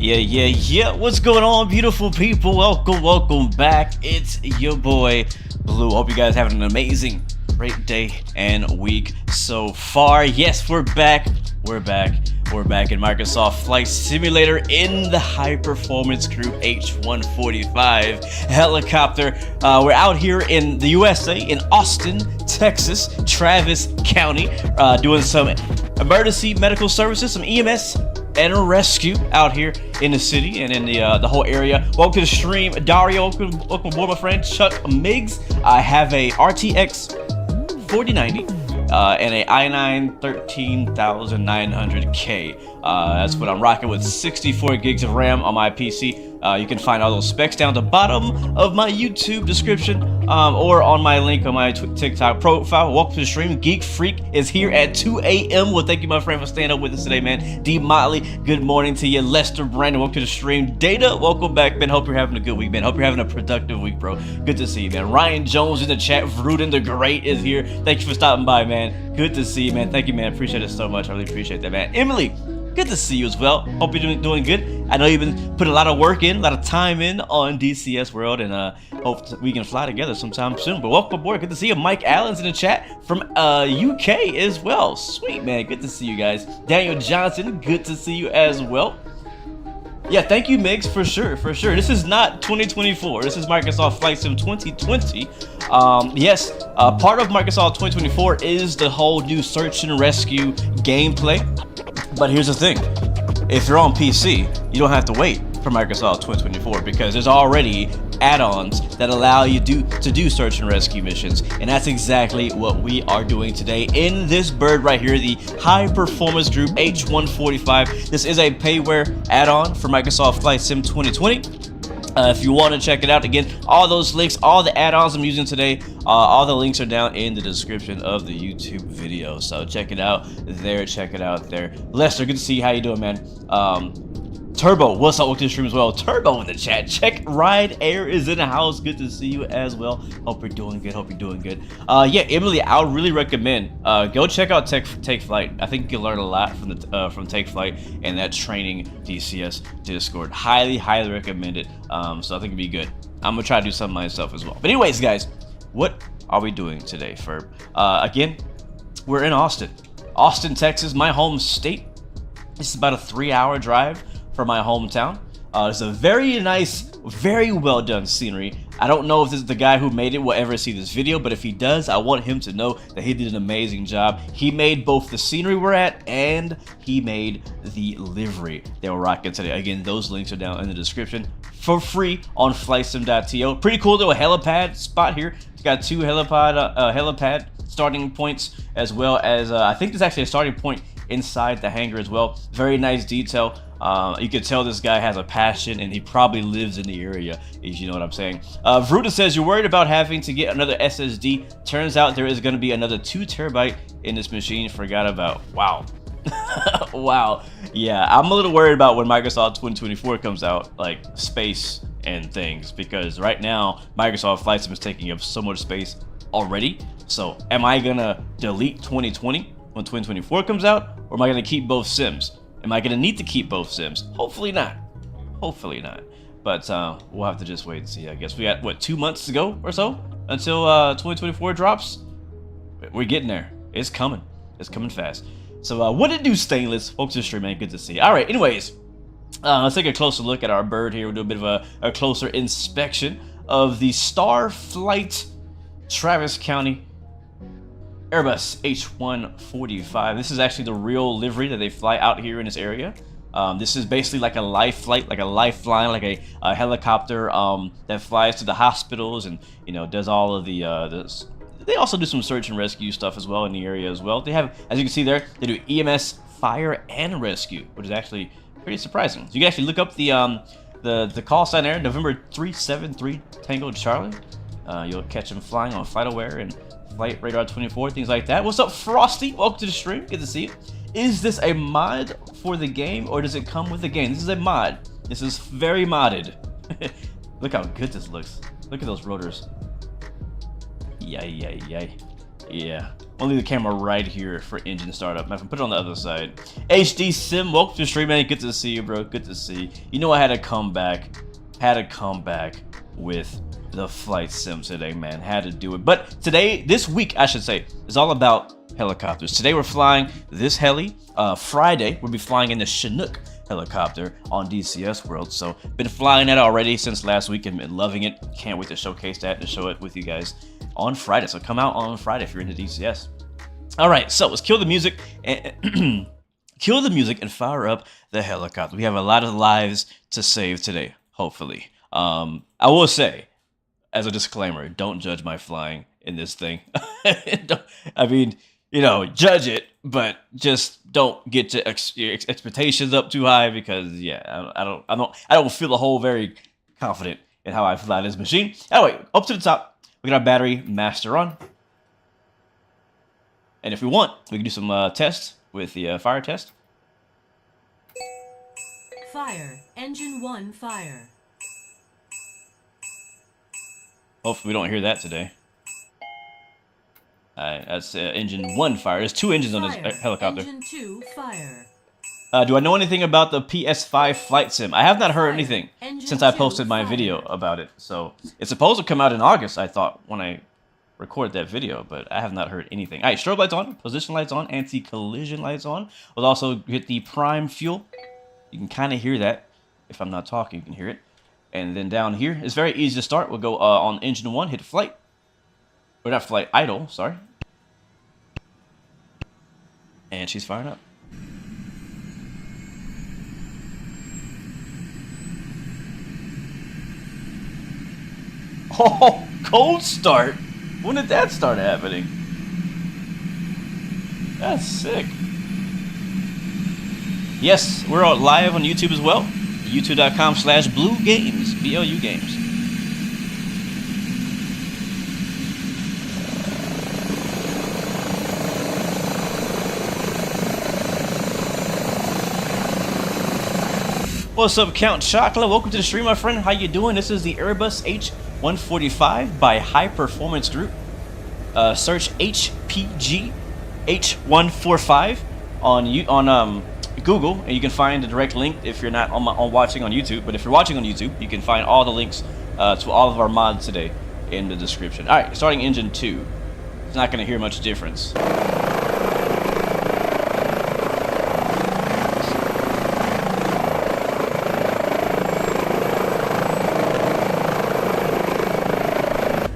Yeah. What's going on, beautiful people? Welcome back. It's your boy Blue. Hope you guys having an amazing, great day and week so far. Yes, we're back. We're back in Microsoft Flight Simulator in the high performance group H145 helicopter. We're out here in the USA, in Austin, Texas, Travis County, doing some emergency medical services, some EMS and a rescue out here in the city and in the whole area. Welcome to the stream, Dario. Welcome aboard, my friend Chuck Miggs. I have a RTX 4090 and a i9 13900K. That's what I'm rocking with, 64 gigs of RAM on my PC. You can find all those specs down the bottom of my YouTube description or on my link on my TikTok profile. Welcome to the stream. Geek Freak is here at 2 a.m. Well, thank you, my friend, for staying up with us today, man. D Motley, good morning to you. Lester Brandon, welcome to the stream. Data, welcome back, man. Hope you're having a good week, man. Hope you're having a productive week, bro. Good to see you, man. Ryan Jones in the chat. Vruden the Great is here. Thank you for stopping by, man. Good to see you, man. Thank you, man. Appreciate it so much. I really appreciate that, man. Emily, good to see you as well. Hope you're doing good. I know you've been putting a lot of work in, a lot of time in on DCS World, and hope we can fly together sometime soon. But welcome aboard. Good to see you. Mike Allen's in the chat from UK as well. Sweet, man. Good to see you guys. Daniel Johnson, good to see you as well. Yeah, thank you, Migs, for sure. This is not 2024. This is Microsoft Flight Sim 2020. Yes, part of Microsoft 2024 is the whole new search and rescue gameplay. But here's the thing. If you're on PC, you don't have to wait for Microsoft 2024 because there's already add-ons that allow you to do search and rescue missions, and that's exactly what we are doing today in this bird right here, the high performance group H145. This is a payware add-on for Microsoft Flight Sim 2020. If you want to check it out, again, all those links, all the add-ons I'm using today, all the links are down in the description of the YouTube video. So check it out there, Lester, good to see you. How you doing, man? Turbo, what's up? Welcome to the stream as well. Turbo in the chat. Check Ride Air is in the house. Good to see you as well. Hope you're doing good. Yeah, Emily, I would really recommend go check out Take Flight. I think you'll learn a lot from Take Flight and that training DCS Discord. Highly recommend it. So I think it'd be good. I'm gonna try to do something myself as well. But anyways, guys, what are we doing today, Ferb? Again, we're in Austin, Texas, my home state. This is about a 3-hour drive from my hometown. It's a very nice, very well done scenery. I don't know if this is the guy who made it will ever see this video, but if he does, I want him to know that he did an amazing job. He made both the scenery we're at and he made the livery that we're rocking today. Again, those links are down in the description for free on flightsim.to. Pretty cool little helipad spot here. It's got 2 helipad starting points, as well as I think there's actually a starting point inside the hangar as well. Very nice detail. You can tell this guy has a passion and he probably lives in the area, if you know what I'm saying. Vruda says, you're worried about having to get another SSD. Turns out there is going to be another 2 terabyte in this machine. Forgot about. Wow. Wow. Yeah, I'm a little worried about when Microsoft 2024 comes out, like space and things, because right now Microsoft Flight Sim is taking up so much space already. So am I gonna delete 2020 when 2024 comes out, or am I gonna keep both sims? Am I gonna need to keep both sims? Hopefully not. But we'll have to just wait and see. I guess we got what, 2 months to go or so until 2024 drops. We're getting there. It's coming fast. So what did do, Stainless? Welcome to the stream, man. Good to see you. All right, anyways, let's take a closer look at our bird here. We'll do a bit of a closer inspection of the Starflight Travis County Airbus H145. This is actually the real livery that they fly out here in this area. This is basically like a life flight, like a lifeline, like a helicopter that flies to the hospitals and, you know, does all of the they also do some search and rescue stuff as well in the area as well. They have, as you can see there, they do EMS, fire, and rescue, which is actually pretty surprising. So you can actually look up the call sign there, November 373 Tango Charlie. You'll catch them flying on FlightAware and Flight Radar 24, things like that. What's up, Frosty? Welcome to the stream. Good to see you. Is this a mod for the game, or does it come with the game? This is a mod. This is very modded. Look how good this looks. Look at those rotors. Yay. Yeah. I'll leave the camera right here for engine startup. Now, if I put it on the other side. HD Sim, welcome to the stream, man. Good to see you, bro. Good to see you. You know I had to come back. With the flight sim today, man. Had to do it. But today, this week, I should say, is all about helicopters. Today we're flying this heli. Friday, we'll be flying in the Chinook helicopter on DCS World. So, been flying that already since last week and been loving it. Can't wait to showcase that and show it with you guys on Friday. So come out on Friday if you're into DCS. All right, so let's kill the music and kill the music and fire up the helicopter. We have a lot of lives to save today, hopefully. I will say, as a disclaimer, don't judge my flying in this thing. I mean, you know, judge it, but just don't get your expectations up too high because, yeah, I don't feel the whole very confident in how I fly this machine. Anyway, up to the top, we got our battery master on, and if we want, we can do some tests with the fire test. Fire, engine 1, fire. Hopefully we don't hear that today. Alright, that's engine 1 fire. There's 2 engines on this helicopter. Engine 2, fire. Do I know anything about the PS5 flight sim? I have not heard anything since I posted my video about it. So it's supposed to come out in August, I thought, when I recorded that video, but I have not heard anything. Alright, strobe lights on, position lights on, anti-collision lights on. We'll also hit the prime fuel. You can kind of hear that. If I'm not talking, you can hear it. And then down here, it's very easy to start. We'll go on engine 1, hit flight. Or not flight, idle, sorry. And she's firing up. Oh, cold start. When did that start happening? That's sick. Yes, we're live on YouTube as well. YouTube.com/BlueGames, BLU Games. What's up, Count Chocolate? Welcome to the stream, my friend. How you doing? This is the Airbus H145 by High Performance Group. Search HPG H145 on Google, and you can find the direct link if you're not on watching on YouTube. But if you're watching on YouTube, you can find all the links to all of our mods today in the description. All right, starting engine 2. It's not going to hear much difference.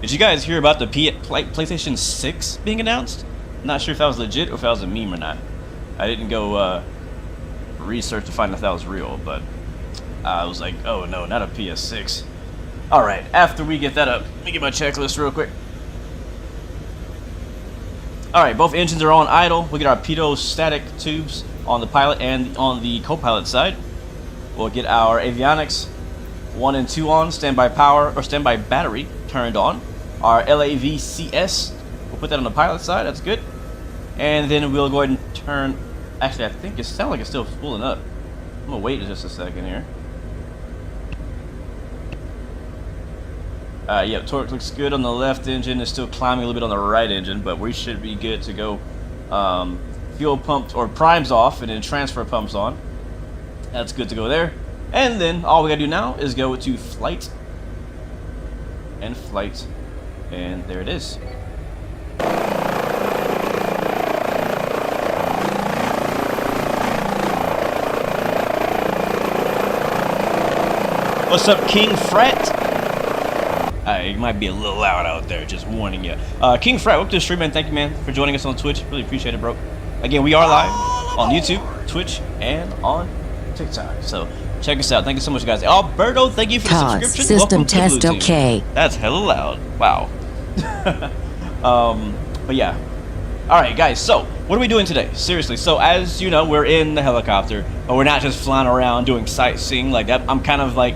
Did you guys hear about the PlayStation 6 being announced? I'm not sure if that was legit or if that was a meme or not. I didn't go research to find if that was real, but I was like, oh no, not a PS6. Alright, after we get that up, let me get my checklist real quick. Alright, both engines are on idle. We get our pitot static tubes on the pilot and on the co-pilot side. We'll get our avionics 1 and 2 on, standby power or standby battery turned on. Our LAVCS, we'll put that on the pilot side, that's good. And then we'll go ahead and turn. Actually, I think it sounds like it's still spooling up. I'm gonna wait just a second here. Yeah, torque looks good on the left engine. It's still climbing a little bit on the right engine, but we should be good to go. Fuel pumps or primes off, and then transfer pumps on. That's good to go there. And then all we gotta do now is go to flight and flight, and there it is. What's up, King Fret? It might be a little loud out there, just warning you. King Fret, welcome to the stream, man. Thank you, man, for joining us on Twitch. Really appreciate it, bro. Again, we are live on YouTube, Twitch, and on TikTok. So check us out. Thank you so much, guys. Alberto, thank you for the subscription. System welcome test to the Blue okay. Team. That's hella loud. Wow. But yeah. All right, guys. So what are we doing today? Seriously. So as you know, we're in the helicopter, but we're not just flying around doing sightseeing like that. I'm kind of like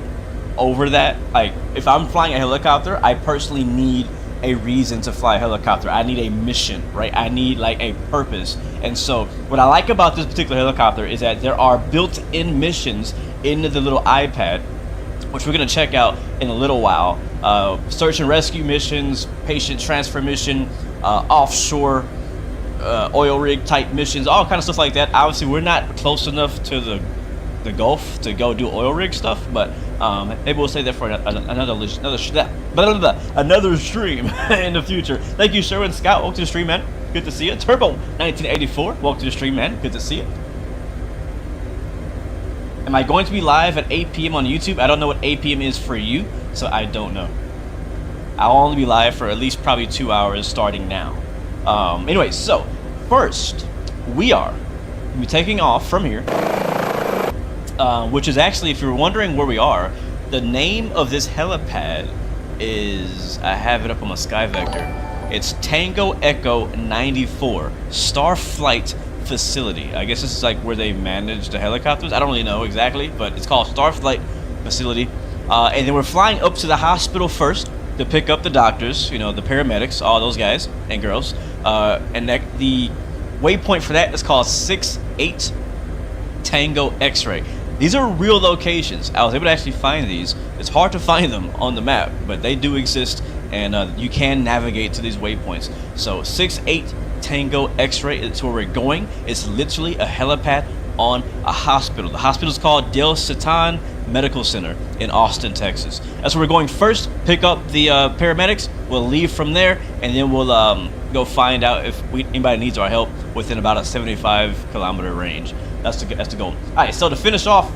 over that. Like, if I'm flying a helicopter, I personally need a reason to fly a helicopter. I need a mission, right? I need like a purpose. And so what I like about this particular helicopter is that there are built-in missions into the little iPad, which we're going to check out in a little while. Search and rescue missions, patient transfer mission, offshore oil rig type missions, all kind of stuff like that. Obviously, we're not close enough to the Gulf to go do oil rig stuff, but maybe we'll say that for another stream in the future. Thank you, Sherwin Scott. Welcome to the stream, man. Good to see you. Turbo 1984. Welcome to the stream, man. Good to see you. Am I going to be live at 8 p.m. on YouTube? I don't know what 8 p.m. is for you, so I don't know. I'll only be live for at least probably 2 hours starting now. Anyway, so first we are taking off from here, which is actually, if you're wondering where we are, the name of this helipad is, I have it up on my Sky Vector. It's Tango Echo 94 Starflight Facility. I guess this is like where they manage the helicopters. I don't really know exactly, but it's called Starflight Facility. And then we're flying up to the hospital first to pick up the doctors, you know, the paramedics, all those guys and girls. And the waypoint for that is called 68 Tango X-Ray. These are real locations. I was able to actually find these. It's hard to find them on the map, but they do exist, and you can navigate to these waypoints. So 68 Tango X-Ray is where we're going. It's literally a helipad on a hospital. The hospital is called Del Satan Medical Center in Austin, Texas. That's where we're going first. Pick up the paramedics. We'll leave from there, and then we'll go find out if anybody needs our help within about a 75-kilometer range. That's the goal. All right, so to finish off,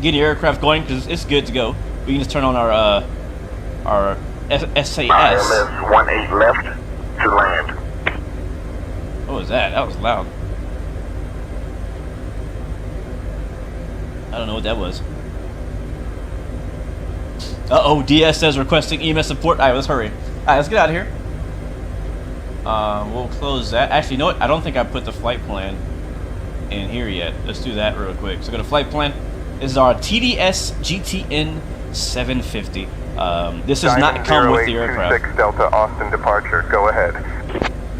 getting the aircraft going because it's good to go. We can just turn on our SAS. ILS 18 left to land. What was that? That was loud. I don't know what that was. Uh-oh, DS says requesting EMS support. All right, let's hurry. All right, let's get out of here. We'll close that. Actually, you know what? I don't think I put the flight plan in here yet. Let's do that real quick. So go to flight plan. This is our TDS GTN 750. This does not come with the aircraft. 6 Delta Austin departure. Go ahead.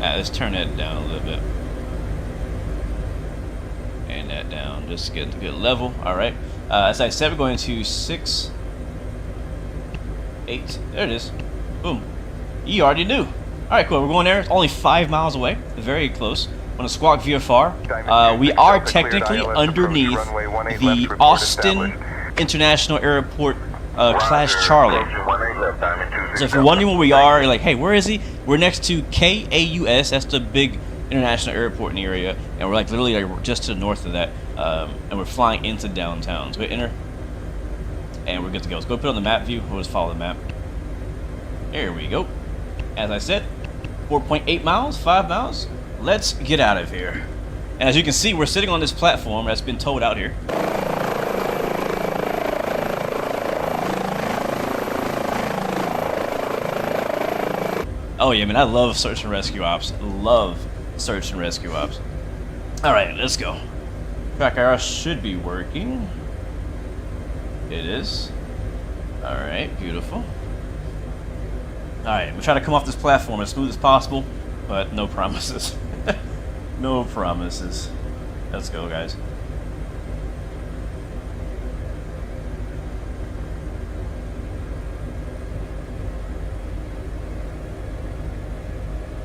Let's turn that down a little bit. And that down just to get a good level. All right. As I said, we're going to 6, 8. There it is. Boom. You already knew. All right, cool. We're going there. It's only 5 miles away. Very close. On a Squawk VFR. We are technically underneath the Austin International Airport Class Charlie. So if you're wondering where we are, you're like, hey, where is he? We're next to KAUS. That's the big international airport in the area. And we're like literally like just to the north of that. And we're flying into downtown. So we enter. And we're good to go. Let's go put it on the map view. We'll just follow the map. There we go. As I said, 4.8 miles, 5 miles. Let's get out of here. And as you can see, we're sitting on this platform that's been towed out here. Oh yeah, man, I love search and rescue ops. Love search and rescue ops. All right, let's go. Track arrow should be working. It is. All right, beautiful. All right, we'll try to come off this platform as smooth as possible, but no promises. No promises. Let's go, guys.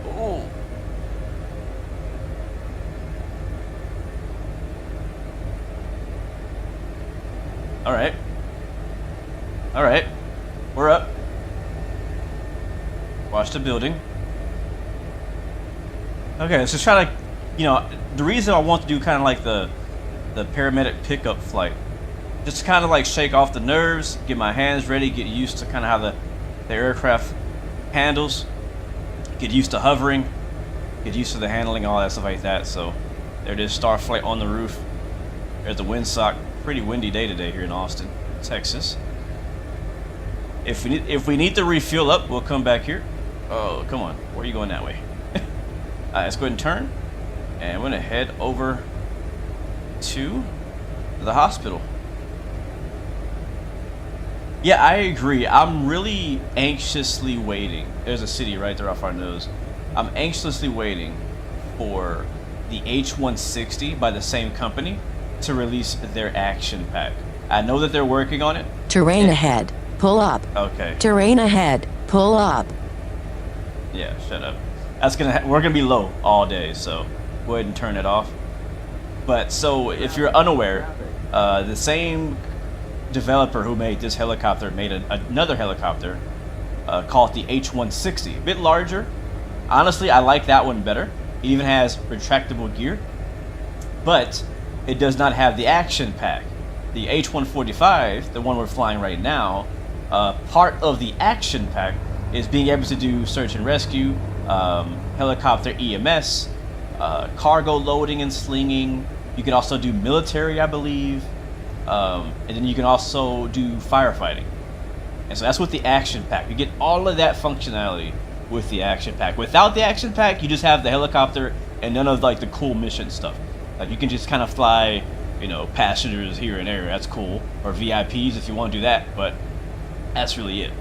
Oh. All right. All right. We're up. Watch the building. Okay, let's just try to, you know, the reason I want to do kind of like the paramedic pickup flight, just to kind of like shake off the nerves, get my hands ready, get used to kind of how the aircraft handles, get used to hovering, get used to the handling, all that stuff like that. So there it is, Starflight on the roof. There's the windsock. Pretty windy day today here in Austin, Texas. If we need to refuel up, we'll come back here. Oh, come on. Where are you going that way? Alright, let's go ahead and turn. And we're going to head over to the hospital. Yeah, I agree. I'm really anxiously waiting. There's a city right there off our nose. I'm anxiously waiting for the H160 by the same company to release their action pack. I know that they're working on it. Terrain ahead. Pull up. Okay. Terrain ahead. Pull up. Yeah, shut up. we're gonna be low all day, so go ahead and turn it off. But so if you're unaware, the same developer who made this helicopter made another helicopter called the H160, a bit larger. Honestly, I like that one better. It even has retractable gear, but it does not have the action pack. The H145, the one we're flying right now, part of the action pack is being able to do search and rescue, helicopter EMS, cargo loading and slinging. You can also do military, I believe, and then you can also do firefighting. And so that's with the action pack. You get all of that functionality with the action pack. Without the action pack, you just have the helicopter and none of like the cool mission stuff. Like you can just kind of fly, you know, passengers here and there. That's cool. Or VIPs if you want to do that, but that's really it.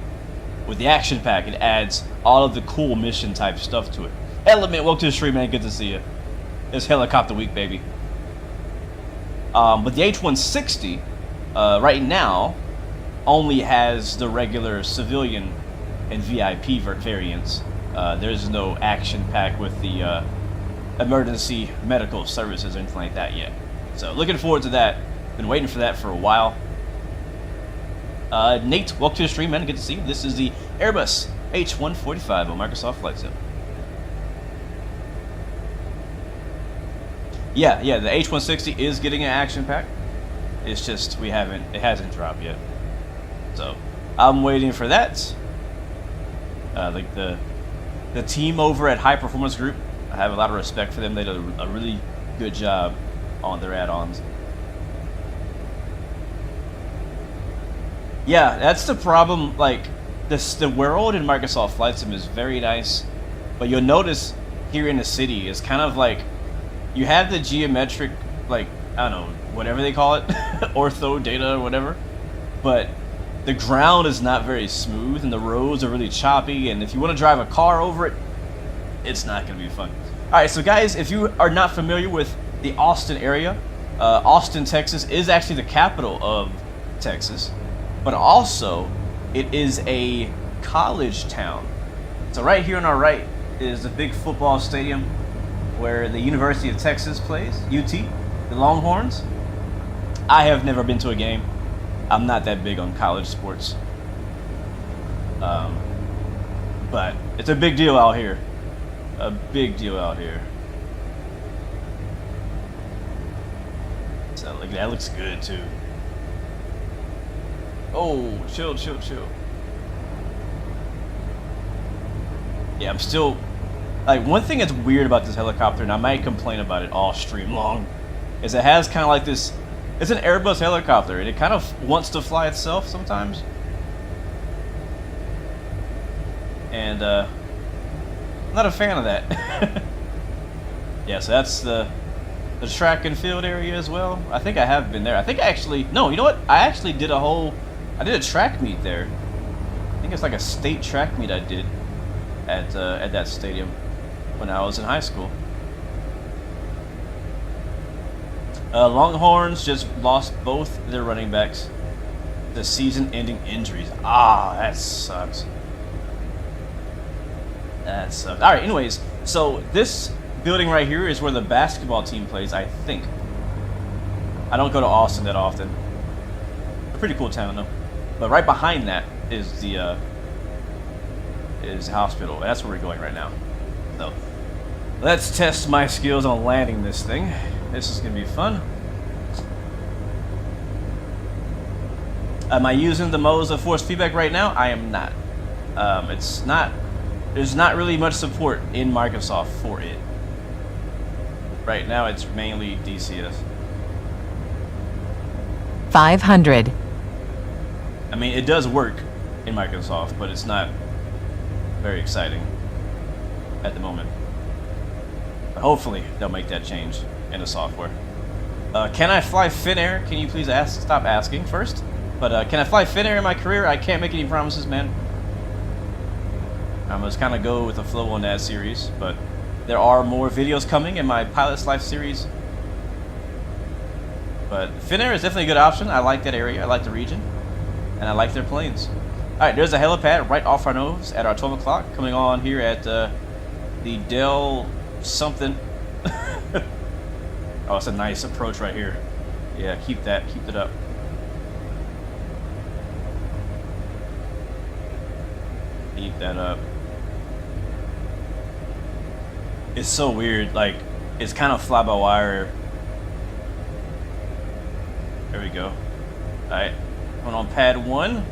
With the action pack, it adds all of the cool mission type stuff to it. Element, welcome to the stream, man. Good to see you. It's helicopter week, baby. But the H160, right now, only has the regular civilian and VIP variants. There's no action pack with the emergency medical services or anything like that yet. So looking forward to that. Been waiting for that for a while. Nate, welcome to the stream, man. Good to see you. This is the Airbus H145 on Microsoft Flight Sim. Yeah, the H160 is getting an action pack. It's just it hasn't dropped yet. So I'm waiting for that. Like the team over at High Performance Group, I have a lot of respect for them. They did a really good job on their add-ons. Yeah, that's the problem. Like the world in Microsoft Flight Sim is very nice, but you'll notice here in the city it's kind of like you have the geometric, like, I don't know, whatever they call it, ortho data or whatever, but the ground is not very smooth and the roads are really choppy, and if you want to drive a car over it, it's not going to be fun. Alright, so guys, if you are not familiar with the Austin area, Austin, Texas is actually the capital of Texas, but also it is a college town. So right here on our right is the big football stadium where the University of Texas plays, UT, the Longhorns. I have never been to a game. I'm not that big on college sports. But it's a big deal out here. A big deal out here. So like that looks good too. Oh, chill. Yeah, I'm still... Like, one thing that's weird about this helicopter, and I might complain about it all stream long, is it has kind of like this... It's an Airbus helicopter, and it kind of wants to fly itself sometimes. And, I'm not a fan of that. Yeah, so that's the track and field area as well. I think I have been there. I think I actually... No, you know what? I actually did I did a track meet there. I think it's like a state track meet I did at that stadium when I was in high school. Longhorns just lost both their running backs to season-ending injuries. Ah, that sucks. That sucks. All right, anyways, so this building right here is where the basketball team plays, I think. I don't go to Austin that often. A pretty cool town, though. But right behind that is the hospital. And that's where we're going right now. So let's test my skills on landing this thing. This is gonna be fun. Am I using the modes of force feedback right now? I am not. It's not. There's not really much support in Microsoft for it. Right now, it's mainly DCS. 500. I mean, it does work in Microsoft, but it's not very exciting at the moment. But hopefully, they'll make that change in the software. Can I fly Finnair? Can you please stop asking first? But can I fly Finnair in my career? I can't make any promises, man. I'm just kind of go with the flow on that series, but there are more videos coming in my Pilot's Life series. But Finnair is definitely a good option. I like that area. I like the region. And I like their planes. Alright, there's a helipad right off our nose at our 12 o'clock. Coming on here at the Dell something. Oh, it's a nice approach right here. Yeah, keep that. Keep it up. Keep that up. It's so weird. Like, it's kind of fly by wire. There we go. All right, going on pad 1. A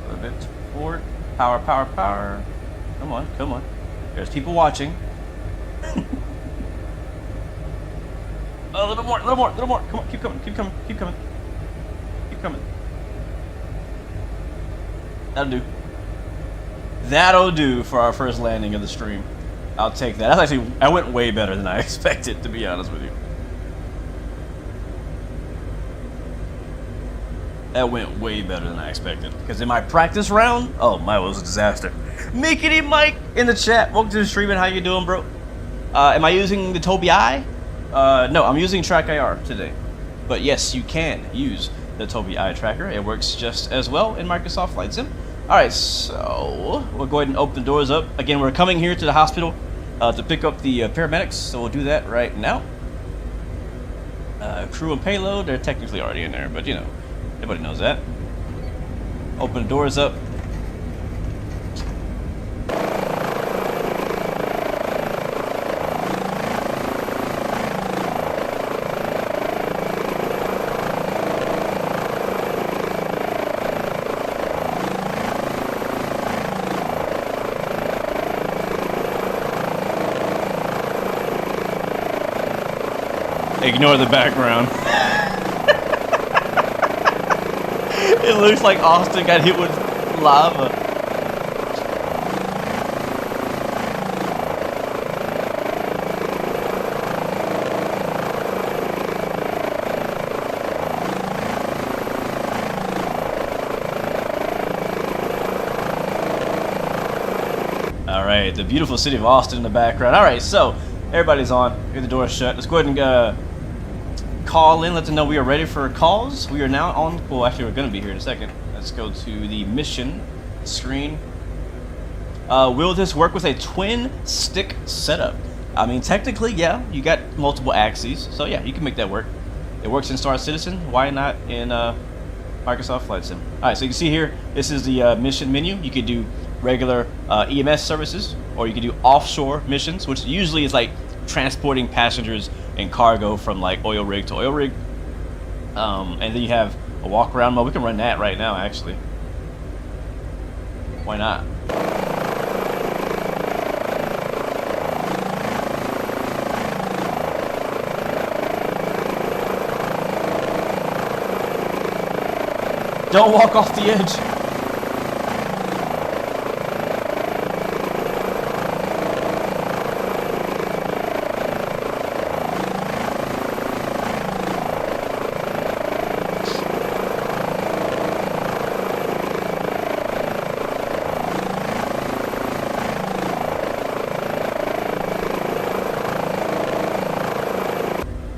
little bit forward. Power, power, power. Come on, come on. There's people watching. A little more, a little more, a little more. Come on, keep coming, keep coming, keep coming. Keep coming. That'll do. That'll do for our first landing of the stream. I'll take that. That's actually, I went way better than I expected, to be honest with you. That went way better than I expected. Because in my practice round, oh, mine was a disaster. Mickey Mike in the chat. Welcome to the stream, and how you doing, bro? Am I using the TOMAHAWK? No, I'm using Track IR today. But yes, you can use the TOMAHAWK tracker. It works just as well in Microsoft Flight Sim. Alright, so we'll go ahead and open the doors up. Again, we're coming here to the hospital to pick up the paramedics, so we'll do that right now. Crew and payload, they're technically already in there, but you know, everybody knows that. Open the doors up. Ignore the background. It looks like Austin got hit with lava. Alright, the beautiful city of Austin in the background. Alright, so everybody's on. Get the door shut. Let's go ahead and call in, let them know we are ready for calls. We are now on, well, actually we're going to be here in a second. Let's go to the mission screen. Will this work with a twin stick setup? I mean, technically, yeah, you got multiple axes, so yeah, you can make that work. It works in Star Citizen, why not in Microsoft Flight Sim? Alright, so you can see here, this is the mission menu. You could do regular EMS services, or you could do offshore missions, which usually is like transporting passengers and cargo from like oil rig to oil rig. And then you have a walk around mode. We can run that right now, actually. Why not? Don't walk off the edge.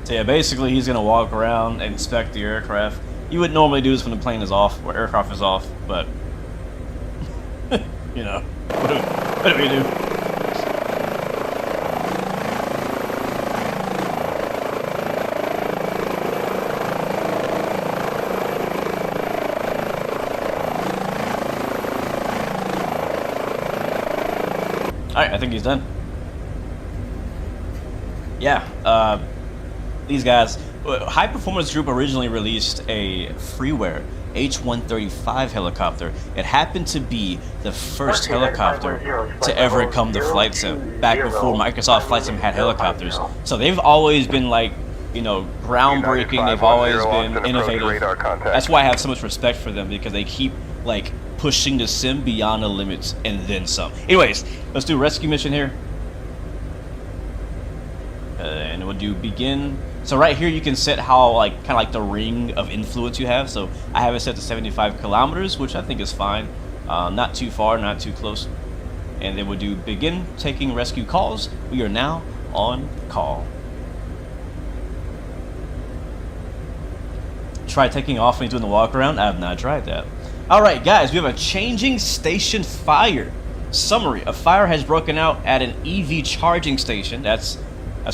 So yeah, basically he's gonna walk around and inspect the aircraft. You would normally do this when the plane is off or aircraft is off, but you know, what do we do? Alright, I think he's done. Yeah, these guys, High Performance Group originally released a freeware H135 helicopter. It happened to be the first helicopter to ever come to Flight Sim, back before Microsoft Flight Sim had helicopters. So they've always been like, you know, groundbreaking. They've always been innovative. That's why I have so much respect for them, because they keep like pushing the sim beyond the limits and then some. Anyways, let's do a rescue mission here. And we'll do begin. So right here you can set how, like, kind of like the ring of influence you have. So I have it set to 75 kilometers, which I think is fine. Not too far, not too close. And then we'll do begin taking rescue calls. We are now on call. Try taking off when you're doing the walk around. I have not tried that. All right, guys, we have a changing station fire. Summary: a fire has broken out at an EV charging station. That's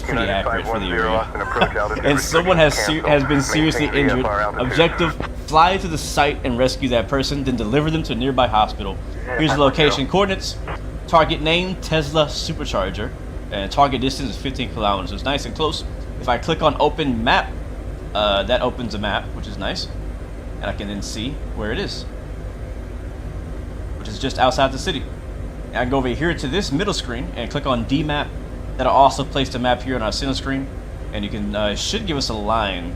pretty accurate for the area. And someone has been seriously injured. Objective: fly to the site and rescue that person, then deliver them to a nearby hospital. Here's the location coordinates. Target name: Tesla Supercharger, and target distance is 15 kilometers. So it's nice and close. If I click on open map, that opens a map, which is nice, and I can then see where it is, which is just outside the city. And I can go over here to this middle screen and click on D map. That'll also place the map here on our center screen, and you can should give us a line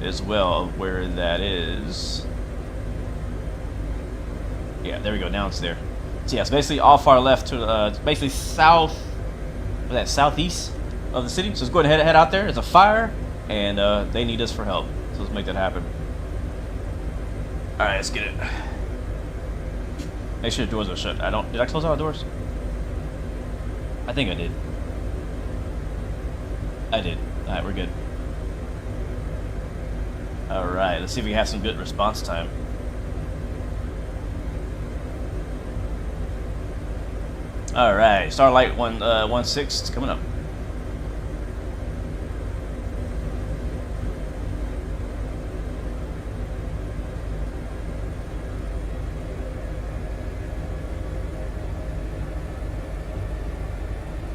as well of where that is. Yeah, there we go. Now it's there. So yeah, it's basically all far left to basically south. What's that? Southeast of the city. So let's go ahead and head out there. There's a fire, and they need us for help. So let's make that happen. All right, let's get it. Make sure the doors are shut. Did I close all the doors? I think I did. I did. All right, we're good. All right, let's see if we have some good response time. All right, Starlight 116 is coming up.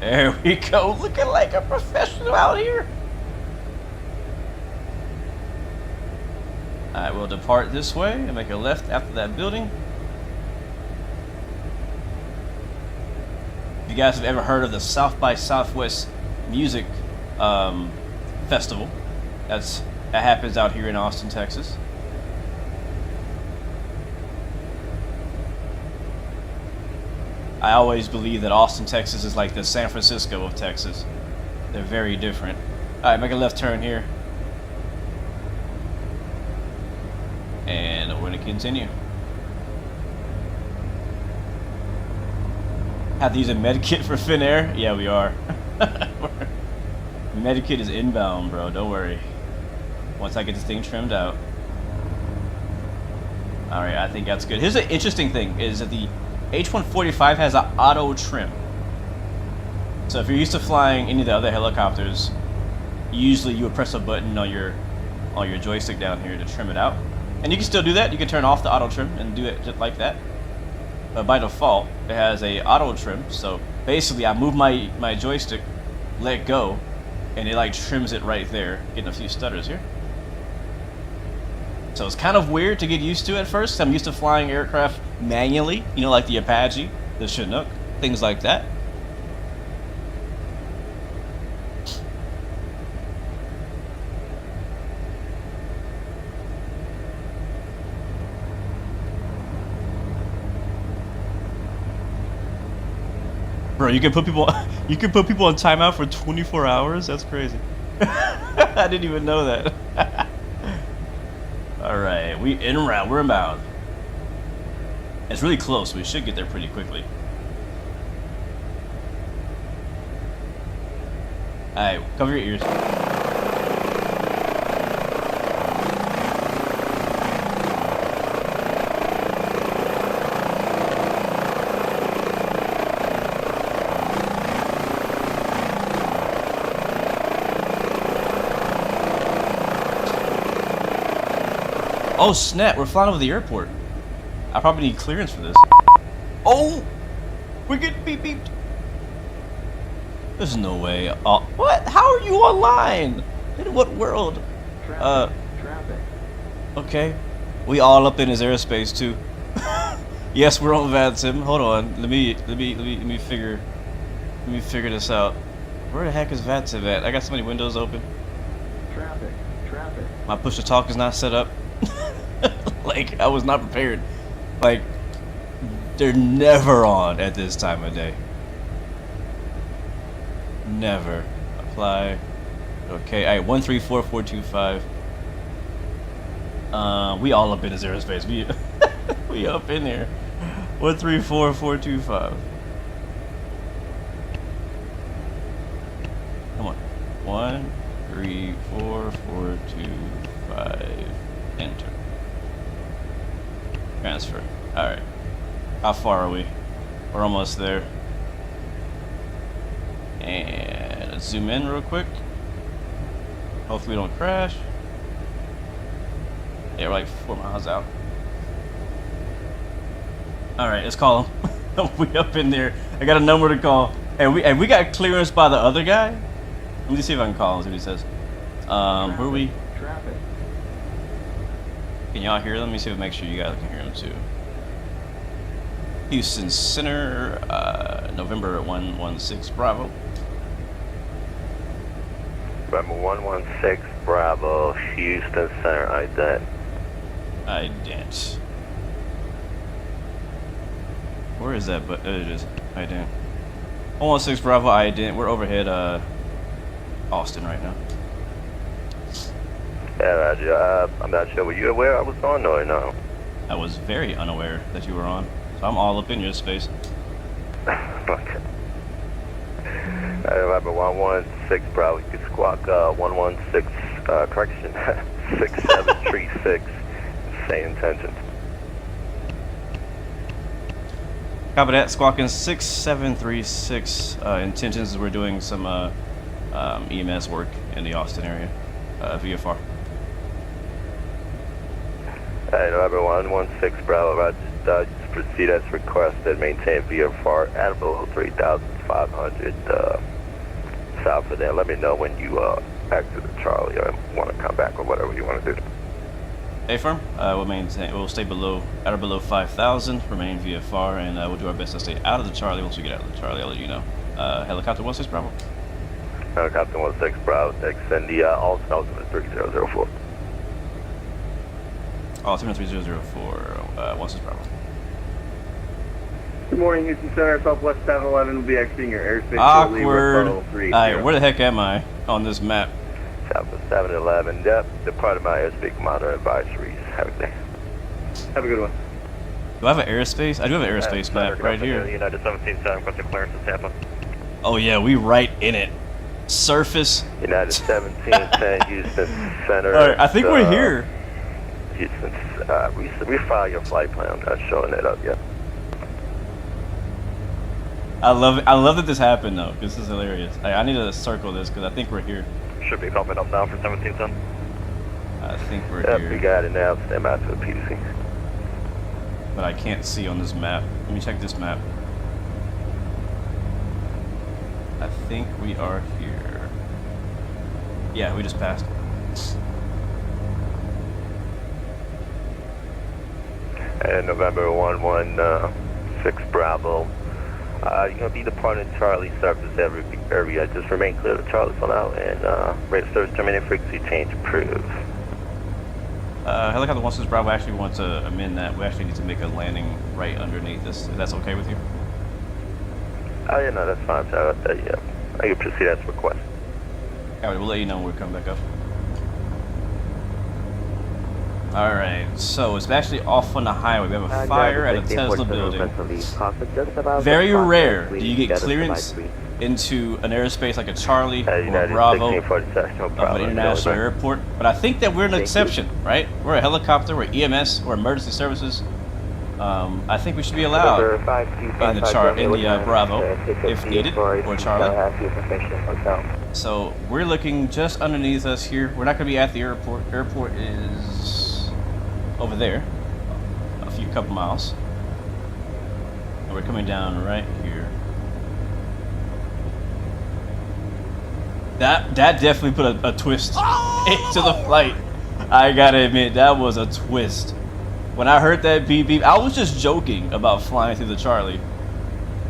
There we go, looking like a professional out here. Alright, we'll depart this way and make a left after that building. If you guys have ever heard of the South by Southwest Music Festival, that happens out here in Austin, Texas. I always believe that Austin, Texas is like the San Francisco of Texas. They're very different. Alright, make a left turn here. And we're going to continue. Have to use a medkit for Finnair? Yeah, we are. Medkit is inbound, bro. Don't worry. Once I get this thing trimmed out. Alright, I think that's good. Here's the interesting thing, is that the H145 has an auto trim. So if you're used to flying any of the other helicopters, usually you would press a button on your joystick down here to trim it out. And you can still do that. You can turn off the auto trim and do it just like that. But by default, it has a auto trim. So basically, I move my joystick, let go, and it like trims it right there. Getting a few stutters here. So it's kind of weird to get used to at first. I'm used to flying aircraft manually, you know, like the Apache, the Chinook, things like that. Bro, you can put people on timeout for 24 hours? That's crazy. I didn't even know that. Alright, we're inbound. It's really close, we should get there pretty quickly. Alright, cover your ears. Oh snap, we're flying over the airport. I probably need clearance for this. Oh! We're getting beep beeped. There's no way. What? How are you online? In what world? Traffic. Okay. We all up in his airspace too. Yes, we're on VATSIM. Hold on. Let me figure this out. Where the heck is VATSIM at? I got so many windows open. Traffic. My push to talk is not set up. Like, I was not prepared. Like, they're never on at this time of day. Never. Apply. Okay, alright, 134425. We all up in his airspace. We up in there. 134425. Come on. 134425. Enter. Transfer. Alright. How far are we? We're almost there. And let's zoom in real quick. Hopefully we don't crash. Yeah, we're like 4 miles out. Alright, let's call him. We up in there. I got a number to call. And we got clearance by the other guy. Let me see if I can call him, see what he says. Who are we? Traffic. Can y'all hear? Let me see if make sure you guys can hear him too. Houston Center, November 116 Bravo. November 116 Bravo, Houston Center, ident. Ident. Where is that? But there it is. Ident. 116 Bravo, ident. We're overhead Austin right now. Yeah, Roger. I'm not sure. Were you aware I was on or no? I was very unaware that you were on, so I'm all up in your space. Okay. November 116 Bravo, you can squawk 116, correction, 6736, same intentions. Copy that, squawking 6736. Intentions is we're doing some EMS work in the Austin area, VFR. November 116 Bravo, Roger. Just proceed as requested. Maintain VFR at below 3,500 south of there. Let me know when you exit the Charlie or want to come back or whatever you want to do. A-firm, we'll maintain. We'll stay below, at or below 5,000. Remain VFR, and we'll do our best to stay out of the Charlie. Once we get out of the Charlie, I'll let you know. Helicopter 16 Bravo. Helicopter 16 Bravo, extend the altimeter 3004. Altimeter 3004. 16 Bravo. Good morning, Houston Center, Southwest 711 will be exiting your airspace. Awkward. Alright, where the heck am I on this map? Southwest 711, yep, departed my airspeed commander advisories. Have a good day. Have a good one. Do I have an airspace? I do have an airspace map right here. United 17-7, requesting clearance to Tampa. Oh yeah, we right in it. Surface. United 17-10, Houston Center. Alright, I think we're here. Houston, refile your flight plan. I'm not showing it up yet. I love it. I love that this happened though. This is hilarious. I need to circle this because I think we're here. Should be coming up now for 17-10. I think we're Yep, here. we got it now. Stand by for the PDC. But I can't see on this map. Let me check this map. I think we are here. Yeah, we just passed. And November 116 Bravo. You're going to be departing Charlie surface area. Just remain clear of Charlie for now and rate of service terminated, frequency change approved. Helicopter 16 Bravo actually wants to amend that. We actually need to make a landing right underneath this. If that's okay with you? Oh, yeah, no, that's fine. So, yeah, I can proceed as requested. Alright, we'll let you know when we come back up. Alright, so it's actually off on the highway. We have a fire at a Tesla building. Very rare do you get clearance into an airspace like a Charlie or a Bravo of an international airport. But I think that we're an exception, right? We're a helicopter, we're EMS, we're emergency services. I think we should be allowed in the Bravo if needed, or Charlie. So we're looking just underneath us here. We're not going to be at the airport. Airport is over there, a couple miles. And we're coming down right here. That definitely put a twist into the flight. I gotta admit, that was a twist. When I heard that beep beep, I was just joking about flying through the Charlie.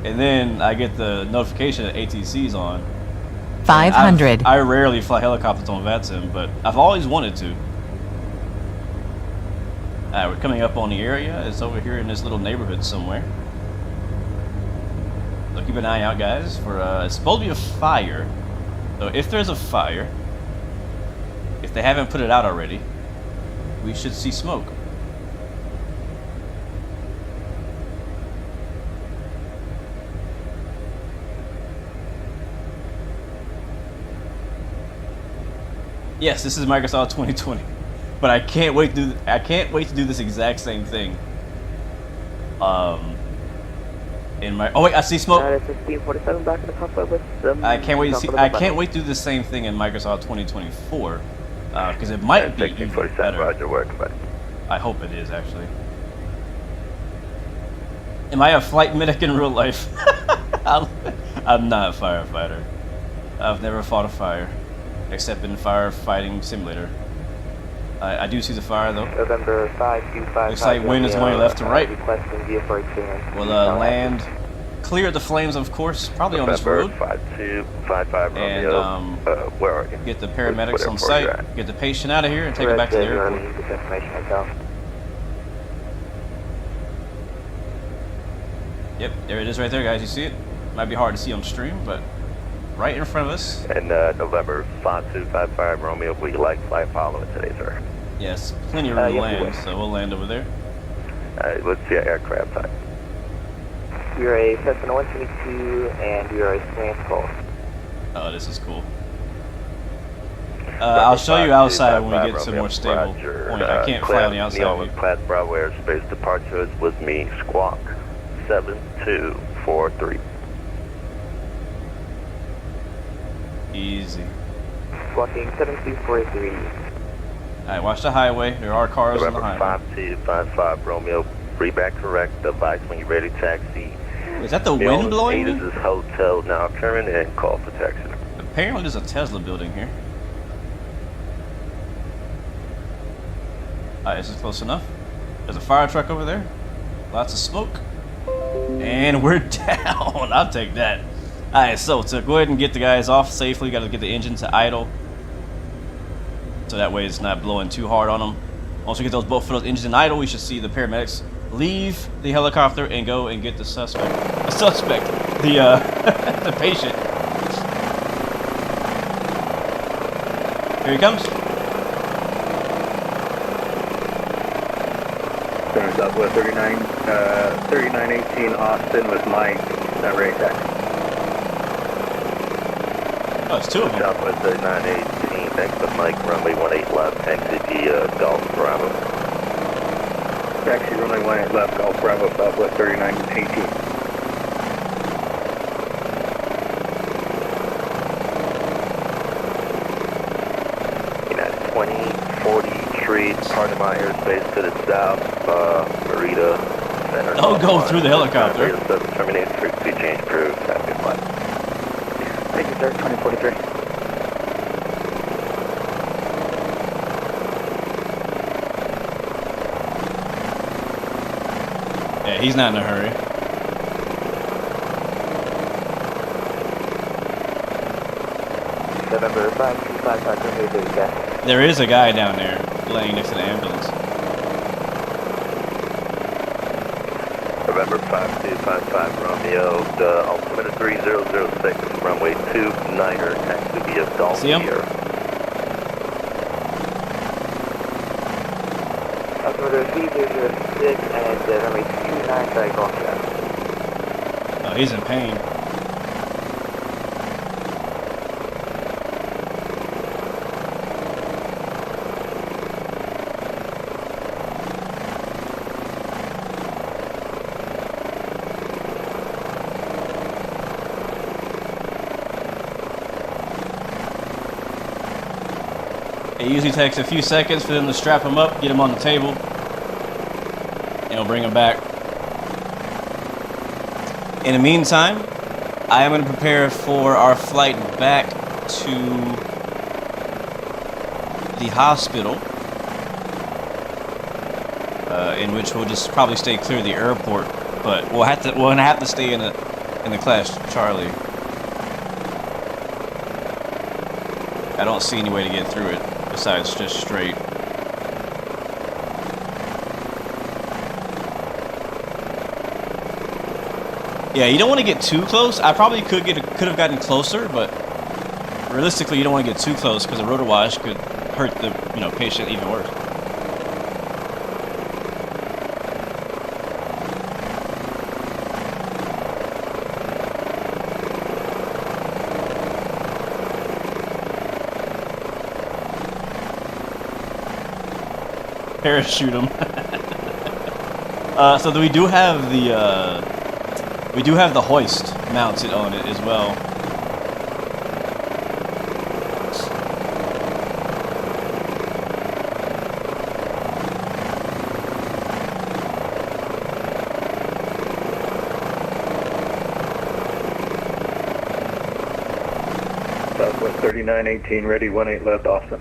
And then I get the notification that ATC's on. 500. I rarely fly helicopters on VATSIM, but I've always wanted to. We're coming up on the area. It's over here in this little neighborhood somewhere. So keep an eye out, guys, for it's supposed to be a fire. So if there's a fire, if they haven't put it out already, we should see smoke. Yes, this is Microsoft 2020. But I can't wait to do this exact same thing. in my. Oh wait, I see smoke. It's 1647 back in the cockpit with I can't wait to see. I can't wait to do the same thing in Microsoft 2024 because it might be even 1647, better. Roger, working, buddy. I hope it is actually. Am I a flight medic in real life? I'm not a firefighter. I've never fought a fire, except in firefighting simulator. I do see the fire though. November 5255. Looks like wind is going left to right. Requesting vehicle experience. We'll land, clear the flames, of course, probably on this road. 5255 And Romeo. Where are you? get the paramedics Whatever on you're at. site, get the patient out of here, and take him back to the airport. This information myself. Yep, there it is right there, guys. You see it? Might be hard to see on stream, but right in front of us. And November 5255 Romeo, will you like flight following today, sir? Yes, plenty of room to yes, we land, will. so we'll land over there. Alright, let's see our aircraft type. We are a Cessna 122 and we are a Slant Pulse. Oh, this is cool. I'll show you outside when we get to a more stable point. I can't fly on the outside Neon view. Class Bravo airspace departure is with me, Squawk 7243. Easy. Squawking 7243. Alright, watch the highway. There are cars on the November highway. 5255 Romeo, read back correct, device when you're ready, taxi. Is that the wind blowing me? This is hotel now current and call for taxi. Apparently there's a Tesla building here. Alright, this is close enough. There's a fire truck over there. Lots of smoke. And we're down. I'll take that. Alright, so to go ahead and get the guys off safely, you gotta get the engine to idle. So that way it's not blowing too hard on them. Once we get both of those engines in idle, we should see the paramedics leave the helicopter and go and get the suspect. The patient. Here he comes. Center Southwest 3918 Austin with Mike, ready taxi. Oh, it's two of them. Southwest 3918, next to Mike, runway 18 left, taxi via Golf Bravo. Taxi runway 18 left, Golf Bravo, Southwest 3918. United 2043, part of my airspace to the south, Merida Center. Oh, go through the helicopter. Terminate frequency change approved. Have a good flight. Thank you, sir. 2043. Yeah, he's not in a hurry. November 5255 Romeo, do the gas. There is a guy down there laying next to the ambulance. November 5255 Romeo, the altimeter 3006, runway 29er, taxi via Golf See him? here. Altimeter 3006 and runway 29, sorry, Golf Sierra. Oh, he's in pain. It usually takes a few seconds for them to strap him up, get him on the table, and we'll bring him back. In the meantime, I am going to prepare for our flight back to the hospital, in which we'll just probably stay clear of the airport, but we're gonna have to stay in the class Charlie. I don't see any way to get through it besides just straight. Yeah, you don't want to get too close. I probably could have gotten closer, but realistically, you don't want to get too close because the rotor wash could hurt the patient even worse. Parachute him. So we do have the We do have the hoist mounted on it as well. Southwest 3918, ready, 18 left, Austin.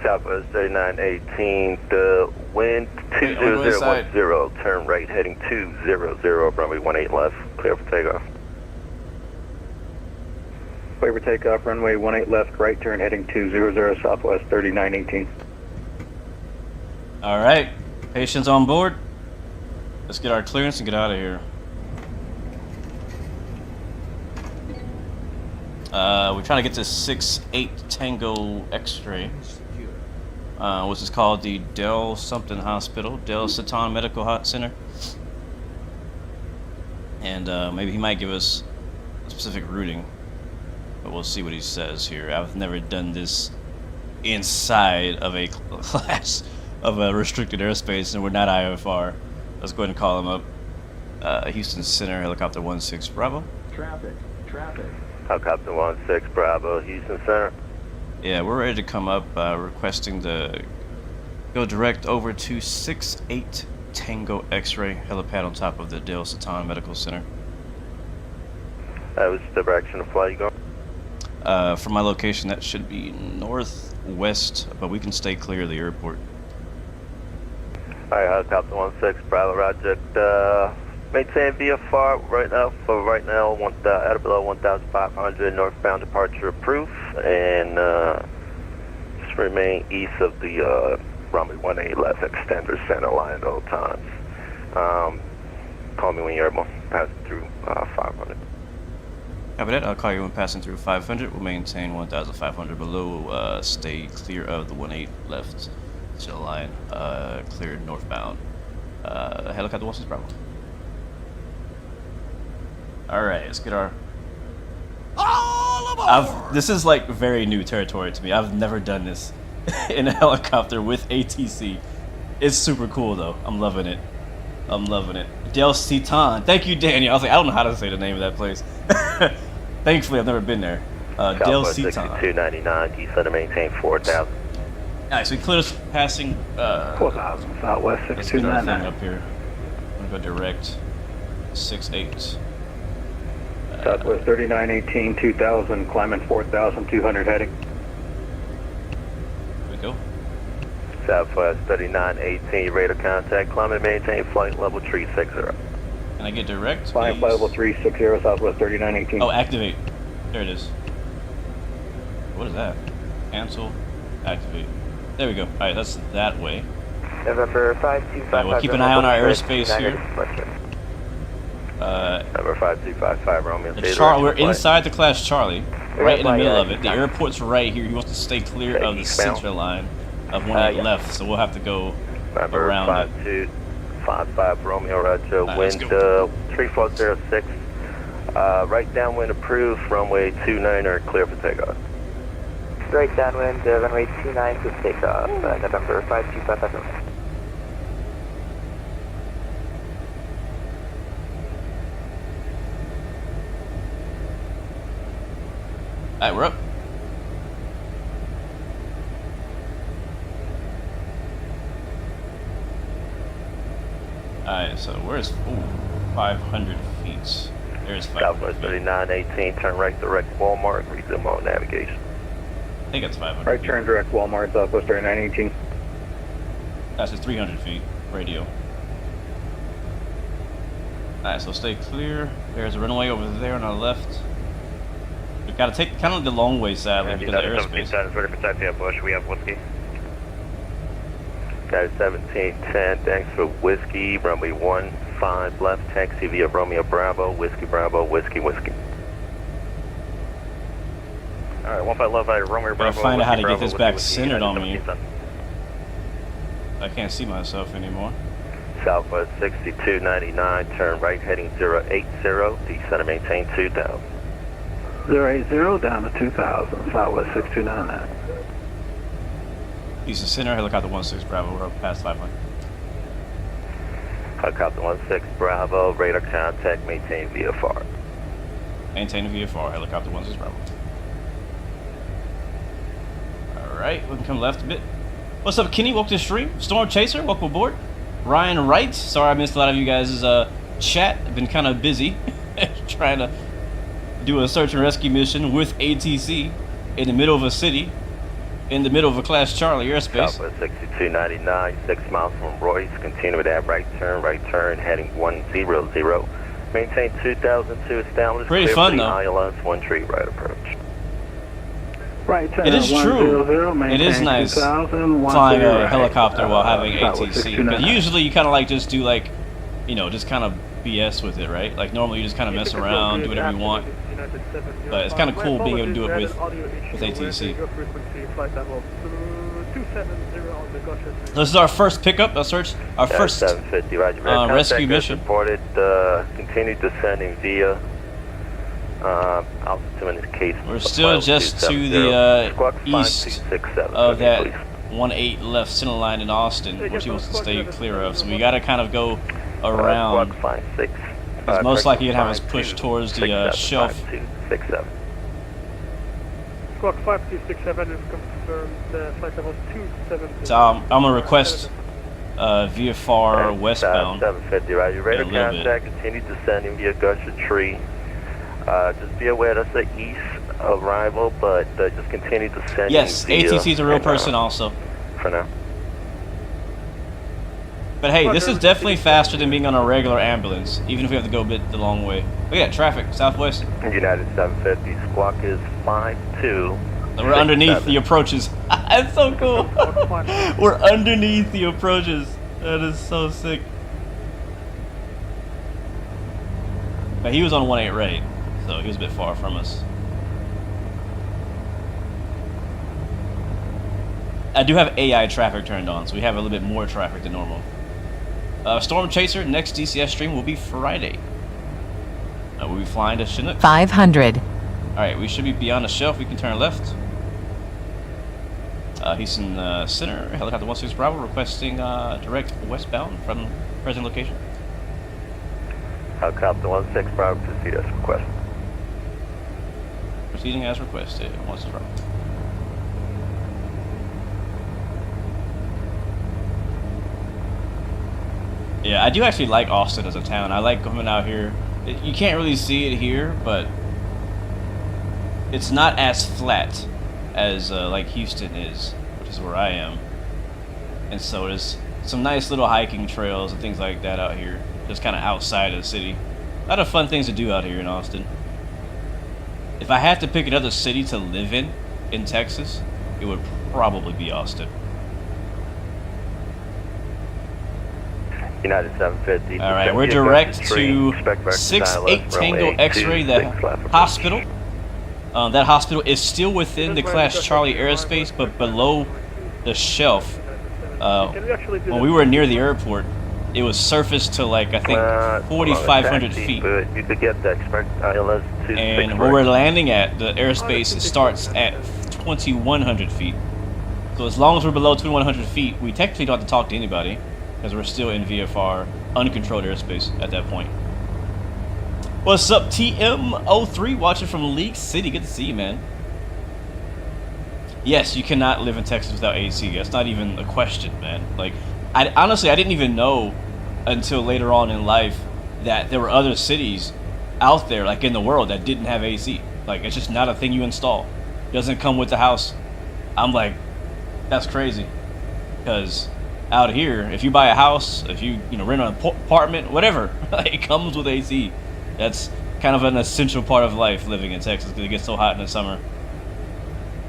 Southwest 3918, the wind Wait, on the west side. 2010, turn right heading 200, runway 18 left, clear for takeoff. Clear for takeoff, runway 18 left, right turn heading 200, Southwest 3918. All right, patients on board. Let's get our clearance and get out of here. We're trying to get to 68 Tango X-ray, which is called the Del something hospital, Del Satan Medical Center. And maybe he might give us a specific routing, but we'll see what he says here. I've never done this inside of a class of a restricted airspace, and we're not IFR. Let's go ahead and call him up. Houston Center, helicopter 16 Bravo. Traffic. Helicopter 16 Bravo, Houston Center. Yeah, we're ready to come up, requesting to go direct over to 68 Tango X-ray helipad on top of the Del Satan Medical Center. That was the direction of flight you going? From my location, that should be northwest, but we can stay clear of the airport. Alright, helicopter 16 Bravo, roger. Maintain VFR right now, at or below 1,500, northbound departure approved, and just remain east of the runway 18 left extender center line at all times. Call me when you're passing through 500. Copy that. I'll call you when passing through 500. We'll maintain 1,500 below. Stay clear of the 18 left center line. Cleared northbound. Helicopter 16 Bravo. Alright, let's get our... This is like very new territory to me. I've never done this in a helicopter with ATC. It's super cool though. I'm loving it. Del Satan. Thank you, Daniel. I was like, I don't know how to say the name of that place. Thankfully, I've never been there. Del Satan. 6299, descend to maintain 4,000. Alright, so we cleared us passing... 4,000, Southwest let's get our thing 6299. up here. I'm gonna go direct 68. Southwest 3918, 2000, climbing 4,200 heading. Here we go. Southwest 3918, radar contact, climate maintain flight level 360. Can I get direct? Flying flight level 360, Southwest 3918. Oh, activate. There it is. What is that? Cancel. Activate. There we go. Alright, that's that way. November 5255. Alright, we'll keep an eye on our airspace here. Number 5255, Romeo. We're inside the class Charlie, right in the middle of it. The airport's right here. He wants to stay clear of the center line of 18 left, so we'll have to go around it. 5255, Romeo, roger. Let's Wind go. 3406. Right downwind approved, runway 29er, clear for takeoff. Right downwind, runway 29 to takeoff, November 5255. Alright, we're up. Alright, so where's 500 feet? There's 500 Southwest feet. 3918, turn right direct Walmart, resume on navigation. I think it's 500 Right feet. turn direct Walmart, Southwest 3918. That's just 300 feet, radio. Alright, so stay clear. There's a runway over there on our left. We gotta take kind of the long way, sadly, because of airspace. Ready for taxi at Bush, we have whiskey. Guys, 1710, thanks for whiskey, runway 15 left, taxi via Romeo Bravo, whiskey, whiskey. Alright, 15 left, Romeo Bravo. Gotta find out how to get this back whiskey, centered on me. 1710. I can't see myself anymore. Southwest 6299, turn right heading 080, descend and maintain 2000. 080 down to 2000, Southwest 6299. Houston Center, helicopter 16 Bravo, we're up past 500. Helicopter 16 Bravo, radar contact, maintain VFR. Maintain the VFR, helicopter 16 Bravo. Alright, we can come left a bit. What's up, Kenny? Welcome to the stream. Storm Chaser, welcome aboard. Ryan Wright, sorry I missed a lot of you guys' chat. I've been kind of busy trying to do a search and rescue mission with ATC in the middle of a city, in the middle of a Class Charlie airspace. Southwest 6299, 6 miles from Royce. Continue with that right turn, heading 100. Maintain 2002 established. Pretty fun though. ILS 1 tree right approach. Right turn. It is true. 100, It is nice 2000, flying a right. helicopter while having Southwest ATC. 629. But usually you kind of like just do like, you know, just kind of BS with it, right? Like normally you just kind of mess around, do whatever you want. But it's kind of cool being able to do it with ATC. So this is our first pickup, our first 750, Roger. rescue Contact mission. Reported, continue descending via altitude in this case. We're still just to the east of that 1-8 left center line in Austin, which he wants to stay clear of. So we got to kind of go around. It's most likely going to have us push towards the shelf. Squawk 5267 is confirmed flight level 27. So I'm going to request VFR westbound. 750, Roger. Radar in a little contact, continue descending via Gusher Tree. Just be aware that's the east arrival, but just continue descending. Yes, ATC is a real person also. For now. But hey, this is definitely faster than being on a regular ambulance, even if we have to go a bit the long way. Look at that traffic, southwest. United 750, squawk is 52. We're underneath the approaches. That's so cool. We're underneath the approaches. That is so sick. But he was on 1-8 right, so he was a bit far from us. I do have AI traffic turned on, so we have a little bit more traffic than normal. Storm Chaser, next DCS stream will be Friday. We'll be flying to Chinook. 500. Alright, we should be beyond the shelf. We can turn left. He's in center. Helicopter 16 Bravo requesting direct westbound from present location. Helicopter 16 Bravo, proceed as requested. Proceeding as requested. 16 Bravo. Yeah, I do actually like Austin as a town. I like coming out here. You can't really see it here, but it's not as flat as like Houston is, which is where I am. And so there's some nice little hiking trails and things like that out here, just kind of outside of the city. A lot of fun things to do out here in Austin. If I had to pick another city to live in Texas, it would probably be Austin. United 750. All right, we're direct to 68 Tango X-Ray, the hospital. That hospital is still within the Class Charlie airspace, but below the shelf. When we were near the airport, it was surfaced to like, I think, 4,500 feet. You could get the expect ILS 26 And where we're landing at, the airspace starts at 2,100 feet. So as long as we're below 2,100 feet, we technically don't have to talk to anybody, because we're still in VFR, uncontrolled airspace at that point. What's up, TM03, watching from League City? Good to see you, man. Yes, you cannot live in Texas without AC. That's not even a question, man. Like, honestly, I didn't even know until later on in life that there were other cities out there, like in the world, that didn't have AC. Like, it's just not a thing you install. It doesn't come with the house. I'm like, that's crazy. Because out here, if you buy a house, if you rent an apartment, whatever, it comes with AC. That's kind of an essential part of life living in Texas because it gets so hot in the summer.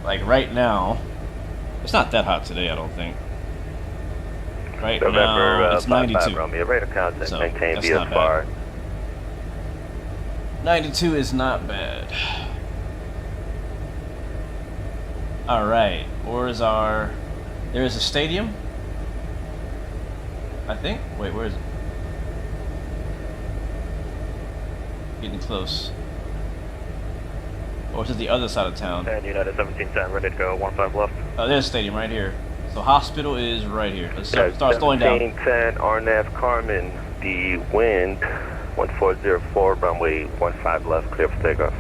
Like right now, it's not that hot today, I don't think. Right now, it's 92. So that's not bad. 92 is not bad. All right, where's our? There is a stadium, I think. Wait, where is it? Getting close. Or to the other side of town. And United 1710, ready to go, 15 left. Oh, there's a stadium right here. So hospital is right here. Let's start slowing down. 1710, RNAV Carmen, the wind, 1404, runway 15 left, clear for takeoff.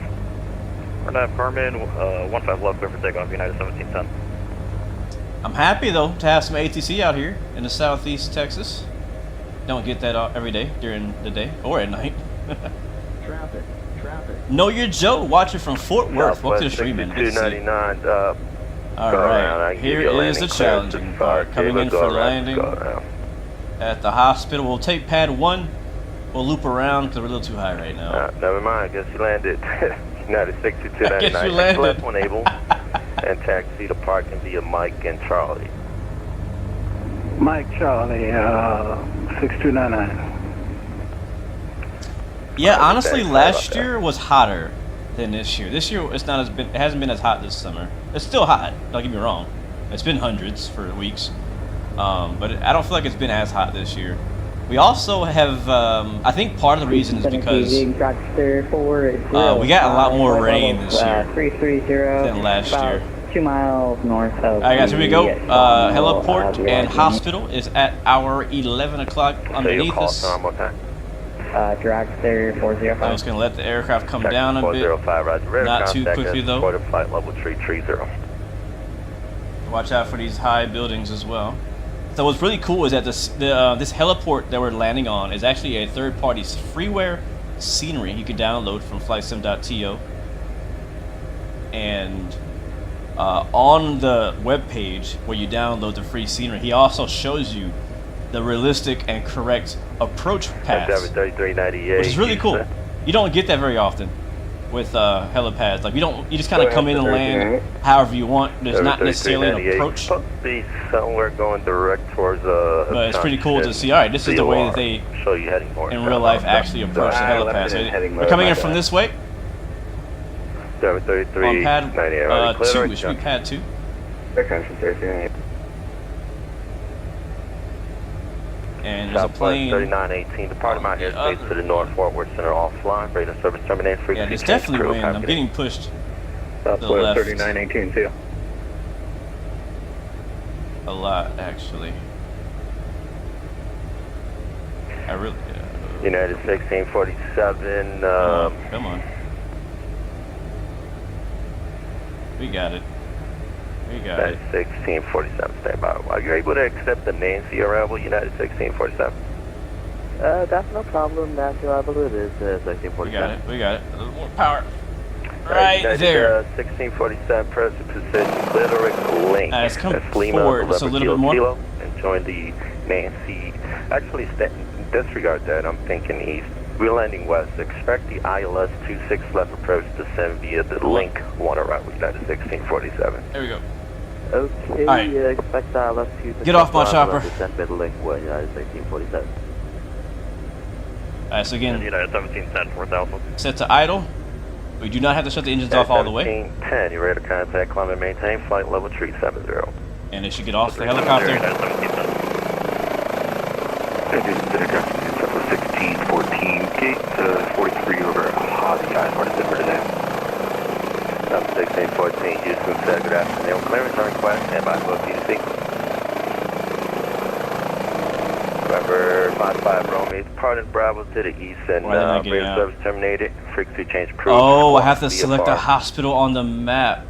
We're not Carmen, 15 left, clear for takeoff, United 1710. I'm happy though to have some ATC out here in the southeast Texas. Don't get that every day during the day or at night. Traffic. Know your Joe, watching from Fort Worth. Welcome to the stream, man. Good to see you. 299, All right, here is the challenging part. Coming in for landing at the hospital. We'll take pad 1. We'll loop around because we're a little too high right now. Never mind, guess you landed. United 6299. I guess you landed. Left one able. And taxi to parking via Mike and Charlie. Mike Charlie, 6299. Yeah, honestly, last year was hotter than this year. This year it's not as been. It hasn't been as hot this summer. It's still hot. Don't get me wrong. It's been hundreds for weeks, but I don't feel like it's been as hot this year. We also have. I think part of the reason is because we got a lot more rain this year than last year. 2 miles north of. All right, guys, here we go. Heliport and hospital is at hour 11 o'clock underneath us. Dragster 405. I'm just going to let the aircraft come down a bit. 405, Roger. Not too quickly, though. Flight level 330. Watch out for these high buildings as well. So what's really cool is that this heliport that we're landing on is actually a third-party freeware scenery you can download from flightsim.to. And on the web page where you download the free scenery, he also shows you the realistic and correct approach paths, which is really cool. You don't get that very often with helipads. Like you just kind of come in and land however you want. There's not necessarily an approach. Supposed to be somewhere going direct towards but it's pretty cool to see. All right, this is the way that they show you heading north in real life actually approach the helipad. So they're coming in from this way. 733 on pad 2, it should be pad 2. And there's a plane. 3918, departing my airspace to the north Forward Center offline. Radar service terminated. Yeah, there's definitely wind. I'm getting pushed to the left. 3918, see ya. A lot, actually. I really. United 1647. Come on. We got it. We got it. 1647, stand by. Are you able to accept the Nancy arrival, United 1647? That's no problem. Nancy arrival it is 1647. We got it. A little more power. Right there. 1647, present position, Clitoric Link. It's come forward just a little bit more. Kilo, and join the Nancy. Actually, disregard that. I'm thinking east. We're landing west. Expect the ILS 26 left approach to descend via the Link 1 arrival, United 1647. There we go. Okay, right. Expect ILS 26 Get off my chopper. descend via the Link 1, United 1647. Alright, so again, United 1710, 4000. set to idle. We do not have to shut the engines off all the way. 1710, you're ready to contact, climb and maintain flight level 370. And it should get off the helicopter. United 1710. 1614, gate 43 over Hobby Eye, what is it for today? 1614, Houston said good afternoon. Clearance on request, stand by for TC. November 55 Romeo, departed Bravo to the east and radar service terminated. Frequency change approved. Oh, I have to select a hospital on the map.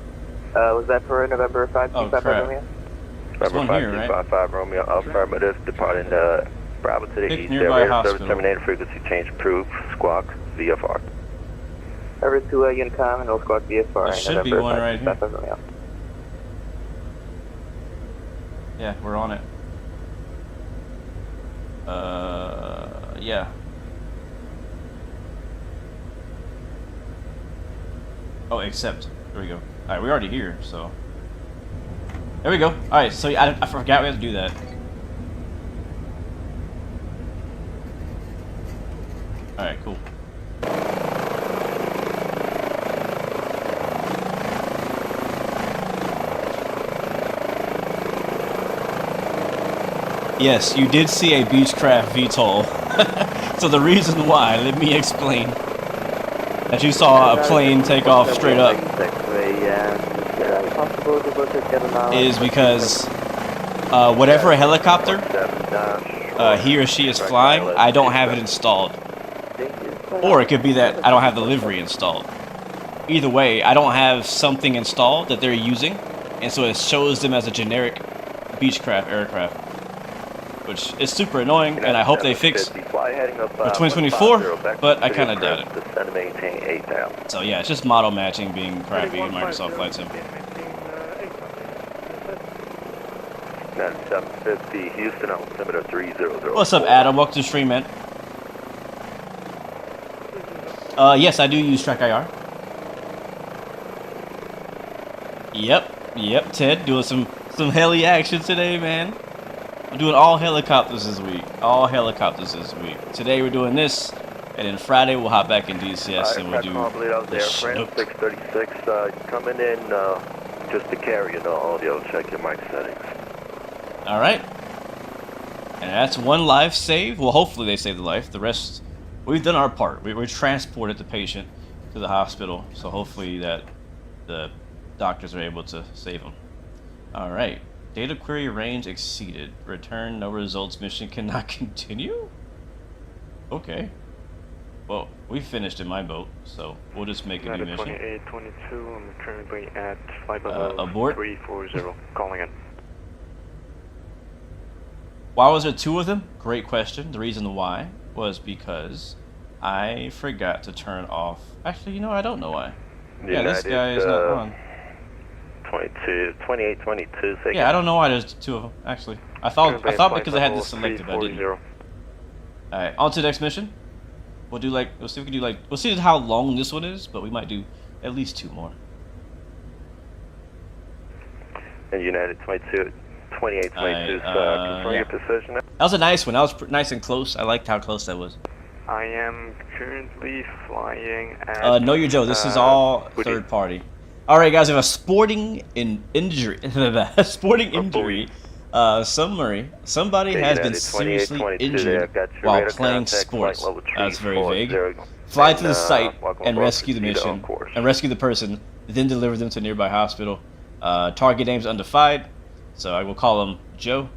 Was that for November 5 Oh, crap. Romeo? This one here, right? 55 Romeo, affirmative, departing Bravo to the Pick east. nearby Radar hospital. service terminated. Frequency change approved. Squawk VFR. Over to Unicom and North Squawk VFR. There should be one right here. Yeah, we're on it. Yeah. Oh, accept. There we go. Alright, we're already here, so. There we go. Alright, so I forgot we had to do that. Alright, cool. Yes, you did see a Beechcraft VTOL. So the reason why, let me explain. That you saw a plane take off straight up is because whenever a helicopter he or she is flying, I don't have it installed. Or it could be that I don't have the livery installed. Either way, I don't have something installed that they're using, and so it shows them as a generic Beechcraft aircraft, which is super annoying, and I hope they fix for 2024, but I kind of doubt it. So yeah, it's just model matching being crappy in Microsoft Flight Sim. 750 Houston, altimeter 300. What's up, Adam? Welcome to the stream, man. Yes, I do use Track IR. Yep, Ted, doing some heli action today, man. I'm doing all helicopters this week. Today we're doing this, and then Friday we'll hop back in DCS and we'll do the Chinook. 636, coming in just to carry an audio. Check your mic settings. All right, and that's one life saved. Well, hopefully they save the life. The rest, we've done our part. We transported the patient to the hospital, so hopefully that the doctors are able to save him. All right, data query range exceeded. Return no results. Mission cannot continue. Okay. Well, we finished in my boat, so we'll just make a new mission. 2822. I'm currently at flight level abort. 340. Calling in. Why was there two of them? Great question. The reason why was because I forgot to turn off. Actually, you know, I don't know why. Yeah, this guy is not on. 2822. Yeah, I don't know why there's two of them. Actually, I thought because I had this selected, I didn't. All right, on to the next mission. We'll do like, we'll see if we can do like, we'll see how long this one is, but we might do at least two more. And United 2822, confirm your position. That was a nice one. That was nice and close. I liked how close that was. I am currently flying at... Know your Joe. This is all third party. All right, guys. We have a sporting injury. Somebody has been seriously injured while playing sports. That's very vague. Fly to the site and rescue the mission, and rescue the person, then deliver them to a nearby hospital. Target name's undefined, so I will call him Joe.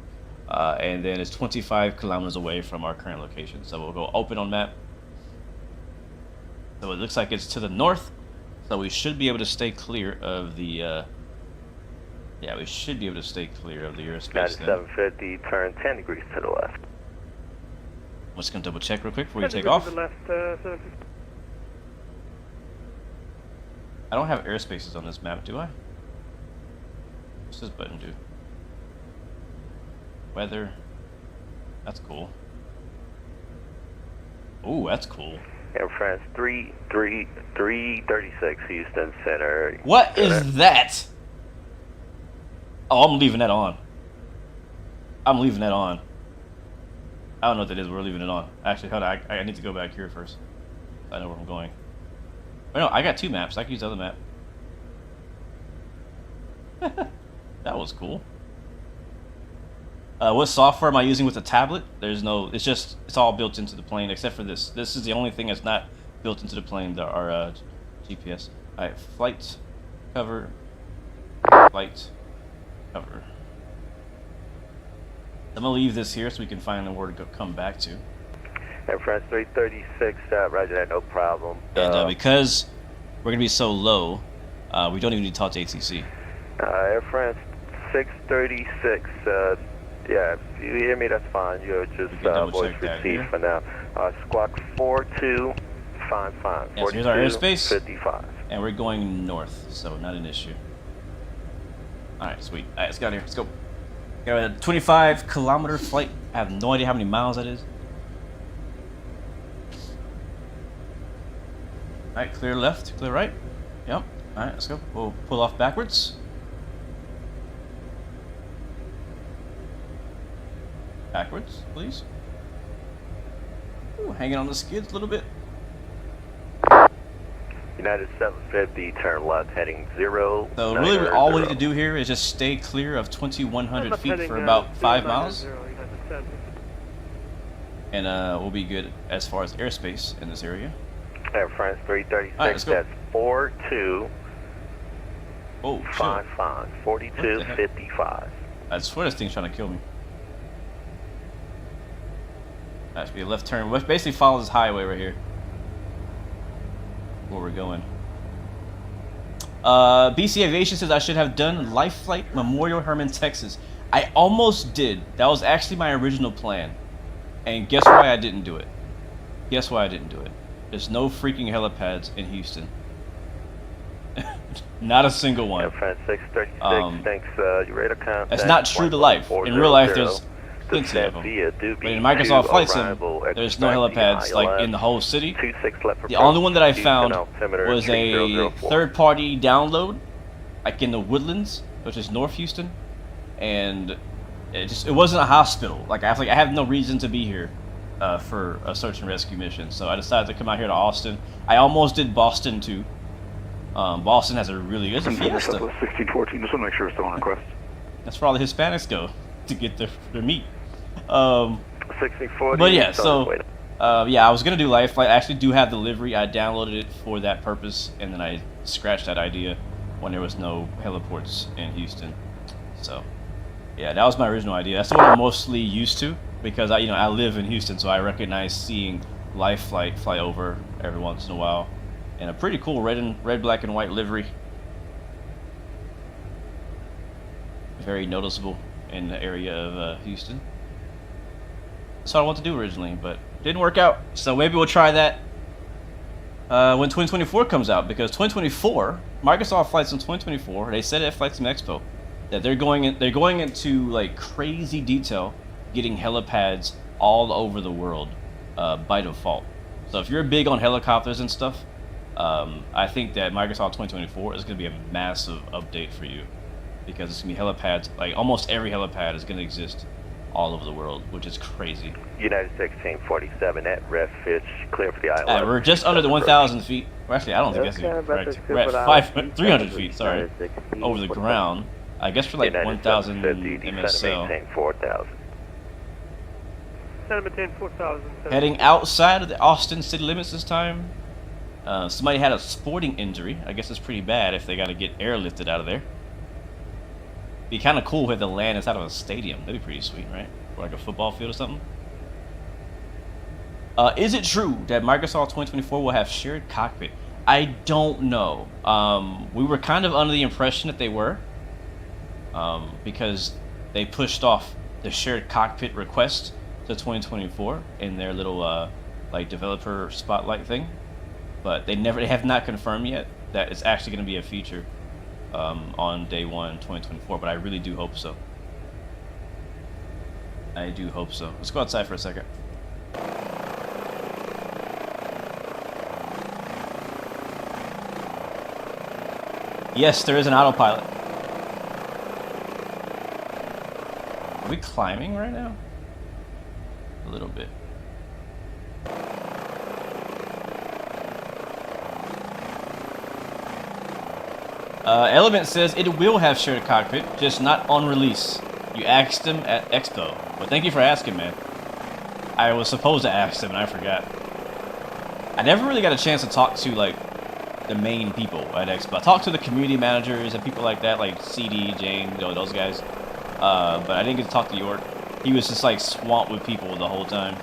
And then it's 25 kilometers away from our current location. So we'll go open on map. So it looks like it's to the north. So we should be able to stay clear of the, yeah, we should be able to stay clear of the airspace. 750, turn 10 degrees to the left. I'm just going to double check real quick before we take off. I don't have airspaces on this map, do I? What's this button do? Weather. That's cool. Ooh, that's cool. Air France 336 Houston Center. What is that? Oh, I'm leaving that on. I don't know what that is. We're leaving it on. Actually, hold on. I need to go back here first. I know where I'm going. Oh, no, I got two maps. I can use the other map. That was cool. What software am I using with the tablet? There's no, it's all built into the plane except for this. This is the only thing that's not built into the plane, our GPS. Alright, flight cover. I'm gonna leave this here so we can find where to come back to. Air France 336, roger that, no problem. And because we're gonna be so low, we don't even need to talk to ATC. Air France 636, yeah, if you hear me, that's fine. You're just voice received for now. Squawk 4255. Yeah, so here's our airspace. 55. And we're going north, so not an issue. Alright, sweet. Alright, let's get out of here. Let's go. Got a 25-kilometer flight. I have no idea how many miles that is. Alright, clear left, clear right. Yep. Alright, let's go. We'll pull off backwards. Backwards, please. Ooh, hanging on the skids a little bit. United 750, turn left, heading 0. So really, all we need to do here is just stay clear of 2,100 feet for about 5 miles. And we'll be good as far as airspace in this area. Air France 336, right, that's 42. Oh, 55, 42, 55. I swear this thing's trying to kill me. That should be a left turn. Which basically follows this highway right here. Where we're going. BC Aviation says I should have done Life Flight Memorial Herman, Texas. I almost did. That was actually my original plan. And guess why I didn't do it? Guess why I didn't do it? There's no freaking helipads in Houston. Not a single one. France 636, thanks, you ready to contact? That's not true to life. In real life, there's plenty of them. But in Microsoft Flight Sim, there's no helipads like in the whole city. The only one that I found was a third-party download, like in the Woodlands, which is North Houston, and it wasn't a hospital. Like I have no reason to be here for a search and rescue mission, so I decided to come out here to Austin. I almost did Boston too. Boston has a really good Fiesta. 1614, just want to make sure it's still on request. That's where all the Hispanics go to get their meat. 1640. But yeah, so yeah, I was gonna do Life Flight. I actually do have the livery. I downloaded it for that purpose, and then I scratched that idea when there was no heliports in Houston. So yeah, that was my original idea. That's the one I'm mostly used to because I live in Houston, so I recognize seeing Life Flight fly over every once in a while. And a pretty cool red, black, and white livery. Very noticeable in the area of Houston. That's what I wanted to do originally, but didn't work out. So maybe we'll try that when 2024 comes out, because 2024, Microsoft Flight Sim 2024, they said at Flight Sim Expo that they're going into like crazy detail, getting helipads all over the world by default. So if you're big on helicopters and stuff, I think that Microsoft 2024 is going to be a massive update for you, because it's going to be helipads, like almost every helipad is going to exist all over the world, which is crazy. United 1647 at Ref Fitch, clear for the island. We're just under the 1,000 feet. Well, actually, I don't think that's correct. We're at 300 feet, sorry, over the ground. I guess for like 1,000 MSL. Maintain 4,000. Maintain 4,000. Heading outside of the Austin city limits this time. Somebody had a sporting injury. I guess it's pretty bad if they got to get airlifted out of there. Be kind of cool if the LIAN inside of a stadium. That'd be pretty sweet, right? Or like a football field or something. Is it true that Microsoft 2024 will have shared cockpit? I don't know. We were kind of under the impression that they were, because they pushed off the shared cockpit request to 2024 in their little like developer spotlight thing. But they have not confirmed yet that it's actually going to be a feature on day 1, 2024. But I really do hope so. I do hope so. Let's go outside for a second. Yes, there is an autopilot. Are we climbing right now? A little bit. Element says it will have shared cockpit, just not on release. You asked him at Expo. But thank you for asking, man. I was supposed to ask him and I forgot. I never really got a chance to talk to like the main people at Expo. I talked to the community managers and people like that, like CD, Jane, those guys. But I didn't get to talk to York. He was just like swamped with people the whole time.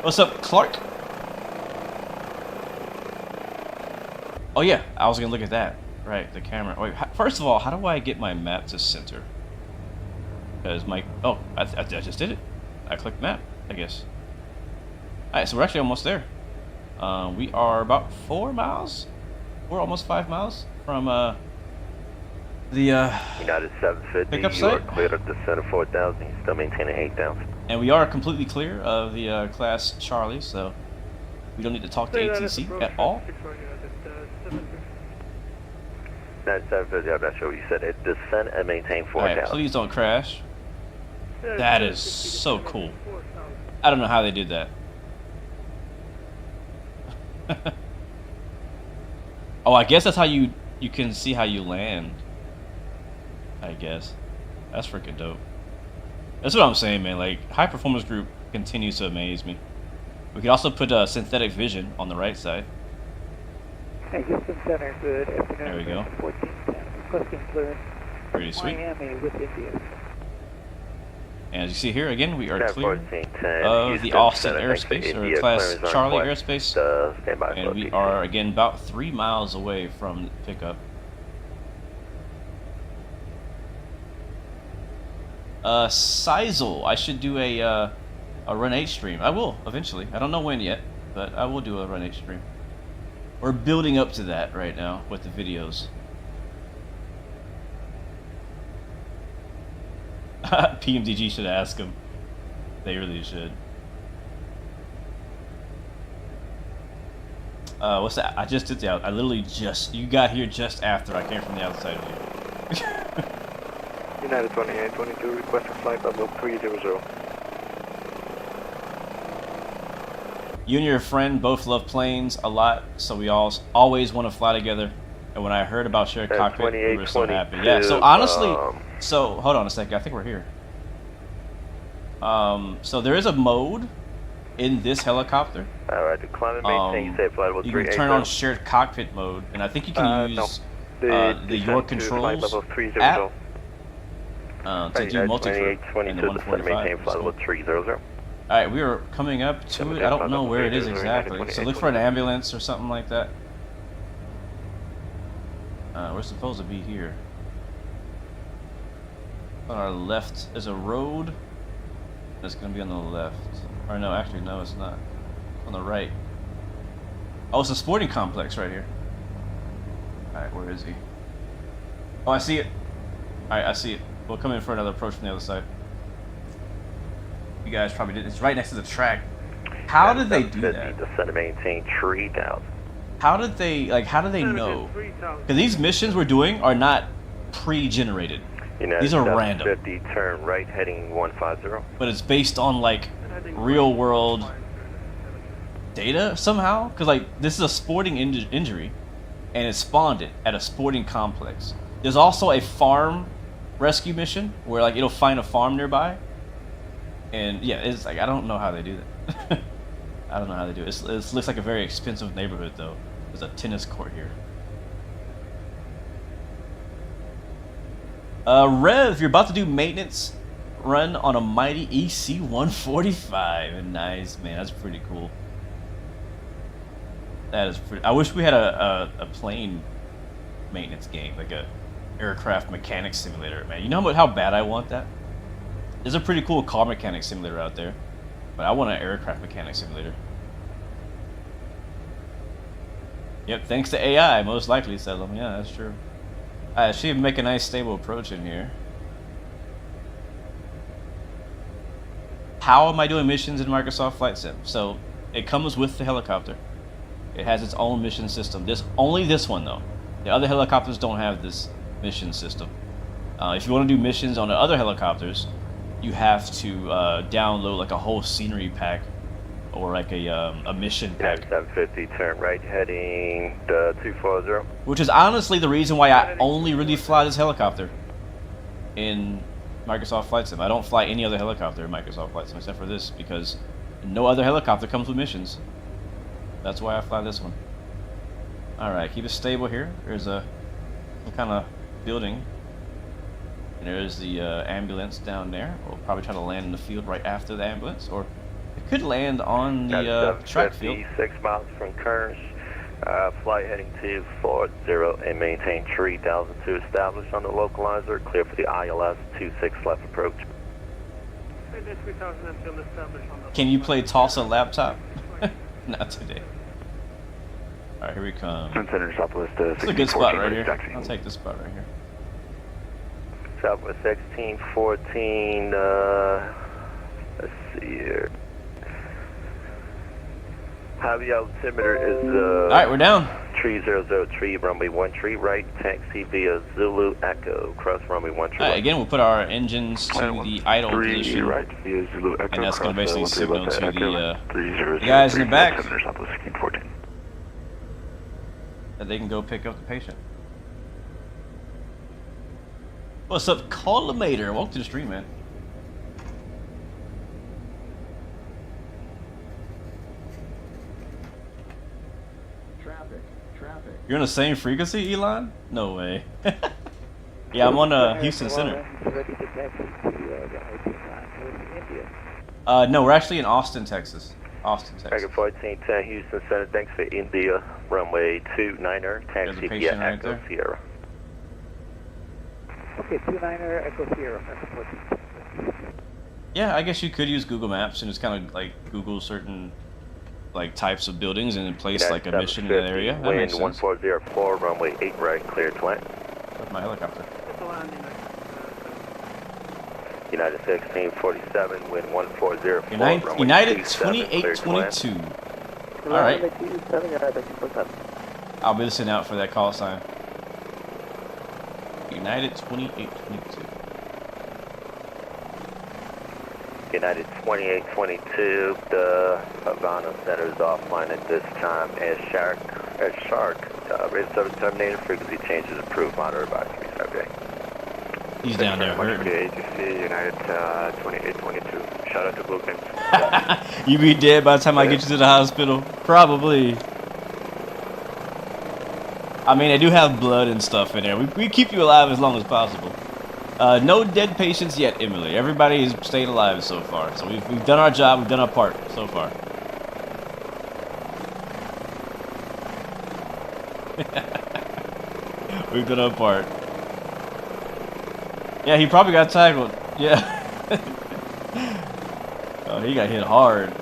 What's up, Clark? Oh yeah, I was gonna look at that. Right, the camera. Wait, first of all, how do I get my map to center? Because my... Oh, I just did it. I clicked map, I guess. Alright, so we're actually almost there. We are about 4 miles? We're almost 5 miles from the United 750, pickup you site. are cleared of the center 4,000, you still maintaining 8,000. And we are completely clear of the class Charlie, so we don't need to talk to ATC at all. 9750, I'm not sure what you said. It descend and maintain 4,000. Alright, please don't crash. That is so cool. I don't know how they did that. Oh, I guess that's how you can see how you land. I guess. That's freaking dope. That's what I'm saying, man. Like, High Performance Group continues to amaze me. We could also put synthetic vision on the right side. Houston Center, good. There we go. 1410, requesting clearance. Pretty sweet. Miami with India. And as you see here, again, we are clear 1410, of the Houston Austin Center, thanks for airspace, or India, Class clearance on Charlie request. airspace. Stand by And for we PC. are, again, about 3 miles away from pickup. Sizel, I should do a Run 8 stream. I will, eventually. I don't know when yet, but I will do a Run 8 stream. We're building up to that right now with the videos. PMDG should ask them. They really should. What's that? I just did the out. I literally just. You got here just after I came from the outside of you. United 2822, requesting flight level 300. You and your friend both love planes a lot, so we always want to fly together. And when I heard about shared cockpit, we were so happy. Yeah. So honestly, so hold on a second. I think we're here. So there is a mode in this helicopter. Alright, the climate maintain safe flight level You 380. can turn on shared cockpit mode, and I think you can use the Your Controls app to do multi-crew in the 145. Alright, we are coming up to it. I don't know where it is exactly, so look for an ambulance or something like that. We're supposed to be here. On our left is a road. It's going to be on the left. Or no, actually, no, it's not. On the right. Oh, it's a sporting complex right here. Alright, where is he? Oh, I see it. Alright, I see it. We'll come in for another approach from the other side. You guys probably did. It's right next to the track. How did they do that? Descend to maintain 3,000. How did they, like, how do they know? Because these missions we're doing are not pre-generated. These are random. 50, turn right, heading 150. But it's based on, like, real-world data somehow? Because, like, this is a sporting injury, and it spawned it at a sporting complex. There's also a farm rescue mission where, like, it'll find a farm nearby. And, yeah, it's like, I don't know how they do that. I don't know how they do it. It looks like a very expensive neighborhood, though. There's a tennis court here. Rev, you're about to do maintenance run on a mighty EC145. Nice, man. That's pretty cool. That is pretty. I wish we had a plane maintenance game, like a aircraft mechanics simulator, man. You know how bad I want that? There's a pretty cool car mechanics simulator out there, but I want an aircraft mechanics simulator. Yep, thanks to AI, most likely, Salem. Yeah, that's true. She'd make a nice stable approach in here. How am I doing missions in Microsoft Flight Sim? So it comes with the helicopter. It has its own mission system. Only this one though. The other helicopters don't have this mission system. If you want to do missions on the other helicopters, you have to download like a whole scenery pack or like a mission pack. 750, turn right, heading 240. Which is honestly the reason why I only really fly this helicopter in Microsoft Flight Sim. I don't fly any other helicopter in Microsoft Flight Sim except for this, because no other helicopter comes with missions. That's why I fly this one. Alright, keep it stable here. There's some kind of building. And there's the ambulance down there. We'll probably try to land in the field right after the ambulance, or it could land on the track field. 6 miles from Kearns. Flight heading 240 and maintain 3000 to establish on the localizer. Clear for the ILS 26 left approach. Can you play Tulsa laptop? Not today. Alright, here we come. It's a good spot right here. I'll take this spot right here. Southwest 1614, let's see here. Heavy altimeter is Alright, we're down. 3003, runway 13 right, taxi via Zulu Echo, cross runway 13 right. Again, we'll put our engines to the idle position, right, via Zulu Echo, and that's going to basically signal to the 300 guys in the back Southwest 1614. that they can go pick up the patient. What's up, Collimator? Welcome to the stream, man. You're on the same frequency, Elon? No way. Yeah, I'm on Houston Center. India? No, we're actually in Austin, Texas. Austin, Texas. Dragon 1410 Houston Center, thanks for India, runway 29er, There's a taxi via patient right Echo there. Sierra. Okay, 29er, Echo Sierra. Yeah, I guess you could use Google Maps and just kind of like Google certain like types of buildings and place like a mission in that area. That makes Wind sense. 1404, runway 8 right, clear to land. With my helicopter. It's a landing. United 1647, wind 1404, United, runway United 27, clear to land. 2822. All right. I'll be listening out for that call sign. United 2822. United 2822, the Havana Center is offline at this time as Shark, radio service terminated, frequency changes approved, monitor by 358. He's down there For hurting. the ATC, United 2822. Shout out to Bluepin. You be dead by the time I get you to the hospital. Probably. I mean, they do have blood and stuff in there. We keep you alive as long as possible. No dead patients yet, Emily. Everybody is staying alive so far. So we've done our job. We've done our part so far. We've done our part. Yeah, he probably got tackled. Yeah. Oh, he got hit hard.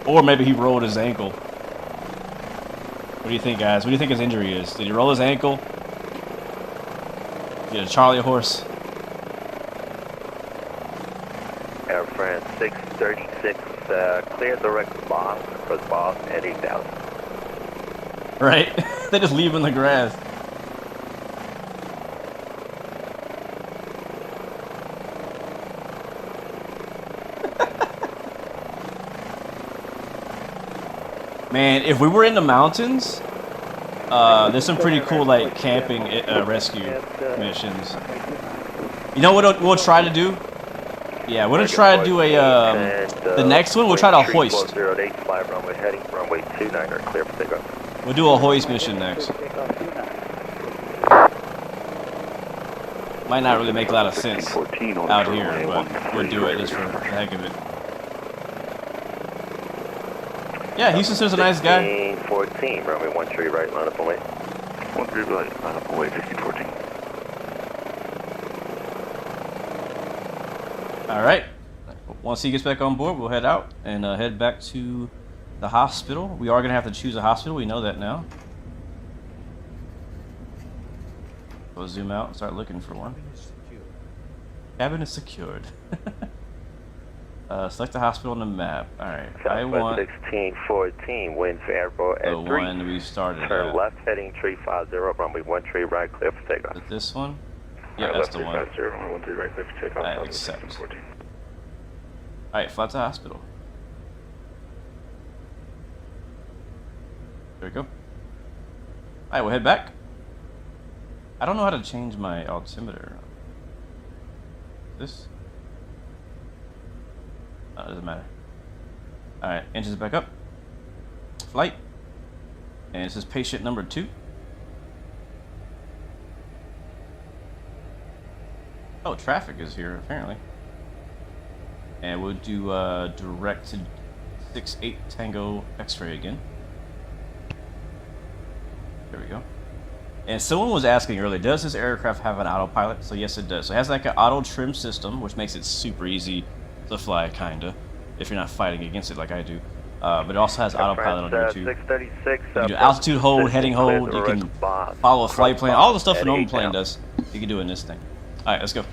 Or maybe he rolled his ankle. What do you think, guys? What do you think his injury is? Did he roll his ankle? Did a Charlie horse? Air France 636, clear direct to Boss, across Boss at 8,000. Right? They just leave him in the grass. Man, if we were in the mountains, there's some pretty cool like camping rescue missions. You know what we'll try to do? Yeah, we're gonna try to do a the next one. We'll try to hoist. 408 fly runway heading runway 29er, clear for takeoff. We'll do a hoist mission next. Might not really make a lot of sense out here, but we'll do it just for the heck of it. Yeah, Houston's a nice guy. 1514, runway 13 right, line up and wait. 13 right, line up and wait, 1514. Alright. Once he gets back on board, we'll head out and head back to the hospital. We are going to have to choose a hospital. We know that now. We'll zoom out and start looking for one. Cabin is secured. Select the hospital on the map. Alright. I want 1614, wind for airport at the 3. one we started Turn at. left heading 350, runway 13 right, clear for takeoff. Is it this one? Yeah, that's the one. 350, runway 13 right, clear for takeoff. I accept. 1614. Alright, fly to the hospital. There we go. Alright, we'll head back. I don't know how to change my altimeter. This? Oh, it doesn't matter. Alright, engines back up. Flight. And this is patient number 2. Oh, traffic is here, apparently. And we'll do direct to 68 Tango X-ray again. There we go. And someone was asking earlier, does this aircraft have an autopilot? So yes, it does. So it has like an auto trim system, which makes it super easy to fly, kinda, if you're not fighting against it like I do. But it also has autopilot on here too. 636, You can do altitude hold, heading hold. You can follow a flight plan. All the stuff a normal plane does, you can do in this thing. All right, let's go.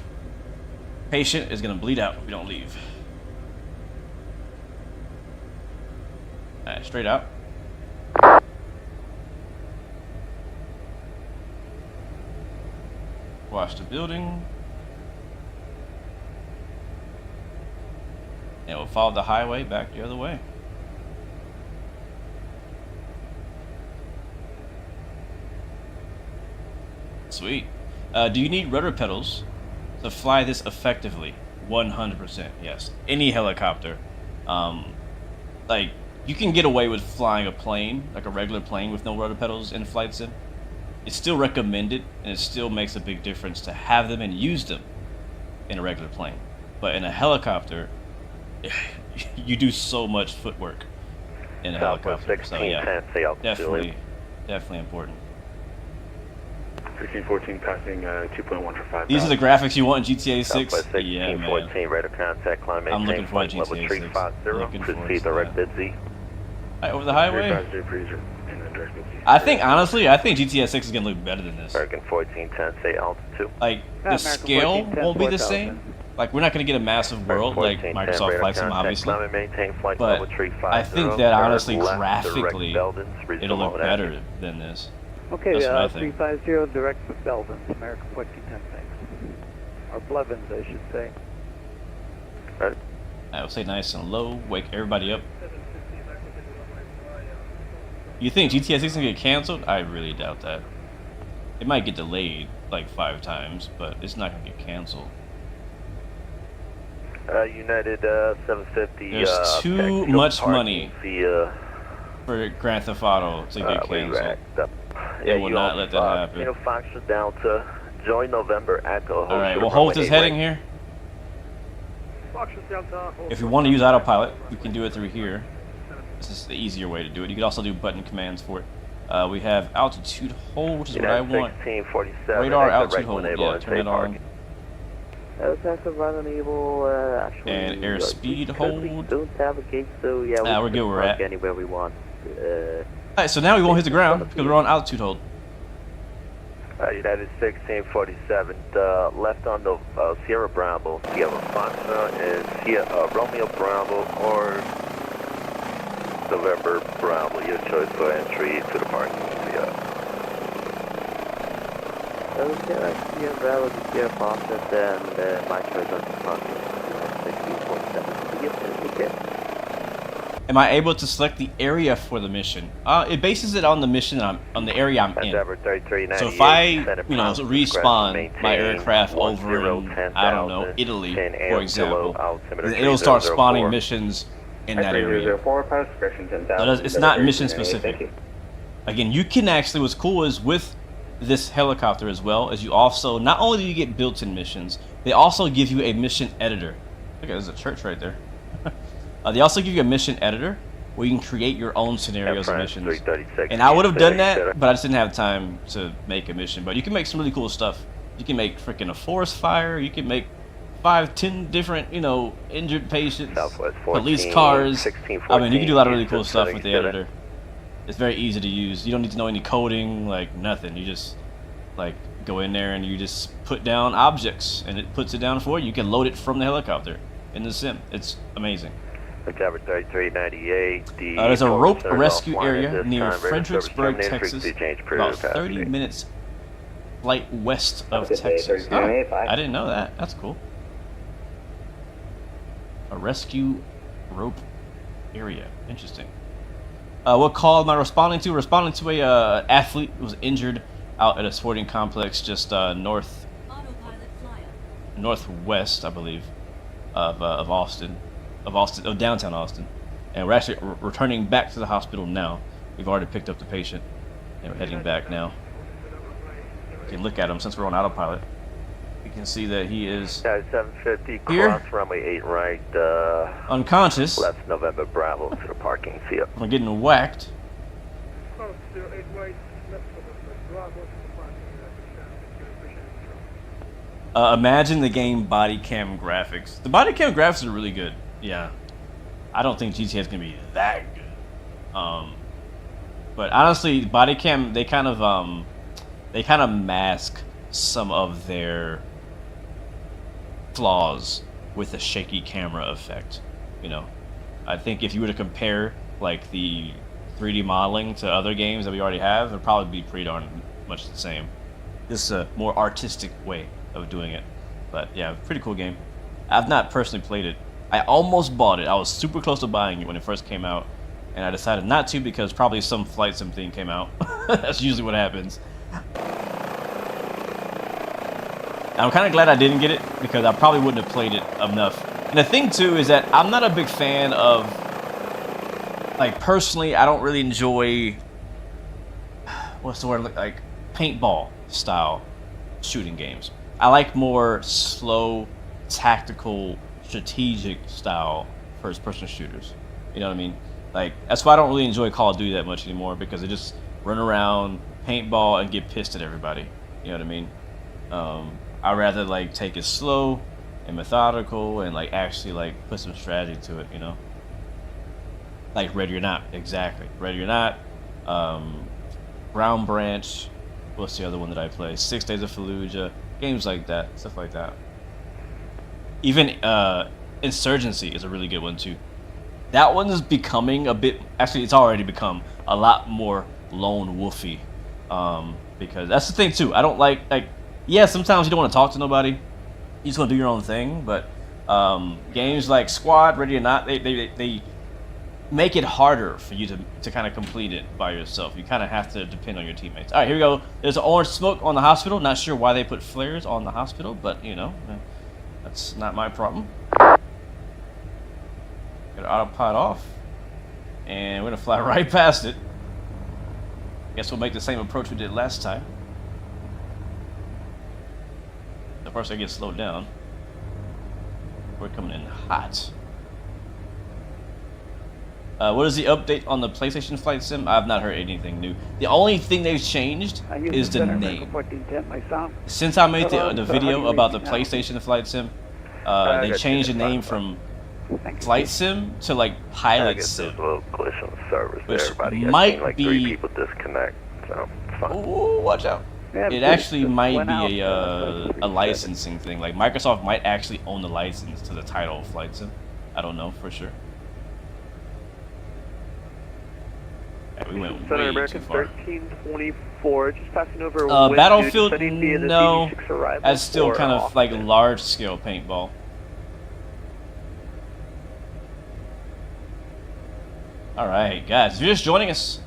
Patient is gonna bleed out if we don't leave. All right, straight out. Watch the building. And we'll follow the highway back the other way. Sweet. Do you need rudder pedals to fly this effectively? 100%, yes. Any helicopter. Like, you can get away with flying a plane, like a regular plane with no rudder pedals in flight sim. It's still recommended, and it still makes a big difference to have them and use them. in a regular plane. But in a helicopter, you do so much footwork in a helicopter. So yeah, definitely important. 1614 passing 2.1 for 5. These are the graphics you want in GTA 6? Southwest Yeah, 1614, man. radar contact, climb, I'm looking maintain forward to flight level GTA 6. 350, Looking forward proceed to direct that. bid Z. Right, over the highway? 350 and then direct bid Z. I think, honestly, I think GTA 6 is going to look better than this. American 1410, stay altitude. Like, the scale won't be the same. Like, we're not going to get a massive world like Microsoft Flight Sim, obviously. But I think that, honestly, graphically, it'll look better than this. Okay, That's what I think. 350 direct with Belvin, American 1410, thanks. Or Blevins, I should say. I will say nice and low, wake everybody up. You think GTA 6 is going to get canceled? I really doubt that. It might get delayed like 5 times, but it's not going to get canceled. United 750. There's too much money for Grand Theft Auto to get canceled. They will not let that happen. Foxtrot down to join November Echo. Alright, well, Holt is heading here. If you want to use autopilot, you can do it through here. This is the easier way to do it. You can also do button commands for it. We have altitude hold, which is what I want. Radar altitude hold, yeah, turn it on. Actually, And airspeed hold. Don't have a gate, so yeah, we're good where we're at. Anywhere we want. Alright, so now we won't hit the ground because we're on altitude hold. United 1647, left on the Sierra Bravo, Sierra Foxtrot, and Sierra Romeo Bravo or November Bravo, your choice for entry to the parking area. Okay, Sierra Bravo to Sierra Foxtrot, and my choice on the parking 1647. Okay. Am I able to select the area for the mission? It bases it on the mission on the area I'm in. So if I, respawn my aircraft over in, I don't know, Italy, for example, then it'll start spawning missions in that area. So it's not mission specific. Again, you can actually, what's cool is with this helicopter as well, as you also, not only do you get built-in missions, they also give you a mission editor. Look, there's a church right there. They also give you a mission editor where you can create your own scenarios and missions. And I would have done that, but I just didn't have time to make a mission. But you can make some really cool stuff. You can make freaking a forest fire. You can make 5-10 different, injured patients, police cars. I mean, you can do a lot of really cool stuff with the editor. It's very easy to use. You don't need to know any coding, like nothing. You just go in there and you just put down objects, and it puts it down for you. You can load it from the helicopter in the sim. It's amazing. There's a rope rescue area near Fredericksburg, Texas, about 30 minutes flight west of Texas. Oh, I didn't know that. That's cool. A rescue rope area. Interesting. What call am I responding to? Responding to a athlete who was injured out at a sporting complex just northwest, I believe, of downtown Austin, and we're actually returning back to the hospital now. We've already picked up the patient, and we're heading back now. We can look at him since we're on autopilot. We can see that he is 750 here, cross runway 8 right, unconscious. left November Bravo to the parking field. We're getting whacked. Imagine the game body cam graphics. The body cam graphics are really good. Yeah, I don't think GTA is gonna be that good. But honestly, body cam they kind of mask some of their flaws with the shaky camera effect. I think if you were to compare like the 3D modeling to other games that we already have, it'd probably be pretty darn much the same. This is a more artistic way of doing it. But yeah, pretty cool game. I've not personally played it. I almost bought it. I was super close to buying it when it first came out, and I decided not to because probably some flight sim thing came out. That's usually what happens. I'm kind of glad I didn't get it because I probably wouldn't have played it enough. And the thing too is that I'm not a big fan of, personally, I don't really enjoy, what's the word, paintball style shooting games. I like more slow, tactical, strategic style first-person shooters. You know what I mean? Like, that's why I don't really enjoy Call of Duty that much anymore, because they just run around, paintball, and get pissed at everybody. You know what I mean? I'd rather like take it slow and methodical and like actually like put some strategy to it, you know? Like Ready or Not, exactly. Ready or Not, Ground Branch, what's the other one that I play? 6 Days of Fallujah, games like that, stuff like that. Even Insurgency is a really good one too. That one is becoming a bit, actually it's already become a lot more lone wolfy. Because that's the thing too, I don't like, yeah, sometimes you don't want to talk to nobody, you just want to do your own thing, but games like Squad, Ready or Not, they make it harder for you to kind of complete it by yourself. You kind of have to depend on your teammates. Alright, here we go. There's an orange smoke on the hospital. Not sure why they put flares on the hospital, but you know, that's not my problem. Got our autopilot off, and we're gonna fly right past it. Guess we'll make the same approach we did last time. The first I get slowed down. We're coming in hot. What is the update on the PlayStation Flight Sim? I've not heard anything new. The only thing they've changed is the name. Since I made the video about the PlayStation Flight Sim, they changed the name from Flight Sim to like Pilot Sim, which might be. 3 people disconnect, so it's fine. Ooh, watch out! It actually might be a licensing thing. Like Microsoft might actually own the license to the title of Flight Sim. I don't know for sure. Right, we went way American too far. 1324, just passing over. Battlefield, no. That's still kind of like large scale paintball. Alright, guys, if you're just joining us,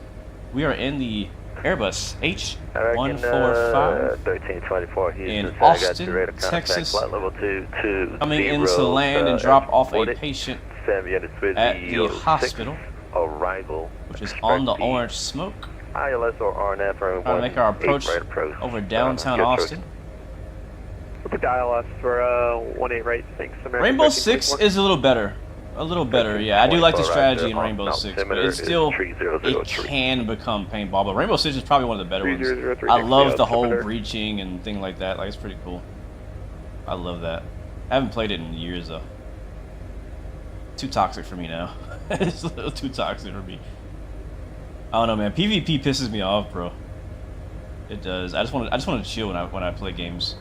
we are in the Airbus H145 1324 in Austin, Texas, coming into the land and drop off a patient at the hospital, which is on the orange smoke. ILS or RNF for Trying to make our approach over downtown Austin. We'll put ILS for 18 right, thanks. American Rainbow Six is a little better. A little better, yeah. I do like the strategy in Rainbow Six, but it's still, it can become paintball. But Rainbow Six is probably one of the better ones. I love the whole breaching and thing like that. Like, it's pretty cool. I love that. I haven't played it in years though. Too toxic for me now. It's a little too toxic for me. I don't know, man. PvP pisses me off, bro. It does. I just want to chill when I play games.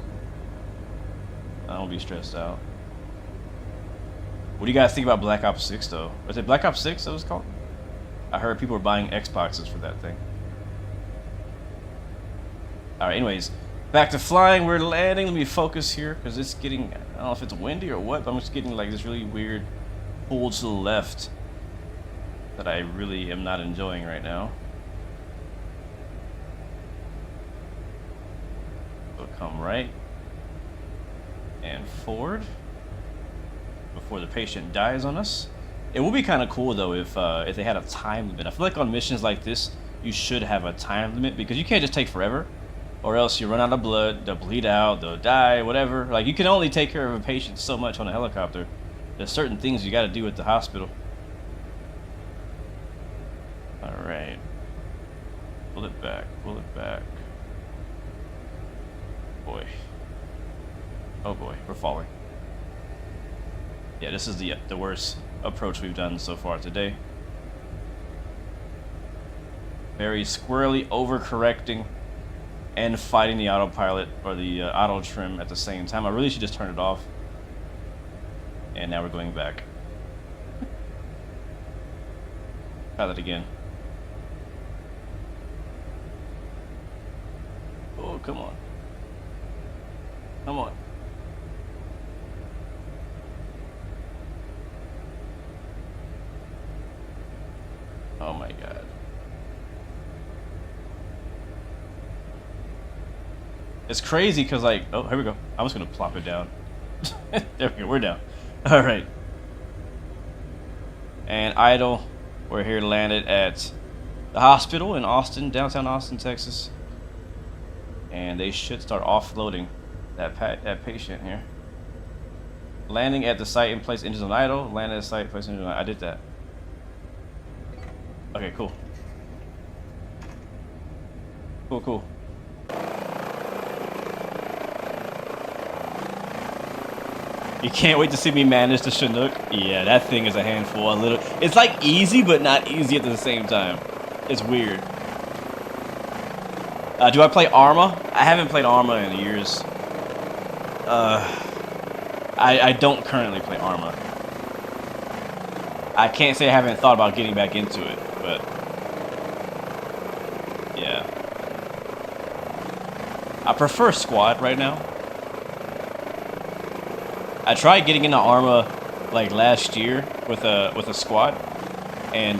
I don't be stressed out. What do you guys think about Black Ops 6 though? Was it Black Ops 6 that was called? I heard people were buying Xboxes for that thing. Alright, anyways. Back to flying, we're landing. Let me focus here, because it's getting, I don't know if it's windy or what, but I'm just getting like this really weird pull to the left that I really am not enjoying right now. So come right and forward before the patient dies on us. It would be kind of cool though if they had a time limit. I feel like on missions like this, you should have a time limit, because you can't just take forever, or else you run out of blood, they'll bleed out, they'll die, whatever. Like, you can only take care of a patient so much on a helicopter. There's certain things you got to do at the hospital. All right, pull it back, pull it back. Boy, oh boy, we're falling. Yeah, this is the worst approach we've done so far today. Very squirrely, overcorrecting, and fighting the autopilot or the auto trim at the same time. I really should just turn it off. And now we're going back. Try that again. Oh, come on. Come on. Oh my god. It's crazy because, like, oh, here we go. I'm just gonna plop it down. There we go, we're down. Alright. And idle. We're here landed at the hospital in Austin, downtown Austin, Texas. And they should start offloading that patient here. Landing at the site and place engines on idle. Land at the site, place engines on idle. I did that. Okay, cool. Cool. You can't wait to see me manage the Chinook. Yeah, that thing is a handful. It's like easy, but not easy at the same time. It's weird. Do I play Arma? I haven't played Arma in years. I don't currently play Arma. I can't say I haven't thought about getting back into it, but yeah. I prefer Squad right now. I tried getting into Arma like last year with a squad, and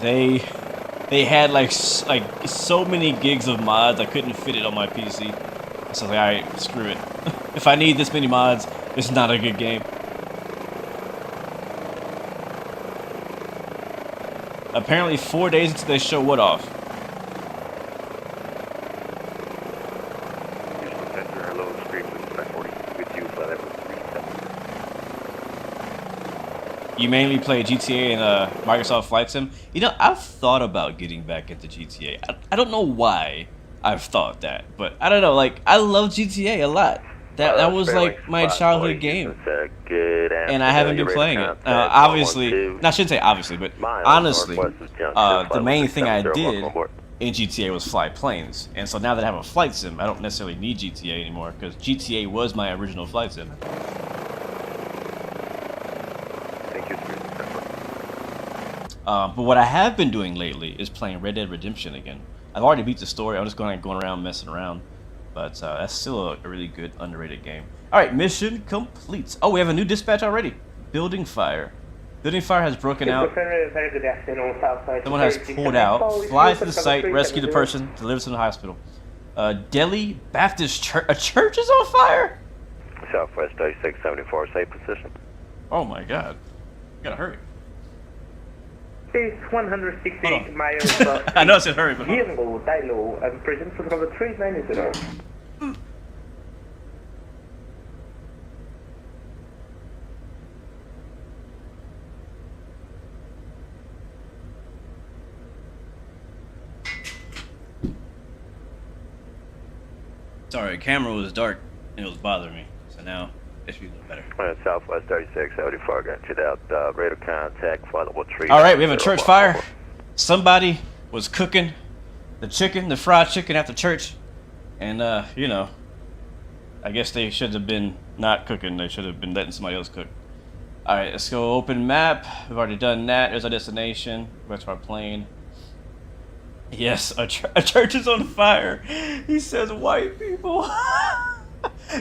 they had like so many gigs of mods I couldn't fit it on my PC. So I was like, alright, screw it. If I need this many mods, it's not a good game. Apparently 4 days until they show what off. You mainly play GTA and Microsoft Flight Sim. You know, I've thought about getting back into GTA. I don't know why I've thought that, but I don't know. Like, I love GTA a lot. That was like my childhood game, and I haven't been playing it. Obviously, I shouldn't say obviously, but honestly, the main thing I did in GTA was fly planes, and so now that I have a flight sim, I don't necessarily need GTA anymore because GTA was my original flight sim. But what I have been doing lately is playing Red Dead Redemption again. I've already beat the story. I'm just going around messing around. But that's still a really good, underrated game. Alright, mission complete. Oh, we have a new dispatch already. Building fire. Building fire has broken out. Someone has pulled out. Fly to the site, rescue the person, delivers to the hospital. Delhi Baptist Church. A church is on fire? Southwest 3674, safe position. Oh my god. You gotta hurry. It's 168 miles. I know I said hurry, but Dilo, and present for number 390. Sorry, the camera was dark and it was bothering me. So now it should be a little better. Southwest 3674, got you out. Radar contact, followable tree. Alright, we have a church fire. Somebody was cooking the fried chicken at the church. And, you know, I guess they should have been not cooking. They should have been letting somebody else cook. Alright, let's go open map. We've already done that. There's our destination. Go back to our plane. Yes, a church is on fire. He says white people.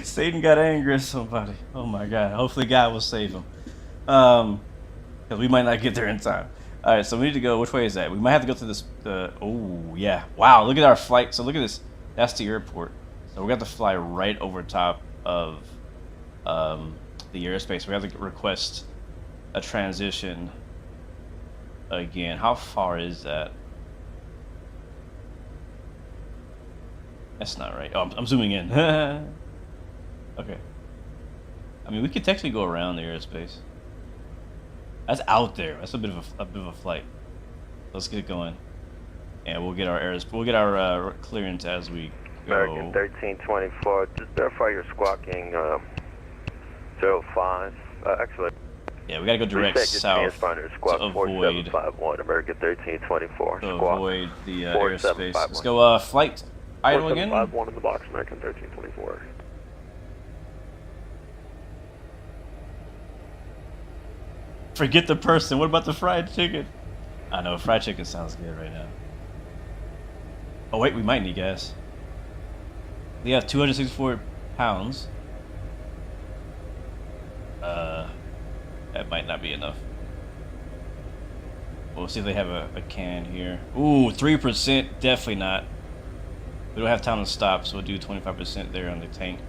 Satan got angry at somebody. Oh my god. Hopefully God will save him. Because we might not get there in time. Alright, so we need to go. Which way is that? We might have to go through this. Oh, yeah. Wow, look at our flight. So look at this. That's the airport. So we got to fly right over top of the airspace. We have to request a transition again. How far is that? That's not right. Oh, I'm zooming in. Okay. I mean, we could technically go around the airspace. That's out there. That's a bit of a flight. Let's get going, and we'll get our clearance as we go. American 1324. Just verify your squawking 05. Actually. Yeah, we gotta go direct south to avoid American 1324. To avoid the airspace. Let's go flight idle again. 4751 in the box, American 1324. Forget the person. What about the fried chicken? I know fried chicken sounds good right now. Oh wait, we might need gas. We have 264 pounds. That might not be enough. We'll see if they have a can here. Ooh, 3%. Definitely not. We don't have time to stop, so we'll do 25% there on the tank.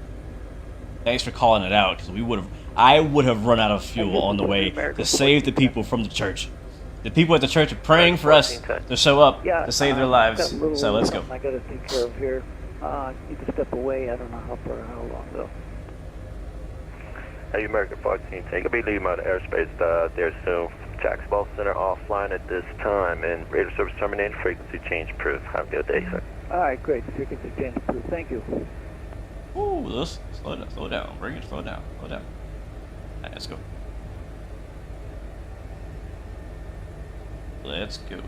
Thanks for calling it out, because I would have run out of fuel on the way to save the people from the church. The people at the church are praying for us to show up to save their lives. So let's go. I gotta take care of here. Need to step away. I don't know how long though. Hey, American 14, take a be leaving out of airspace there soon. Taxball Center offline at this time, and radar service terminated, frequency change proof. Have a good day, sir. All right, great. Frequency change approved. Thank you. Ooh, let's slow down. Bring it, slow down. All right, let's go. Let's go.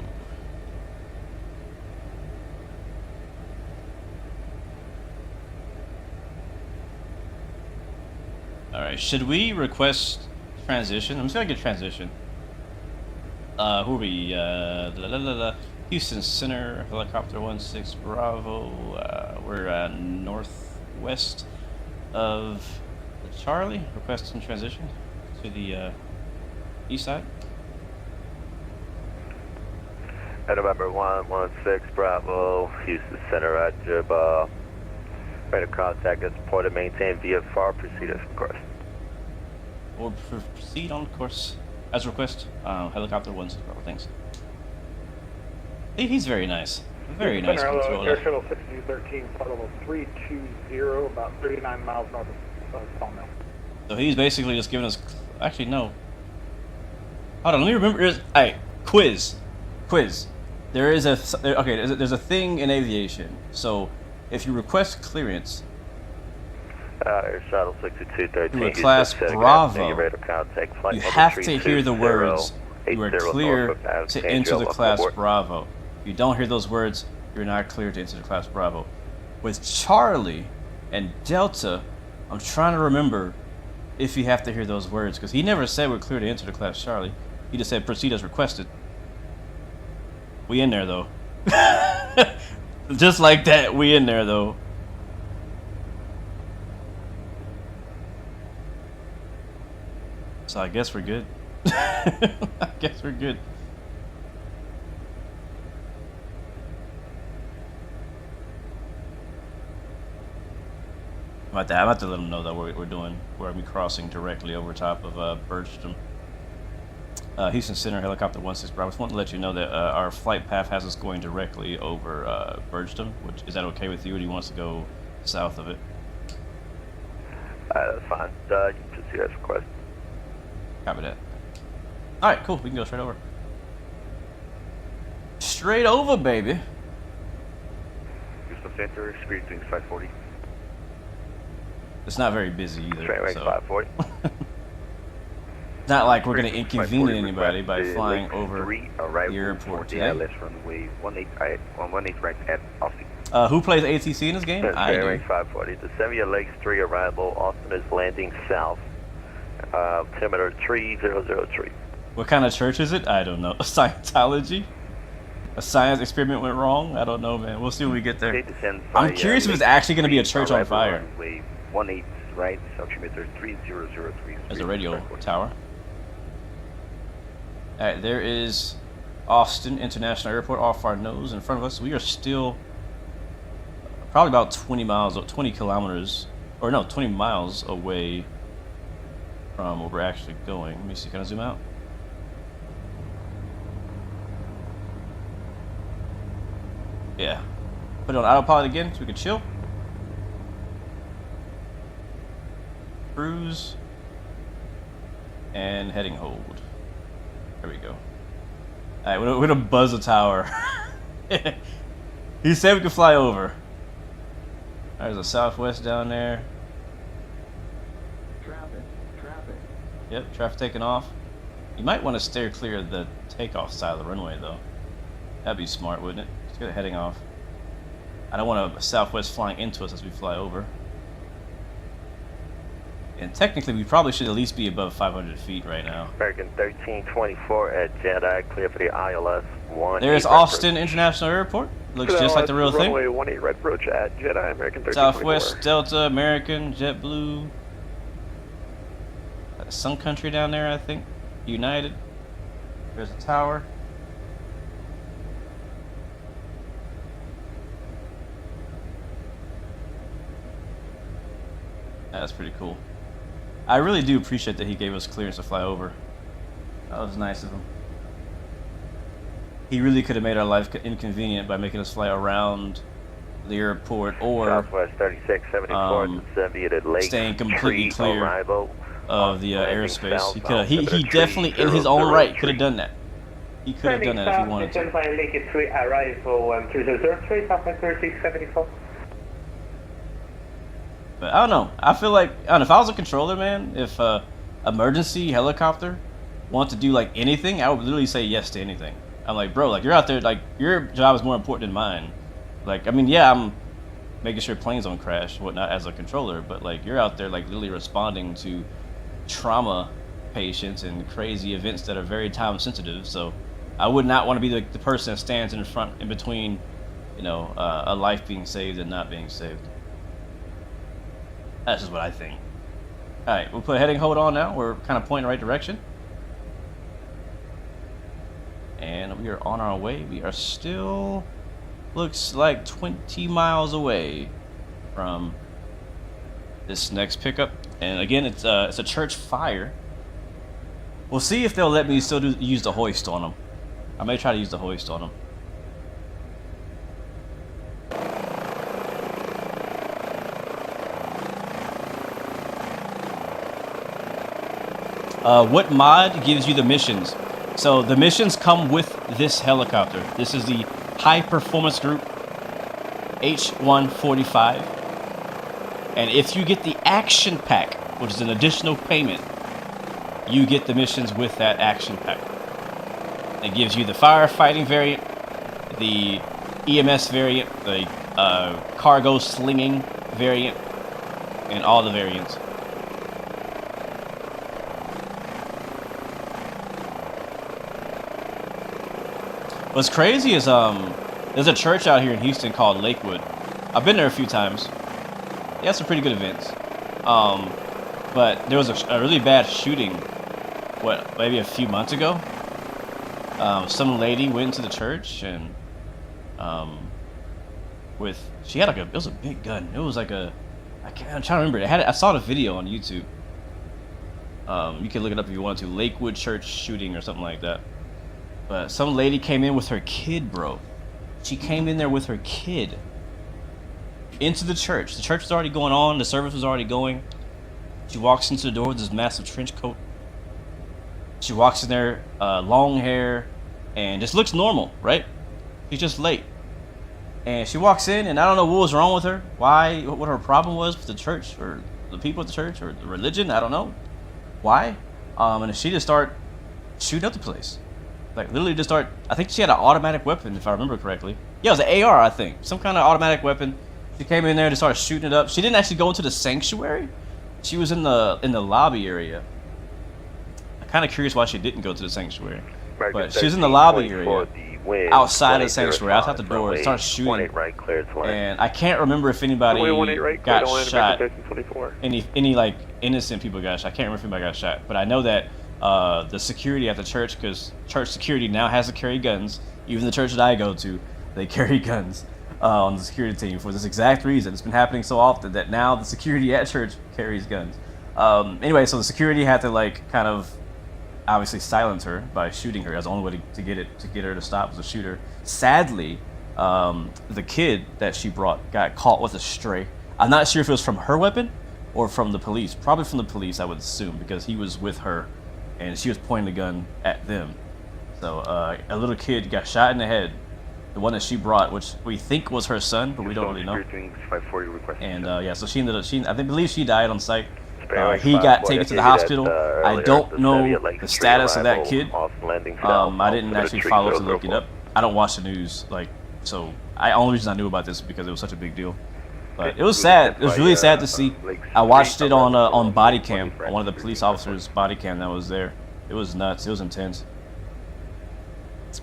All right, should we request transition? I'm just gonna get transition. Who are we? Houston Center, helicopter 16 Bravo. We're northwest of Charlie. Requesting transition to the east side. At November 116 Bravo, Houston Center, Roger. Radar contact is reported, maintain VFR, proceed as requested. Or proceed on course as request. Helicopter 16 Bravo, thanks. He's very nice. Very nice controller. Air Shuttle 6213, flight level 320, about 39 miles north of Sawmill. So he's basically just giving us. Actually, no. Hold on, let me remember. Alright, quiz. There is there's a thing in aviation. So if you request clearance Air Shuttle 6213, to a class Bravo, you have to hear the words, "You are clear to enter the class Bravo." If you don't hear those words, you're not clear to enter the class Bravo. With Charlie and Delta, I'm trying to remember if you have to hear those words, because he never said we're clear to enter the class Charlie. He just said proceed as requested. We in there though. Just like that, we in there though. So I guess we're good. I guess we're good. I'm about to let them know that we're be crossing directly over top of Birchton. Houston Center, helicopter 16 Bravo. I just want to let you know that our flight path has us going directly over Birchton. Which, is that okay with you, or do you want us to go south of it? That's fine. You can proceed as requested. Copy that. Alright, cool. We can go straight over. Straight over, baby. Houston Center, experiencing 540. It's not very busy either. Straight range so. 540. It's not like we're going to inconvenience anybody by flying over the airport today. Runway 18 right at Austin. Who plays ATC in this game? I do. Range 540. The Sevier Lakes 3 arrival. Austin is landing south. Altimeter 3003. What kind of church is it? I don't know. Scientology? A science experiment went wrong? I don't know, man. We'll see when we get there. I'm curious if it's actually going to be a church on fire. 18 right, altimeter 3003. There's a radio tower. Alright, there is Austin International Airport off our nose in front of us. We are still probably about 20 kilometers, or no, 20 miles away from where we're actually going. Let me see, can I zoom out? Yeah. Put it on autopilot again so we can chill. Cruise. And heading hold. There we go. Alright, we're gonna buzz the tower. He said we could fly over. There's a Southwest down there. Traffic. Yep, traffic taking off. You might want to steer clear of the takeoff side of the runway though. That'd be smart, wouldn't it? Let's get it heading off. I don't want a Southwest flying into us as we fly over. And technically, we probably should at least be above 500 feet right now. American 1324 at Jedi, clear for the ILS 1. There's Austin International Airport. Looks just like the real thing. Runway 18 right approach at Jedi, American 1324. Southwest, Delta, American, JetBlue. Sun Country down there, I think. United. There's a tower. That's pretty cool. I really do appreciate that he gave us clearance to fly over. That was nice of him. He really could have made our life inconvenient by making us fly around the airport or Southwest 3674 Lake staying completely clear of the airspace. southbound He definitely, in his own right, could have done that. He could have done that if he wanted to. Lake 3 arrival 2003, Southwest 3674. But I don't know. I feel like, I don't know, if I was a controller, man, if emergency helicopter wanted to do like anything, I would literally say yes to anything. I'm like, bro, like you're out there, like your job is more important than mine. Like, I mean, yeah, I'm making sure planes don't crash, whatnot, as a controller, but like you're out there like literally responding to trauma patients and crazy events that are very time sensitive. So I would not want to be the person that stands in front, in between, you know, a life being saved and not being saved. That's just what I think. Alright, we'll put a heading hold on now. We're kind of pointing the right direction. And we are on our way. We are still, looks like 20 miles away from this next pickup. And again, it's a church fire. We'll see if they'll let me still use the hoist on them. I may try to use the hoist on them. What mod gives you the missions? So the missions come with this helicopter. This is the High Performance Group H145. And if you get the action pack, which is an additional payment, you get the missions with that action pack. It gives you the firefighting variant, the EMS variant, the cargo slinging variant, and all the variants. What's crazy is there's a church out here in Houston called Lakewood. I've been there a few times. They have some pretty good events. But there was a really bad shooting, maybe a few months ago. Some lady went to the church and she had like it was a big gun. It was like I'm trying to remember. I saw the video on YouTube. You can look it up if you want to. Lakewood church shooting or something like that. But some lady came in with her kid, bro. She came in there with her kid into the church. The church was already going on. The service was already going. She walks into the door with this massive trench coat. She walks in there, long hair, and just looks normal, right? She's just late. And she walks in, and I don't know what was wrong with her. Why? What her problem was with the church, or the people at the church, or the religion? I don't know. Why? And she just started shooting up the place. Like, literally just start. I think she had an automatic weapon, if I remember correctly. Yeah, it was an AR, I think. Some kind of automatic weapon. She came in there and started shooting it up. She didn't actually go into the sanctuary. She was in the lobby area. I'm kind of curious why she didn't go to the sanctuary. But she was in the lobby area, outside of the sanctuary, outside the door, and started shooting. And I can't remember if anybody got shot. Any like innocent people got shot. I can't remember if anybody got shot. But I know that the security at the church, because church security now has to carry guns. Even the church that I go to, they carry guns on the security team for this exact reason. It's been happening so often that now the security at church carries guns. Anyway, so the security had to like kind of obviously silence her by shooting her. That's the only way to get her to stop was to shoot her. Sadly, the kid that she brought got caught with a stray. I'm not sure if it was from her weapon or from the police. Probably from the police, I would assume, because he was with her and she was pointing the gun at them. So a little kid got shot in the head. The one that she brought, which we think was her son, but we don't really know. And yeah, so she ended up. I believe she died on site. He got taken to the hospital. I don't know the status of that kid. I didn't actually follow to look it up. I don't watch the news, like, so. Only reason I knew about this is because it was such a big deal. But it was sad. It was really sad to see. I watched it on body cam, on one of the police officers' body cam that was there. It was nuts. It was intense.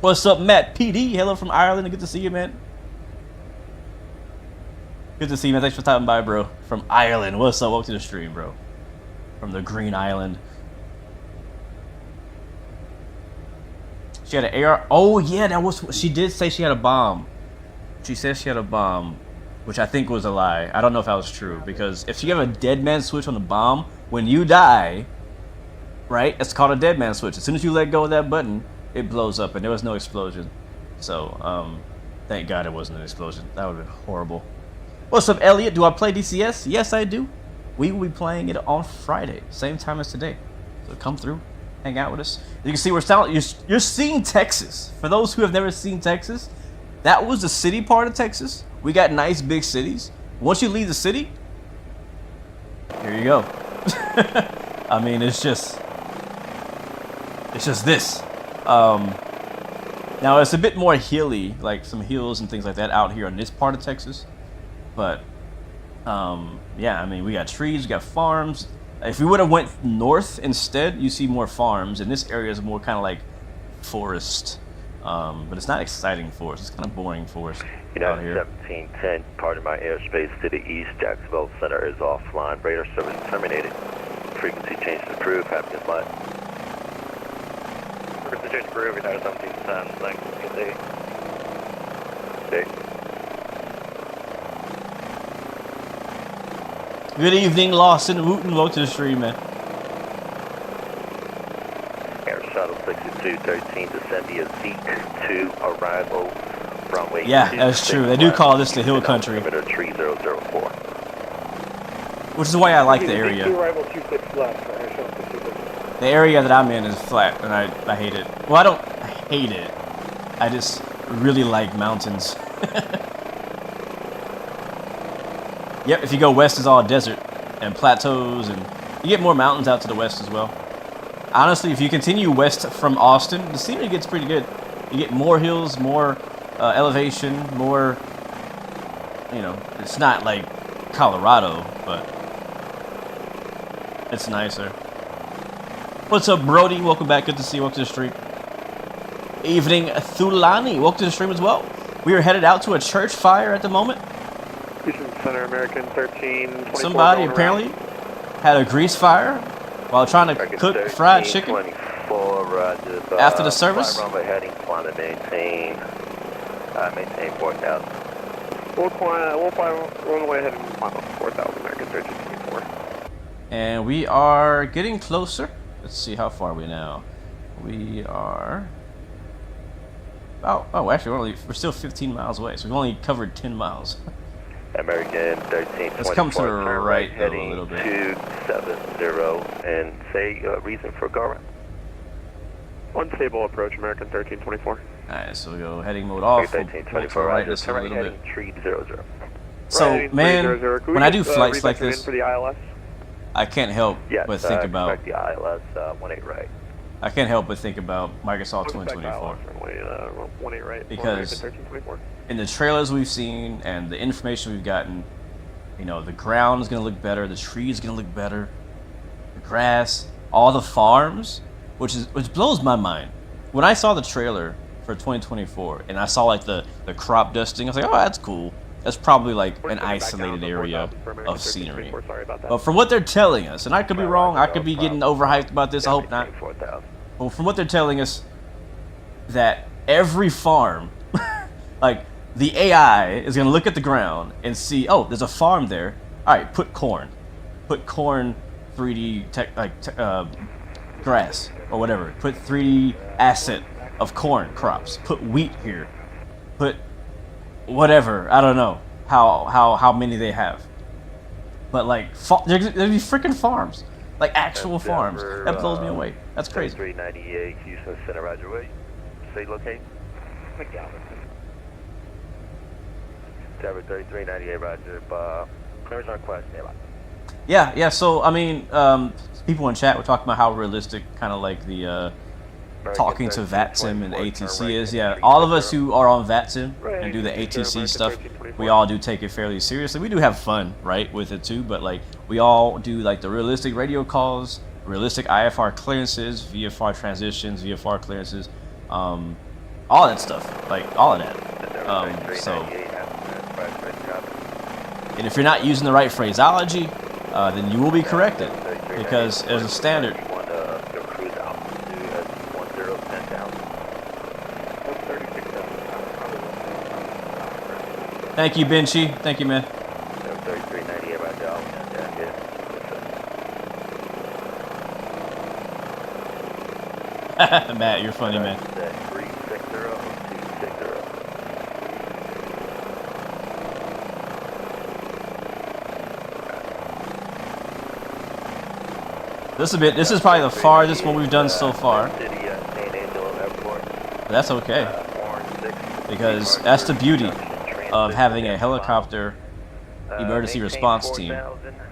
What's up, Matt PD? Hello from Ireland. Good to see you, man. Good to see you, man. Thanks for stopping by, bro. From Ireland. What's up? Welcome to the stream, bro. From the Green Island. She had an AR. Oh, yeah, that was. She did say she had a bomb. She said she had a bomb, which I think was a lie. I don't know if that was true, because if you have a dead man switch on the bomb, when you die, right, it's called a dead man switch. As soon as you let go of that button, it blows up, and there was no explosion. So, thank God it wasn't an explosion. That would have been horrible. What's up, Elliot? Do I play DCS? Yes, I do. we will be playing it on Friday, same time as today. So come through, hang out with us. You can see you're seeing Texas. For those who have never seen Texas, that was the city part of Texas. We got nice big cities. Once you leave the city, here you go. I mean, it's just this. Now it's a bit more hilly, like some hills and things like that out here in this part of Texas. But yeah, I mean, we got trees, we got farms. If we would have went north instead, you see more farms, and this area is more kind of like forest. But it's not exciting forest. It's kind of boring forest out here. 1710, part of my airspace to the east. Jacksonville Center is offline. Radar service terminated. Frequency change approved. Happy to fly. Frequency change approved. United 1710. Thanks. Good day. Good evening, Lawson Wooten. Welcome to the stream, man. Air Shuttle 6213 to send me a Zeke 2 arrival runway. Yeah, that's true. They do call this the hill country. 3004. Which is why I like the area. Arrival 26 left for Air Shuttle 6213. The area that I'm in is flat, and I hate it. Well, I don't hate it. I just really like mountains. Yep, if you go west, it's all desert and plateaus, and you get more mountains out to the west as well. Honestly, if you continue west from Austin, the scenery gets pretty good. You get more hills, more elevation, more, you know, it's not like Colorado, but it's nicer. What's up, Brody? Welcome back. Good to see you. Welcome to the stream. Evening, Thulani. Welcome to the stream as well. We are headed out to a church fire at the moment. Houston Center, American 1324. Somebody apparently had a grease fire while trying to cook fried chicken after the service. Runway heading, plan to maintain 4,000. We'll fly runway heading 4,000, American 1324. And we are getting closer. Let's see, how far are we now? We are oh actually we're still 15 miles away, so we've only covered 10 miles. American 1324. Let's come to the right though, a little bit. 270 and say reason for go around. Unstable approach, American 1324. Alright, so we go heading mode off. 1324, right, right, just a little bit. Tree 00. So, man, when I do flights like this, for the ILS? I can't help but think about the ILS 18 right. I can't help but think about Microsoft 2024. Because in the trailers we've seen and the information we've gotten, you know, the ground is going to look better, the trees are going to look better, the grass, all the farms, which blows my mind. When I saw the trailer for 2024 and I saw like the crop dusting, I was like, oh, that's cool. That's probably like an isolated area of scenery. But from what they're telling us, and I could be wrong, I could be getting overhyped about this, I hope not. But from what they're telling us, that every farm, like the AI is going to look at the ground and see, oh, there's a farm there. All right, put corn. Put corn 3D grass or whatever. Put 3D asset of corn crops. Put wheat here. Put whatever. I don't know how many they have. But like there'd be freaking farms. Like actual farms. That blows me away. That's crazy. 398 Houston Center, Roger. Wait. Say locate. McGowan. Tower 3398, Roger. Clearance on request. Yeah. So I mean, people in chat were talking about how realistic, kind of like the talking to VATSIM and ATC is. Yeah, all of us who are on VATSIM and do the ATC stuff, we all do take it fairly seriously. We do have fun, right, with it too. But like, we all do like the realistic radio calls, realistic IFR clearances, VFR transitions, VFR clearances, all that stuff, like all of that. So, and if you're not using the right phraseology, then you will be corrected, because as a standard. Thank you, Benchi. Thank you, man. Matt, you're funny, man. This is probably the farthest one we've done so far. But that's okay, because that's the beauty of having a helicopter emergency response team,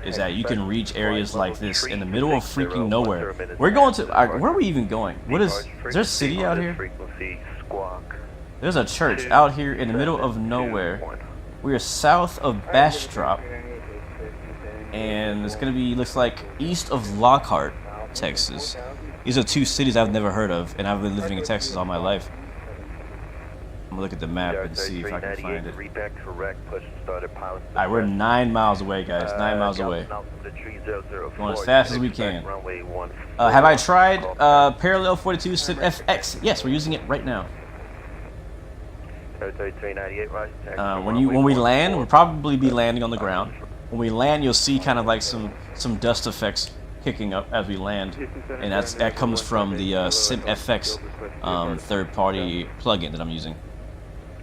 is that you can reach areas like this in the middle of freaking nowhere. We're going to, where are we even going? Is there a city out here? There's a church out here in the middle of nowhere. We are south of Bastrop, and it's gonna be, looks like, east of Lockhart, Texas. These are two cities I've never heard of, and I've been living in Texas all my life. I'm gonna look at the map and see if I can find it. Alright, we're 9 miles away, guys. 9 miles away. Going as fast as we can. Have I tried Parallel 42 SIP-FX? Yes, we're using it right now. When we land, we'll probably be landing on the ground. When we land, you'll see kind of like some dust effects kicking up as we land, and that comes from the SIP-FX third-party plugin that I'm using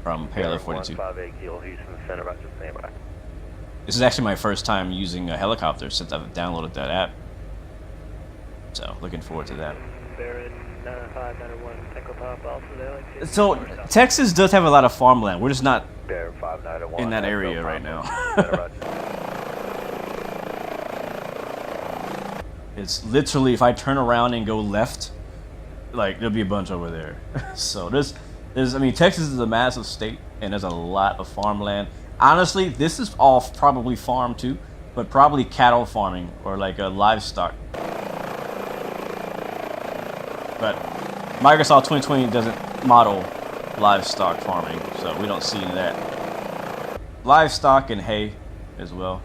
from Parallel 42. This is actually my first time using a helicopter since I've downloaded that app, so looking forward to that. So Texas does have a lot of farmland. We're just not in that area right now. It's literally, if I turn around and go left, like, there'll be a bunch over there. So I mean, Texas is a massive state, and there's a lot of farmland. Honestly, this is all probably farm too, but probably cattle farming or like a livestock. But Microsoft 2020 doesn't model livestock farming, so we don't see that. Livestock and hay as well.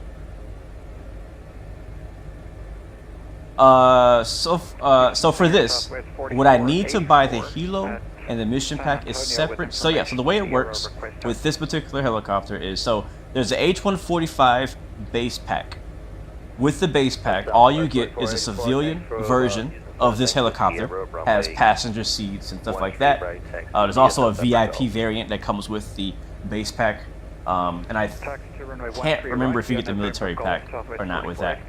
So for this, would I need to buy the helo and the mission pack is separate? So yeah, so the way it works with this particular helicopter is, so there's the H145 base pack. With the base pack, all you get is a civilian version of this helicopter, has passenger seats and stuff like that. There's also a VIP variant that comes with the base pack, and I can't remember if you get the military pack or not with that.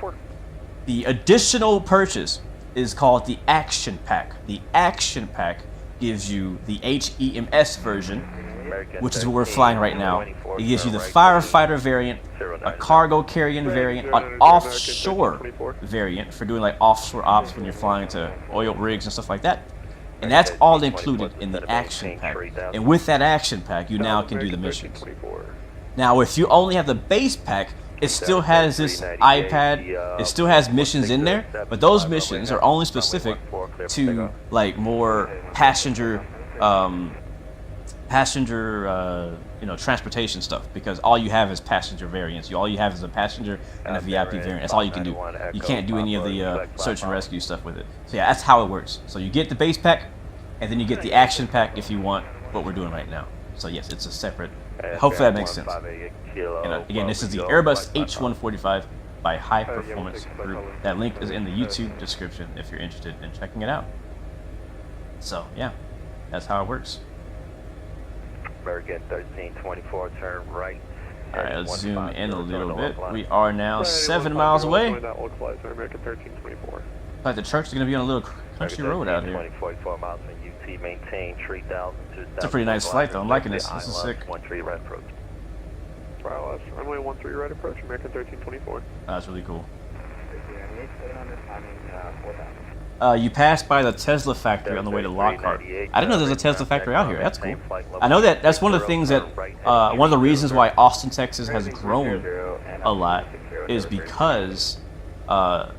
The additional purchase is called the Action Pack. The Action Pack gives you the HEMS version, which is what we're flying right now. It gives you the firefighter variant, a cargo carrying variant, an offshore variant for doing like offshore ops when you're flying to oil rigs and stuff like that. And that's all included in the Action Pack. And with that Action Pack, you now can do the missions. Now, if you only have the base pack, it still has this iPad, it still has missions in there, but those missions are only specific to like more passenger transportation stuff, because all you have is passenger variants. All you have is a passenger and a VIP variant. That's all you can do. You can't do any of the search and rescue stuff with it. So yeah, that's how it works. So you get the base pack, and then you get the Action Pack if you want what we're doing right now. So yes, it's a separate. Hopefully that makes sense. And again, this is the Airbus H145 by High Performance Group. That link is in the YouTube description if you're interested in checking it out. So yeah, that's how it works. American 1324, turn right. Alright, let's zoom in a little bit. We are now 7 miles away. Like the church is going to be on a little country road out here. It's a pretty nice flight though. I'm liking this. This is sick. Runway 13 right approach, American 1324. That's really cool. You passed by the Tesla factory on the way to Lockhart. I didn't know there's a Tesla factory out here. That's cool. I know that's one of the things that, one of the reasons why Austin, Texas has grown a lot is because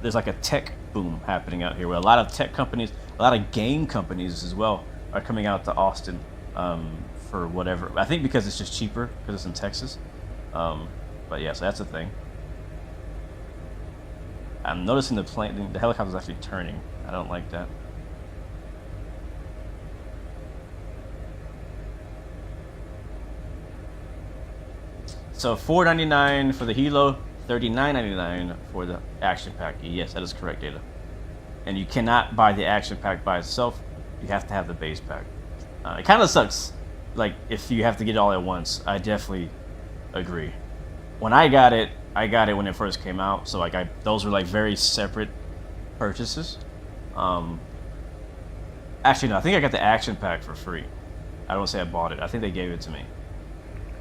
there's like a tech boom happening out here where a lot of tech companies, a lot of game companies as well are coming out to Austin for whatever. I think because it's just cheaper because it's in Texas. But yeah, so that's the thing. I'm noticing the helicopter's actually turning. I don't like that. So $499 for the helo, $39.99 for the Action Pack. Yes, that is correct, Data. And you cannot buy the Action Pack by itself. You have to have the base pack. It kind of sucks, like if you have to get it all at once. I definitely agree. When I got it when it first came out. So like those were like very separate purchases. Actually, no, I think I got the action pack for free. I don't say I bought it. I think they gave it to me.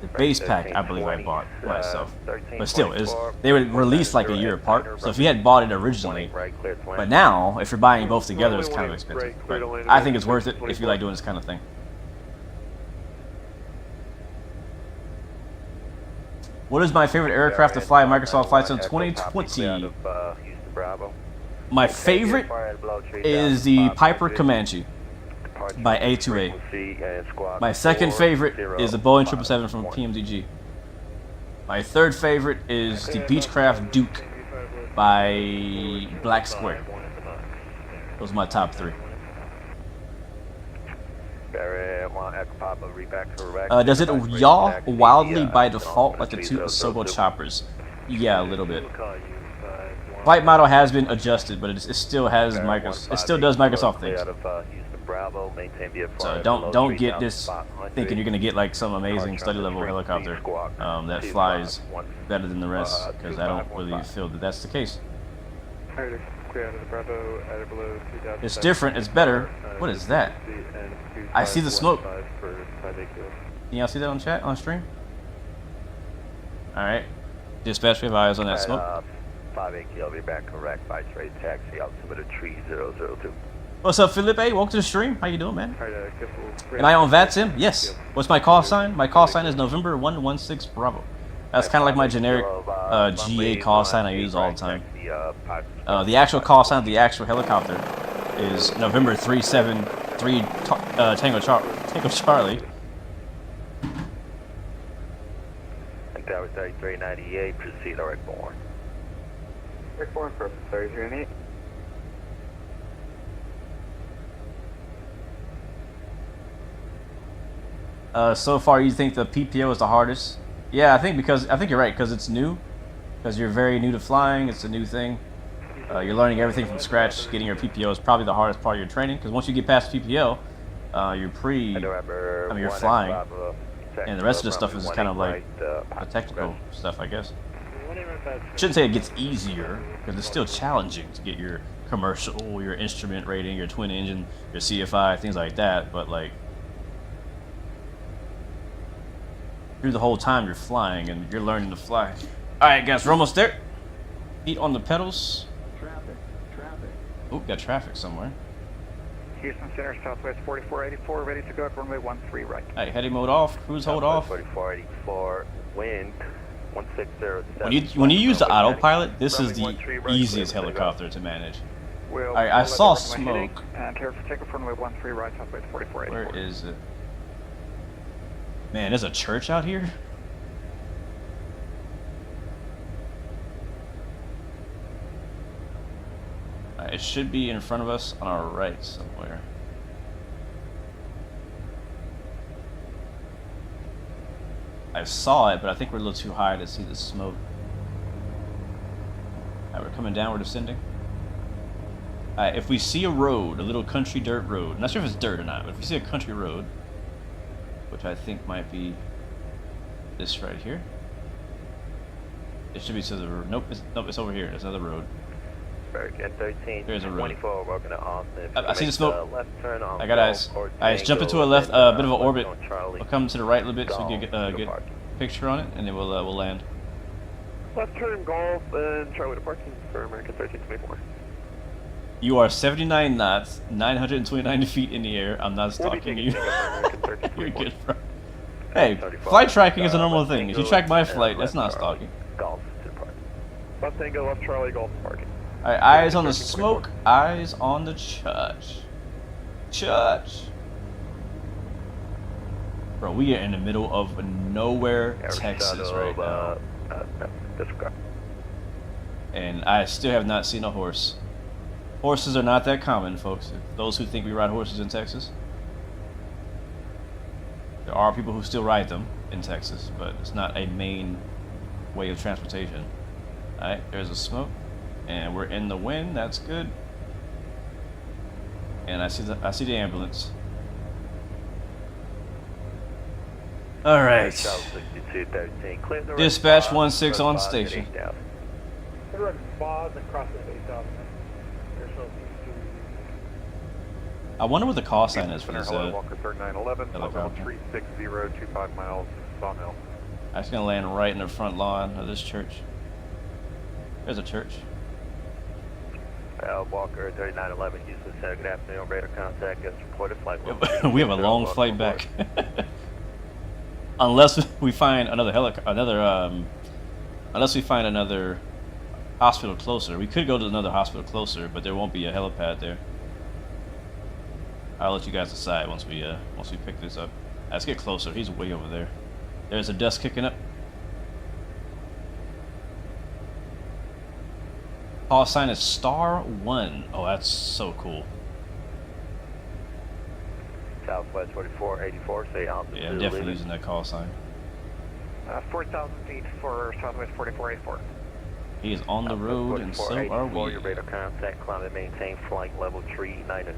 The base pack, I believe I bought myself. But still, they were released like a year apart. So if you had bought it originally, but now, if you're buying both together, it's kind of expensive. But I think it's worth it if you like doing this kind of thing. What is my favorite aircraft to fly in Microsoft Flight Sim 2020? My favorite is the Piper Comanche by A2A. My second favorite is the Boeing 777 from PMDG. My third favorite is the Beechcraft Duke by Black Square. Those are my top three. Does it yaw wildly by default like the two Asobo choppers? Yeah, a little bit. Flight model has been adjusted, but it still has it still does Microsoft things. So don't get this thinking you're gonna get like some amazing study level helicopter that flies better than the rest, because I don't really feel that that's the case. It's different. It's better. What is that? I see the smoke. Can y'all see that on chat, on stream? Alright. Dispatch, we have eyes on that smoke. 58 I'll be back correct by trade taxi altimeter 3002. What's up, Felipe? Welcome to the stream. How you doing, man? Am I on VATSIM? Yes. What's my call sign? My call sign is November 116 Bravo. That's kind of like my generic GA call sign I use all the time. The actual call sign of the actual helicopter is November 373 Tango Charlie. Tower 3398, proceed direct born. Direct born for 3398. So far, you think the PPO is the hardest? Yeah, I think you're right, because it's new. Because you're very new to flying, it's a new thing. You're learning everything from scratch. Getting your PPO is probably the hardest part of your training, because once you get past PPO, you're flying. And the rest of the stuff is kind of like the technical stuff, I guess. Shouldn't say it gets easier, because it's still challenging to get your commercial, your instrument rating, your twin engine, your CFI, things like that, but like through the whole time you're flying and you're learning to fly. Alright guys, we're almost there. Feet on the pedals. Traffic. Oh, got traffic somewhere. Houston Center, Southwest 4484, ready to go at runway 13 right. Alright, heading mode off, cruise hold off. 4484, wind 1607. When you use the autopilot, this is the easiest helicopter to manage. Alright, I saw smoke. And take off runway 13 right, Southwest 4484. Where is it? Man, there's a church out here? It should be in front of us on our right somewhere. I saw it, but I think we're a little too high to see the smoke. Alright, we're coming down, we're descending. Alright, if we see a road, a little country dirt road, I'm not sure if it's dirt or not, but if we see a country road, which I think might be this right here. It should be to the road. Nope, it's over here. There's another road. There's a road. I see the smoke. I got eyes. Alright, let's jump into a left, bit of an orbit. We'll come to the right a little bit so we can get a good picture on it, and then we'll land. Left turn golf and Charlie departing for American 1324. You are 79 knots, 929 feet in the air. I'm not stalking you. You're good, bro. Hey, flight tracking is a normal thing. If you track my flight, that's not stalking. Left Tango, left Charlie, golf parking. Alright, eyes on the smoke, eyes on the church. Church. Bro, we are in the middle of nowhere, Texas right now. And I still have not seen a horse. Horses are not that common, folks. Those who think we ride horses in Texas. There are people who still ride them in Texas, but it's not a main way of transportation. Alright, there's a smoke. And we're in the wind, that's good. And I see the ambulance. Alright. Dispatch 16 on station. I wonder what the call sign is for this Walker 3911, level helicopter. 360, 25 miles, Sawmill. I'm just gonna land right in the front lawn of this church. There's a church. Walker 3911, Houston Center, good afternoon, radar contact, as reported, flight level. We have a long flight back. Unless we find another unless we find another hospital closer. We could go to another hospital closer, but there won't be a helipad there. I'll let you guys decide once we pick this up. Let's get closer. He's way over there. There's a dust kicking up. Call sign is *1. Oh, that's so cool. Southwest 4484, say altitude. Yeah, I'm definitely using that call sign. 4,000 feet for Southwest 4484. He is on the road, and so are we. Your radar contact, climb and maintain flight level 390.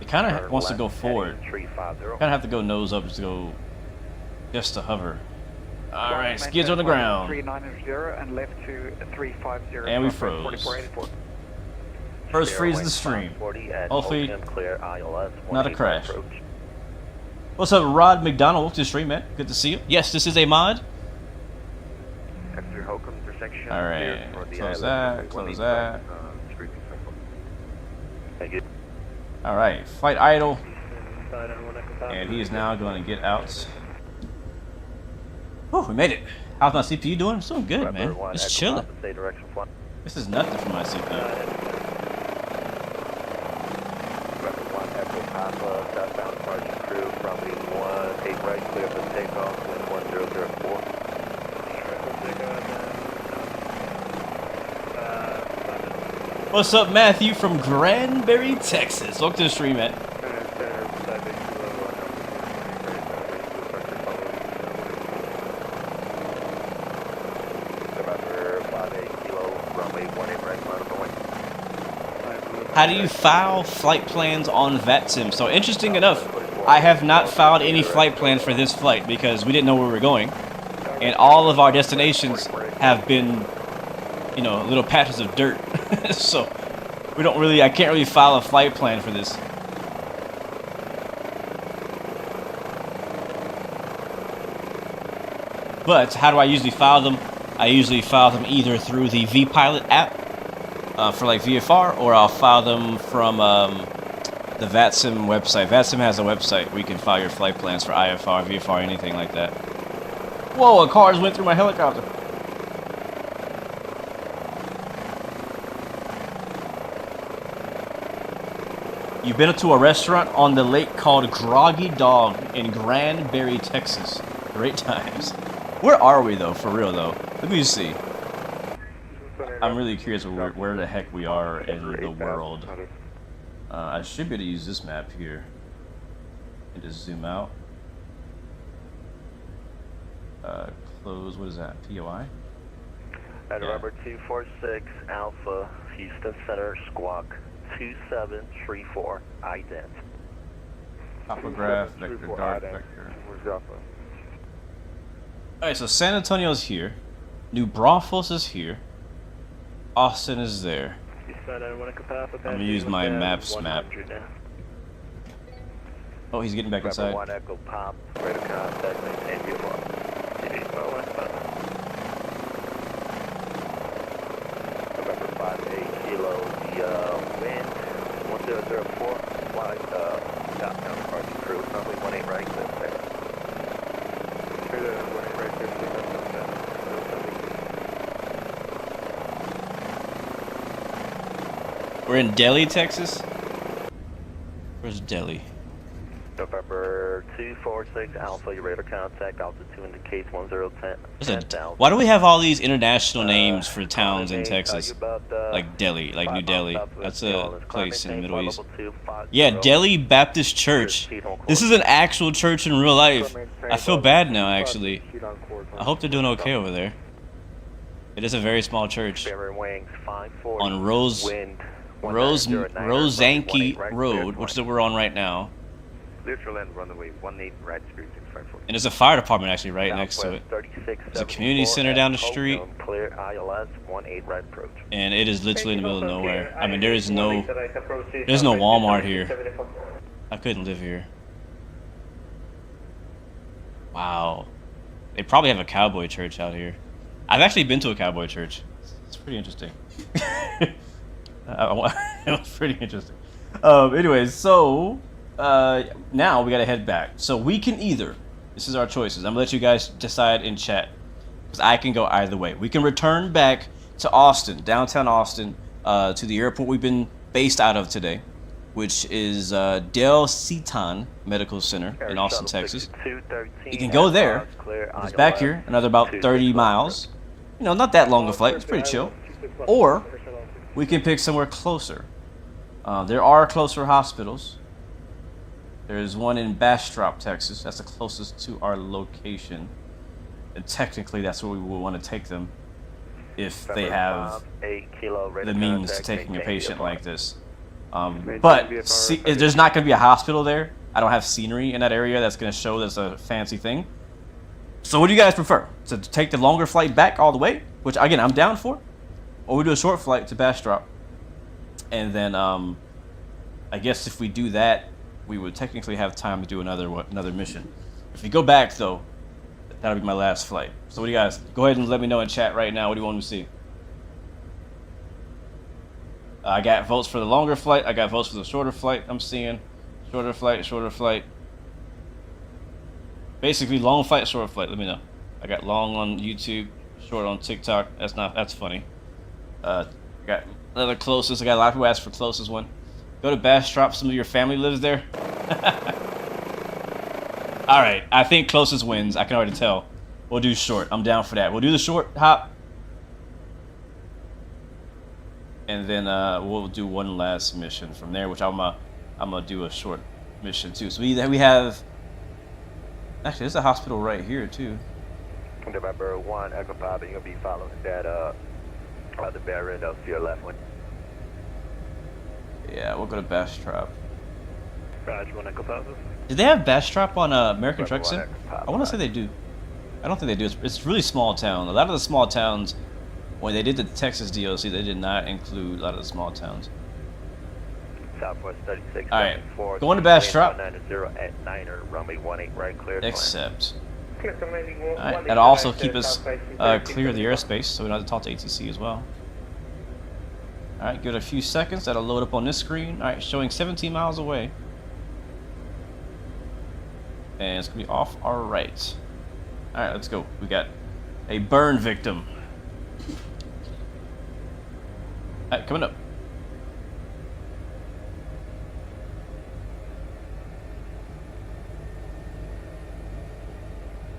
It kind of wants to go forward. 350. Kind of have to go nose up just to hover. All right, skids on the ground. 390 and left to 350. And we froze. First freeze of the stream. Hopefully, not a crash. What's up, Rod McDonald? Welcome to the stream, man. Good to see you. Yes, this is a mod. All right, close that, close that. All right, flight idle. And he is now going to get out. Oh, we made it. How's my CPU doing? It's doing good, man. It's chilling. This is nothing for my CPU. Southbound departure crew from the 18 right, clear for takeoff, wind 1004. What's up, Matthew from Granbury, Texas? Welcome to the stream, man. How do you file flight plans on VATSIM? So interesting enough, I have not filed any flight plans for this flight because we didn't know where we were going. And all of our destinations have been, you know, little patches of dirt. So I can't really file a flight plan for this. But how do I usually file them? I usually file them either through the vPilot app for like VFR, or I'll file them from the VATSIM website. VATSIM has a website where you can file your flight plans for IFR, VFR, anything like that. Whoa, a car just went through my helicopter. You've been to a restaurant on the lake called Groggy Dog in Granbury, Texas. Great times. Where are we though, for real though? Let me see. I'm really curious where the heck we are in the world. I should be able to use this map here and just zoom out. Close, what is that, POI? At November 246 Alpha, Houston Center, Squawk 2734, ident. Topograph, vector, dark, vector. Alright, so San Antonio's here. New Braunfels is here. Austin is there. I'm gonna use my maps map. Oh, he's getting back inside. One Echo Pop, radar contact, maintain VFR. November 58 Kilo, the wind 1004, flight southbound departure crew, probably 18 right, that's there. We're in Delhi, Texas. Where's Delhi? November 246 Alpha, your radar contact, altitude indicates 1010. Why do we have all these international names for towns in Texas? Like Delhi, like New Delhi. That's a place in the Middle East. Yeah, Delhi Baptist Church. This is an actual church in real life. I feel bad now, actually. I hope they're doing okay over there. It is a very small church. On Rosanke Road, which is what we're on right now. Neutral end runway 18 right, screw And there's a fire department actually right next to it. There's a community center down the street. Clear ILS 18 right approach. And it is literally in the middle of nowhere. I mean, there's no Walmart here. I couldn't live here. Wow. They probably have a cowboy church out here. I've actually been to a cowboy church. It's pretty interesting. It was pretty interesting. Anyways, so now we gotta head back. So we can either, this is our choices. I'm gonna let you guys decide in chat, because I can go either way. We can return back to Austin, downtown Austin, to the airport we've been based out of today, which is Del Ceton Medical Center in Austin, Texas. You can go there. It's back here, another about 30 miles. You know, not that long a flight. It's pretty chill. Or we can pick somewhere closer. There are closer hospitals. There's one in Bastrop, Texas. That's the closest to our location. And technically, that's where we would want to take them if they have the means to taking a patient like this. But there's not going to be a hospital there. I don't have scenery in that area that's going to show that's a fancy thing. So what do you guys prefer? To take the longer flight back all the way, which again I'm down for, or we do a short flight to Bastrop, and then I guess if we do that, we would technically have time to do another mission. If we go back though, that'll be my last flight. So what do you guys? Go ahead and let me know in chat right now. What do you want to see? I got votes for the longer flight. I got votes for the shorter flight. I'm seeing shorter flight, shorter flight. Basically, long flight, short flight. Let me know. I got long on YouTube, short on TikTok. That's funny. Got another closest. I got a lot of people ask for closest one. Go to Bastrop. Some of your family lives there. All right. I think closest wins. I can already tell. We'll do short. I'm down for that. We'll do the short hop. And then we'll do one last mission from there, which I'm gonna do a short mission too. So we have actually there's a hospital right here too. November 1 Echo 5, and you'll be following that the barrier to your left one. Yeah, we'll go to Bastrop. Roger, 1 Echo 5. Did they have Bastrop on American Truck Sim? I want to say they do. I don't think they do. It's really small town. A lot of the small towns, when they did the Texas DLC, they did not include a lot of the small towns. Southwest 36. All right, going to Bastrop. At 9er, runway 18 right, clear. Accept. Alright, that'll also keep us clear of the airspace, so we don't have to talk to ATC as well. Alright, give it a few seconds. That'll load up on this screen. Alright, showing 17 miles away. And it's going to be off our right. Alright, let's go. We got a burn victim. Alright, coming up.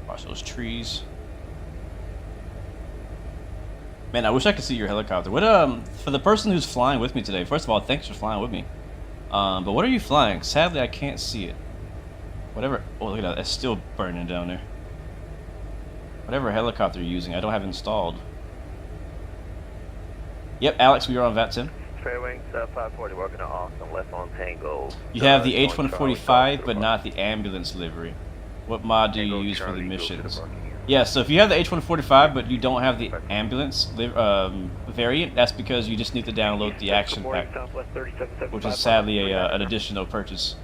Watch those trees. Man, I wish I could see your helicopter. What for the person who's flying with me today, first of all, thanks for flying with me. But what are you flying? Sadly, I can't see it. Whatever. Oh, look at that. It's still burning down there. Whatever helicopter you're using, I don't have installed. Yep, Alex, we are on VAT 10. Fairwing 540, working on Austin, left on Tango. You have the H145, but not the ambulance livery. What mod do you use for the missions? Yeah, so if you have the H145, but you don't have the ambulance variant, that's because you just need to download the action pack, which is sadly an additional purchase,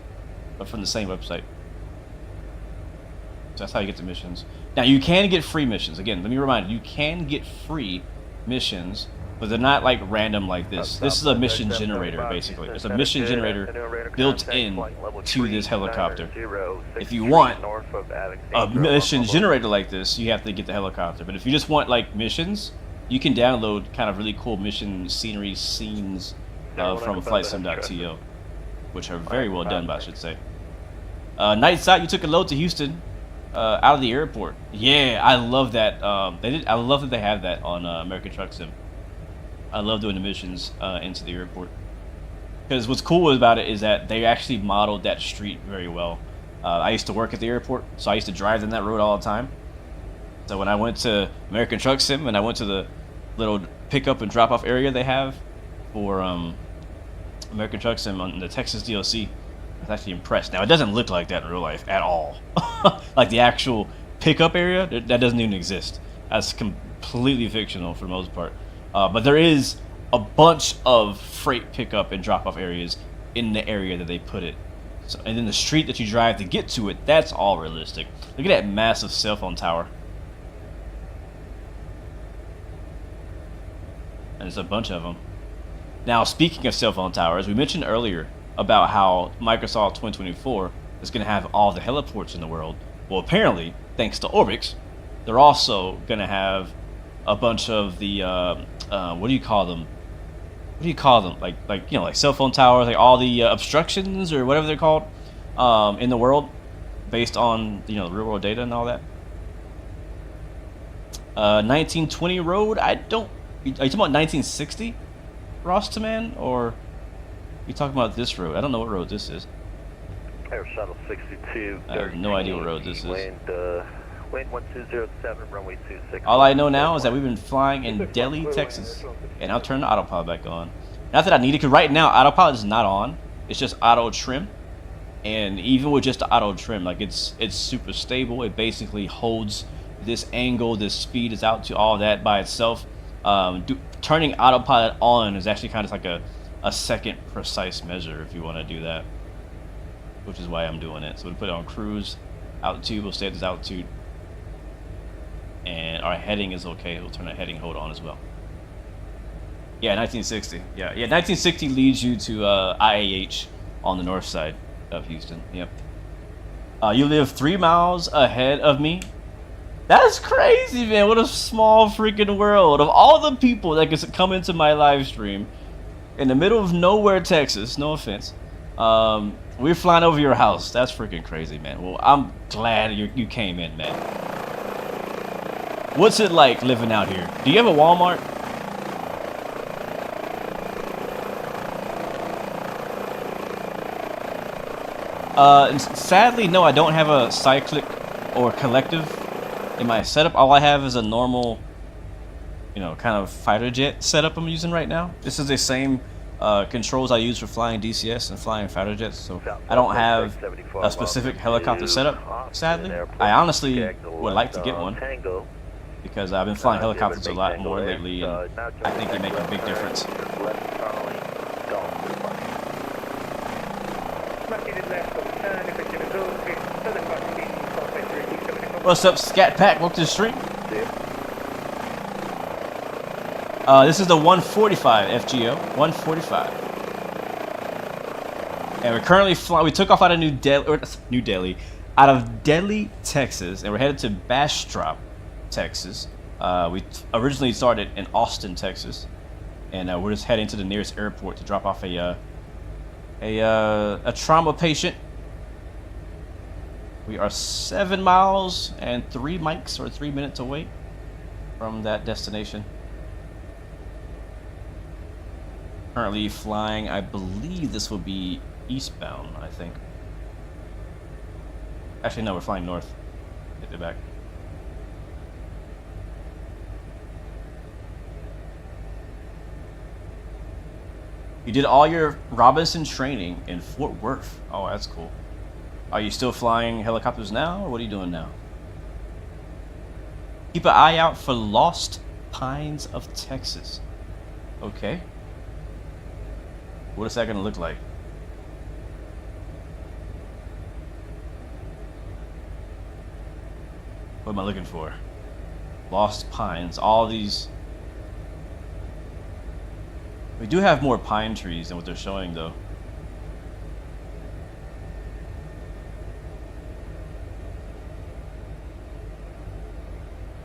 but from the same website. So that's how you get the missions. Now, you can get free missions. Again, let me remind you, you can get free missions, but they're not like random like this. This is a mission generator, basically. There's a mission generator built in to this helicopter. If you want a mission generator like this, you have to get the helicopter. But if you just want like missions, you can download kind of really cool mission scenery scenes from flightsim.to, which are very well done, I should say. Night Sight, you took a load to Houston. Out of the airport. Yeah, I love that. I love that they have that on American Truck Sim. I love doing the missions into the airport. Because what's cool about it is that they actually modeled that street very well. I used to work at the airport, so I used to drive down that road all the time. So when I went to American Truck Sim and I went to the little pickup and drop-off area they have for American Truck Sim on the Texas DLC, was actually impressed. Now, it doesn't look like that in real life at all. Like the actual pickup area, that doesn't even exist. That's completely fictional for the most part. But there is a bunch of freight pickup and drop-off areas in the area that they put it. So, and then the street that you drive to get to it, that's all realistic. Look at that massive cell phone tower. And there's a bunch of them. Now, speaking of cell phone towers, we mentioned earlier about how Microsoft 2024 is going to have all the heliports in the world. Well, apparently, thanks to Orbix, they're also going to have a bunch of the, what do you call them? What do you call them? Like you know, like cell phone towers, like all the obstructions or whatever they're called in the world, based on, you know, real world data and all that. 1920 road. Are you talking about 1960, Rostaman, or are you talking about this road? I don't know what road this is. Air Shuttle 62. I have no idea what road this is. Wind 1207, runway 26. All I know now is that we've been flying in Delhi, Texas, and I'll turn the autopilot back on. Not that I need it, because right now autopilot is not on. It's just auto trim, and even with just the auto trim, like it's super stable. It basically holds this angle, this speed is out to all that by itself. Turning autopilot on is actually kind of like a second precise measure if you want to do that, which is why I'm doing it. So we put it on cruise, altitude. We'll stay at this altitude. And our heading is okay. We'll turn the heading hold on as well. Yeah, 1960. Yeah, 1960 leads you to IAH on the north side of Houston. Yep. You live 3 miles ahead of me. That's crazy, man. What a small freaking world. Of all the people that could come into my live stream in the middle of nowhere, Texas, no offense, we're flying over your house. That's freaking crazy, man. Well, I'm glad you came in, man. What's it like living out here? Do you have a Walmart? Sadly, no, I don't have a cyclic or collective in my setup. All I have is a normal, you know, kind of fighter jet setup I'm using right now. This is the same controls I use for flying DCS and flying fighter jets, so I don't have a specific helicopter setup, sadly. I honestly would like to get one, because I've been flying helicopters a lot more lately, and I think they make a big difference. What's up, Scat Pack? Welcome to the stream. This is the 145 FGO, 145. And we're currently flying. We took off out of out of Delhi, Texas, and we're headed to Bastrop, Texas. We originally started in Austin, Texas, and we're just heading to the nearest airport to drop off a trauma patient. We are 7 miles and 3 mics or 3 minutes away from that destination. Currently flying, I believe this will be eastbound, I think. Actually, no, we're flying north. Get it back. You did all your Robinson training in Fort Worth. Oh, that's cool. Are you still flying helicopters now, or what are you doing now? Keep an eye out for Lost Pines of Texas. Okay. What is that going to look like? What am I looking for? Lost Pines. All these... We do have more pine trees than what they're showing, though.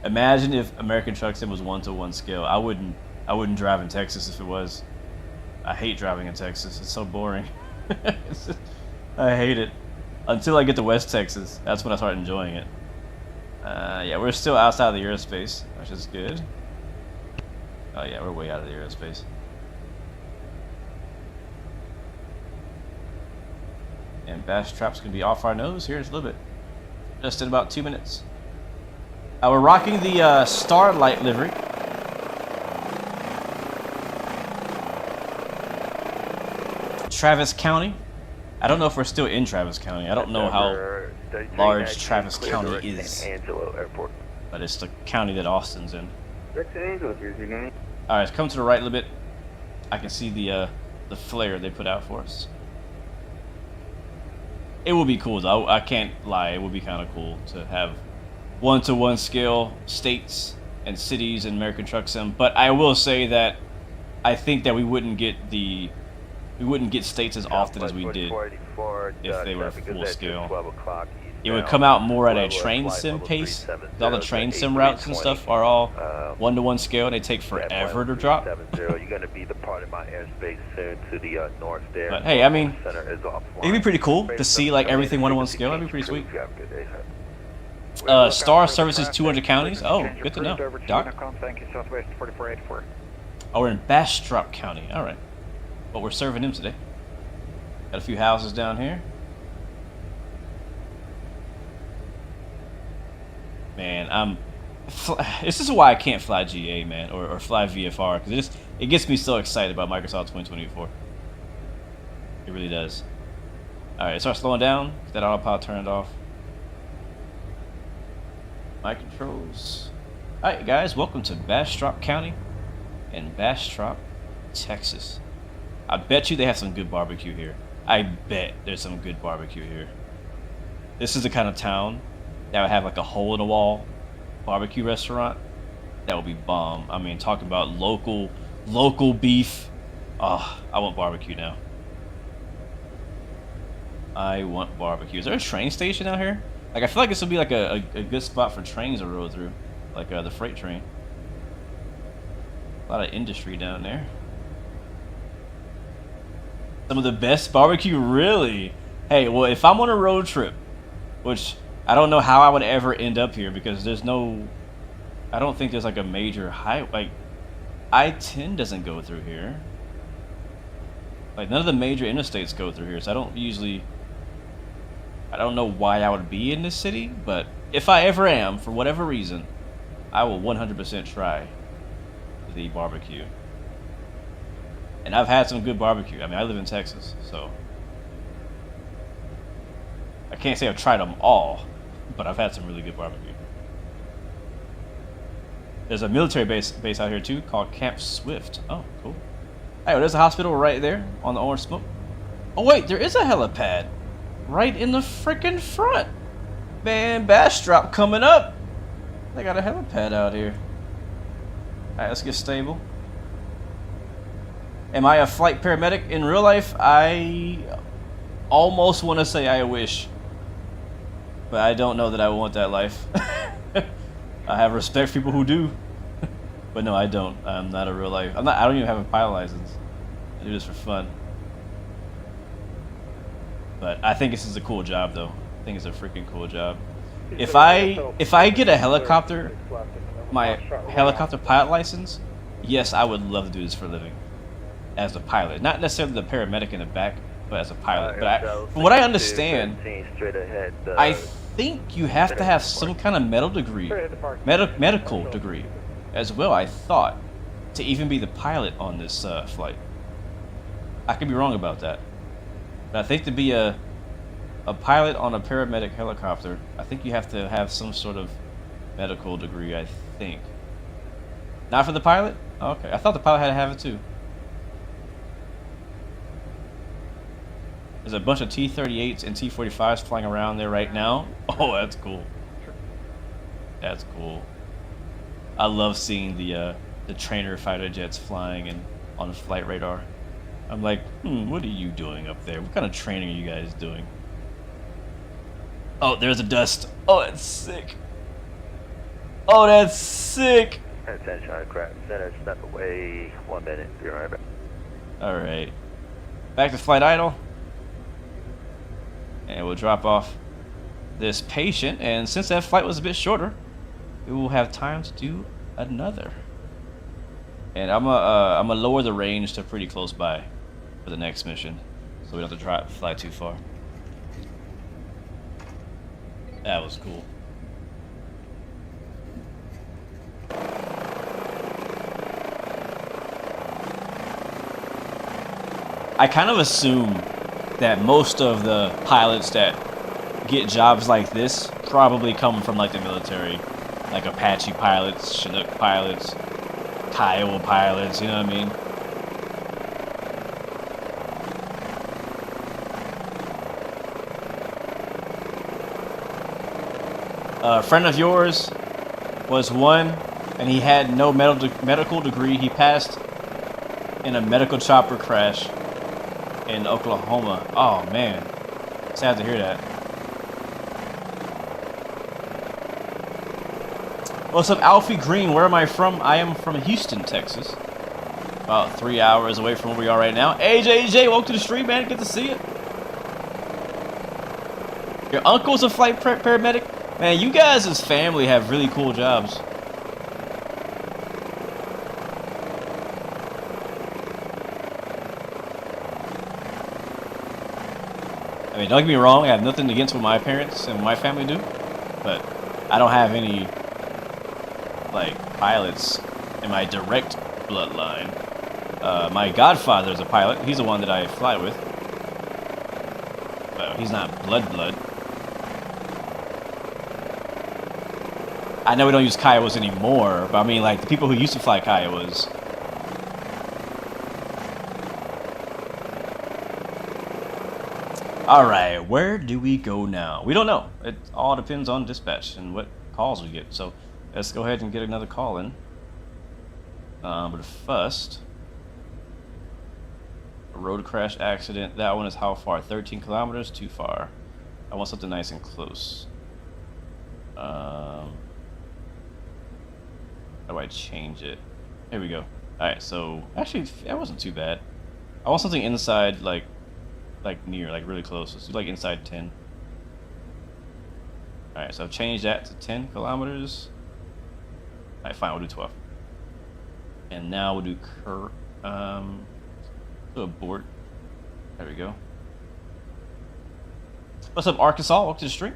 Imagine if American Truck Sim was 1-to-1 scale. I wouldn't drive in Texas if it was. I hate driving in Texas. It's so boring. I hate it. Until I get to West Texas. That's when I start enjoying it. Yeah, we're still outside of the airspace, which is good. Oh yeah, we're way out of the airspace. And Bastrap's gonna be off our nose here in a little bit. Just in about 2 minutes. We're rocking the Starlight livery. Travis County. I don't know if we're still in Travis County. I don't know how large Travis County is, Angelo Airport. but it's the county that Austin's in. Rectangle, Jersey 9. All right, come to the right a little bit. I can see the flare they put out for us. It would be cool though. I can't lie. It would be kind of cool to have one-to-one scale states and cities in American Truck Sim. But I will say that I think that we wouldn't get states as often as we did if they were full scale. It would come out more at a train sim pace. All the train sim routes and stuff are all one-to-one scale, and they take forever to drop. You're going to be departing my airspace soon to the north there. But hey, I mean, it'd be pretty cool to see like everything one-to-one scale. That'd be pretty sweet. Star services 200 counties. Oh, good to know. Doc. Thank you, Southwest 4484. Oh, we're in Bastrop County. All right. But we're serving him today. Got a few houses down here. Man, this is why I can't fly GA, man, or fly VFR, because it gets me so excited about Microsoft 2024. It really does. All right, start slowing down. Get that autopilot turned off. My controls. All right, guys, welcome to Bastrop County in Bastrop, Texas. I bet you they have some good barbecue here. I bet there's some good barbecue here. This is the kind of town that would have like a hole-in-the-wall barbecue restaurant. That would be bomb. I mean, talking about local beef. Oh, I want barbecue now. I want barbecue. Is there a train station out here? Like, I feel like this would be like a good spot for trains to roll through. Like the freight train. A lot of industry down there. Some of the best barbecue, really? Hey, well, if I'm on a road trip, which I don't know how I would ever end up here because there's no, I don't think there's like a major highway. Like, I-10 doesn't go through here. Like, none of the major interstates go through here, so I don't know why I would be in this city, but if I ever am, for whatever reason, I will 100% try the barbecue. And I've had some good barbecue. I mean, I live in Texas, so I can't say I've tried them all, but I've had some really good barbecue. There's a military base out here too called Camp Swift. Oh, cool. Hey, well, there's a hospital right there on the orange smoke. Oh wait, there is a helipad right in the freaking front. Man, Bastrop coming up. They got a helipad out here. Alright, let's get stable. Am I a flight paramedic in real life? I almost want to say I wish. But I don't know that I want that life. I have respect for people who do. But no, I don't. I'm not a real life. I don't even have a pilot license. I do this for fun. But I think this is a cool job though. I think it's a freaking cool job. If I get a helicopter, my helicopter pilot license, yes, I would love to do this for a living. As a pilot. Not necessarily the paramedic in the back, but as a pilot. But from what I understand, I think you have to have some kind of medical degree as well, I thought, to even be the pilot on this flight. I could be wrong about that. But I think to be a pilot on a paramedic helicopter, I think you have to have some sort of medical degree, I think. Not for the pilot? Okay, I thought the pilot had to have it too. There's a bunch of T-38s and T-45s flying around there right now. Oh, that's cool. That's cool. I love seeing the trainer fighter jets flying and on the flight radar. I'm like, what are you doing up there? What kind of training are you guys doing? Oh, there's a dust. Oh, that's sick. Oh, that's sick. Attention, aircraft center, step away. 1 minute. Be right back. All right. Back to flight idle. And we'll drop off this patient, and since that flight was a bit shorter, we will have time to do another. And I'm gonna lower the range to pretty close by for the next mission, so we don't have to fly too far. That was cool. I kind of assume that most of the pilots that get jobs like this probably come from like the military, like Apache pilots, Chinook pilots, Kiowa pilots, you know what I mean? A friend of yours was one, and he had no medical degree. He passed in a medical chopper crash in Oklahoma. Oh man, sad to hear that. What's up, Alfie Green? Where am I from? I am from Houston, Texas. About 3 hours away from where we are right now. AJ, welcome to the stream, man. Good to see you. Your uncle's a flight paramedic? Man, you guys as family have really cool jobs. I mean, don't get me wrong, I have nothing against what my parents and my family do, but I don't have any, like, pilots in my direct bloodline. My godfather is a pilot. He's the one that I fly with. But he's not blood. I know we don't use Kiowas anymore, but I mean, like, the people who used to fly Kiowas. Alright, where do we go now? We don't know. It all depends on dispatch and what calls we get. So, let's go ahead and get another call in. But first, a road crash accident. That one is how far? 13 kilometers? Too far. I want something nice and close. How do I change it? Here we go. Alright, so actually that wasn't too bad. I want something inside, like near, like really close. Let's do like inside 10. Alright, so I've changed that to 10 kilometers. Alright, fine, we'll do 12. And now we'll do abort. There we go. What's up, Arkansas? Welcome to the stream.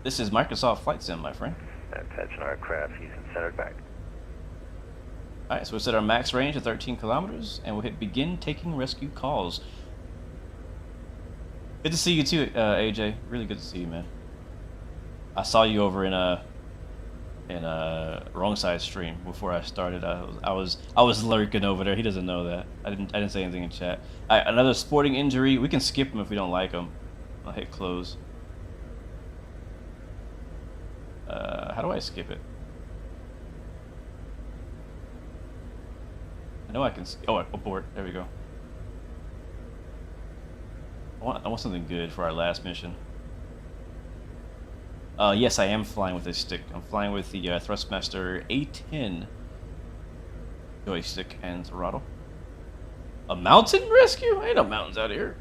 This is Microsoft Flight Sim, my friend. Attention aircraft, Houston centered back. Alright, so we'll set our max range at 13 kilometers, and we'll hit begin taking rescue calls. Good to see you too, AJ. Really good to see you, man. I saw you over in a wrong side stream before I started. I was lurking over there. He doesn't know that. I didn't say anything in chat. Alright, another sporting injury. We can skip him if we don't like him. I'll hit close. How do I skip it? I know I can. Oh, abort. There we go. I want something good for our last mission. Yes, I am flying with a stick. I'm flying with the Thrustmaster A10 joystick and throttle. A mountain rescue? Ain't no mountains out here.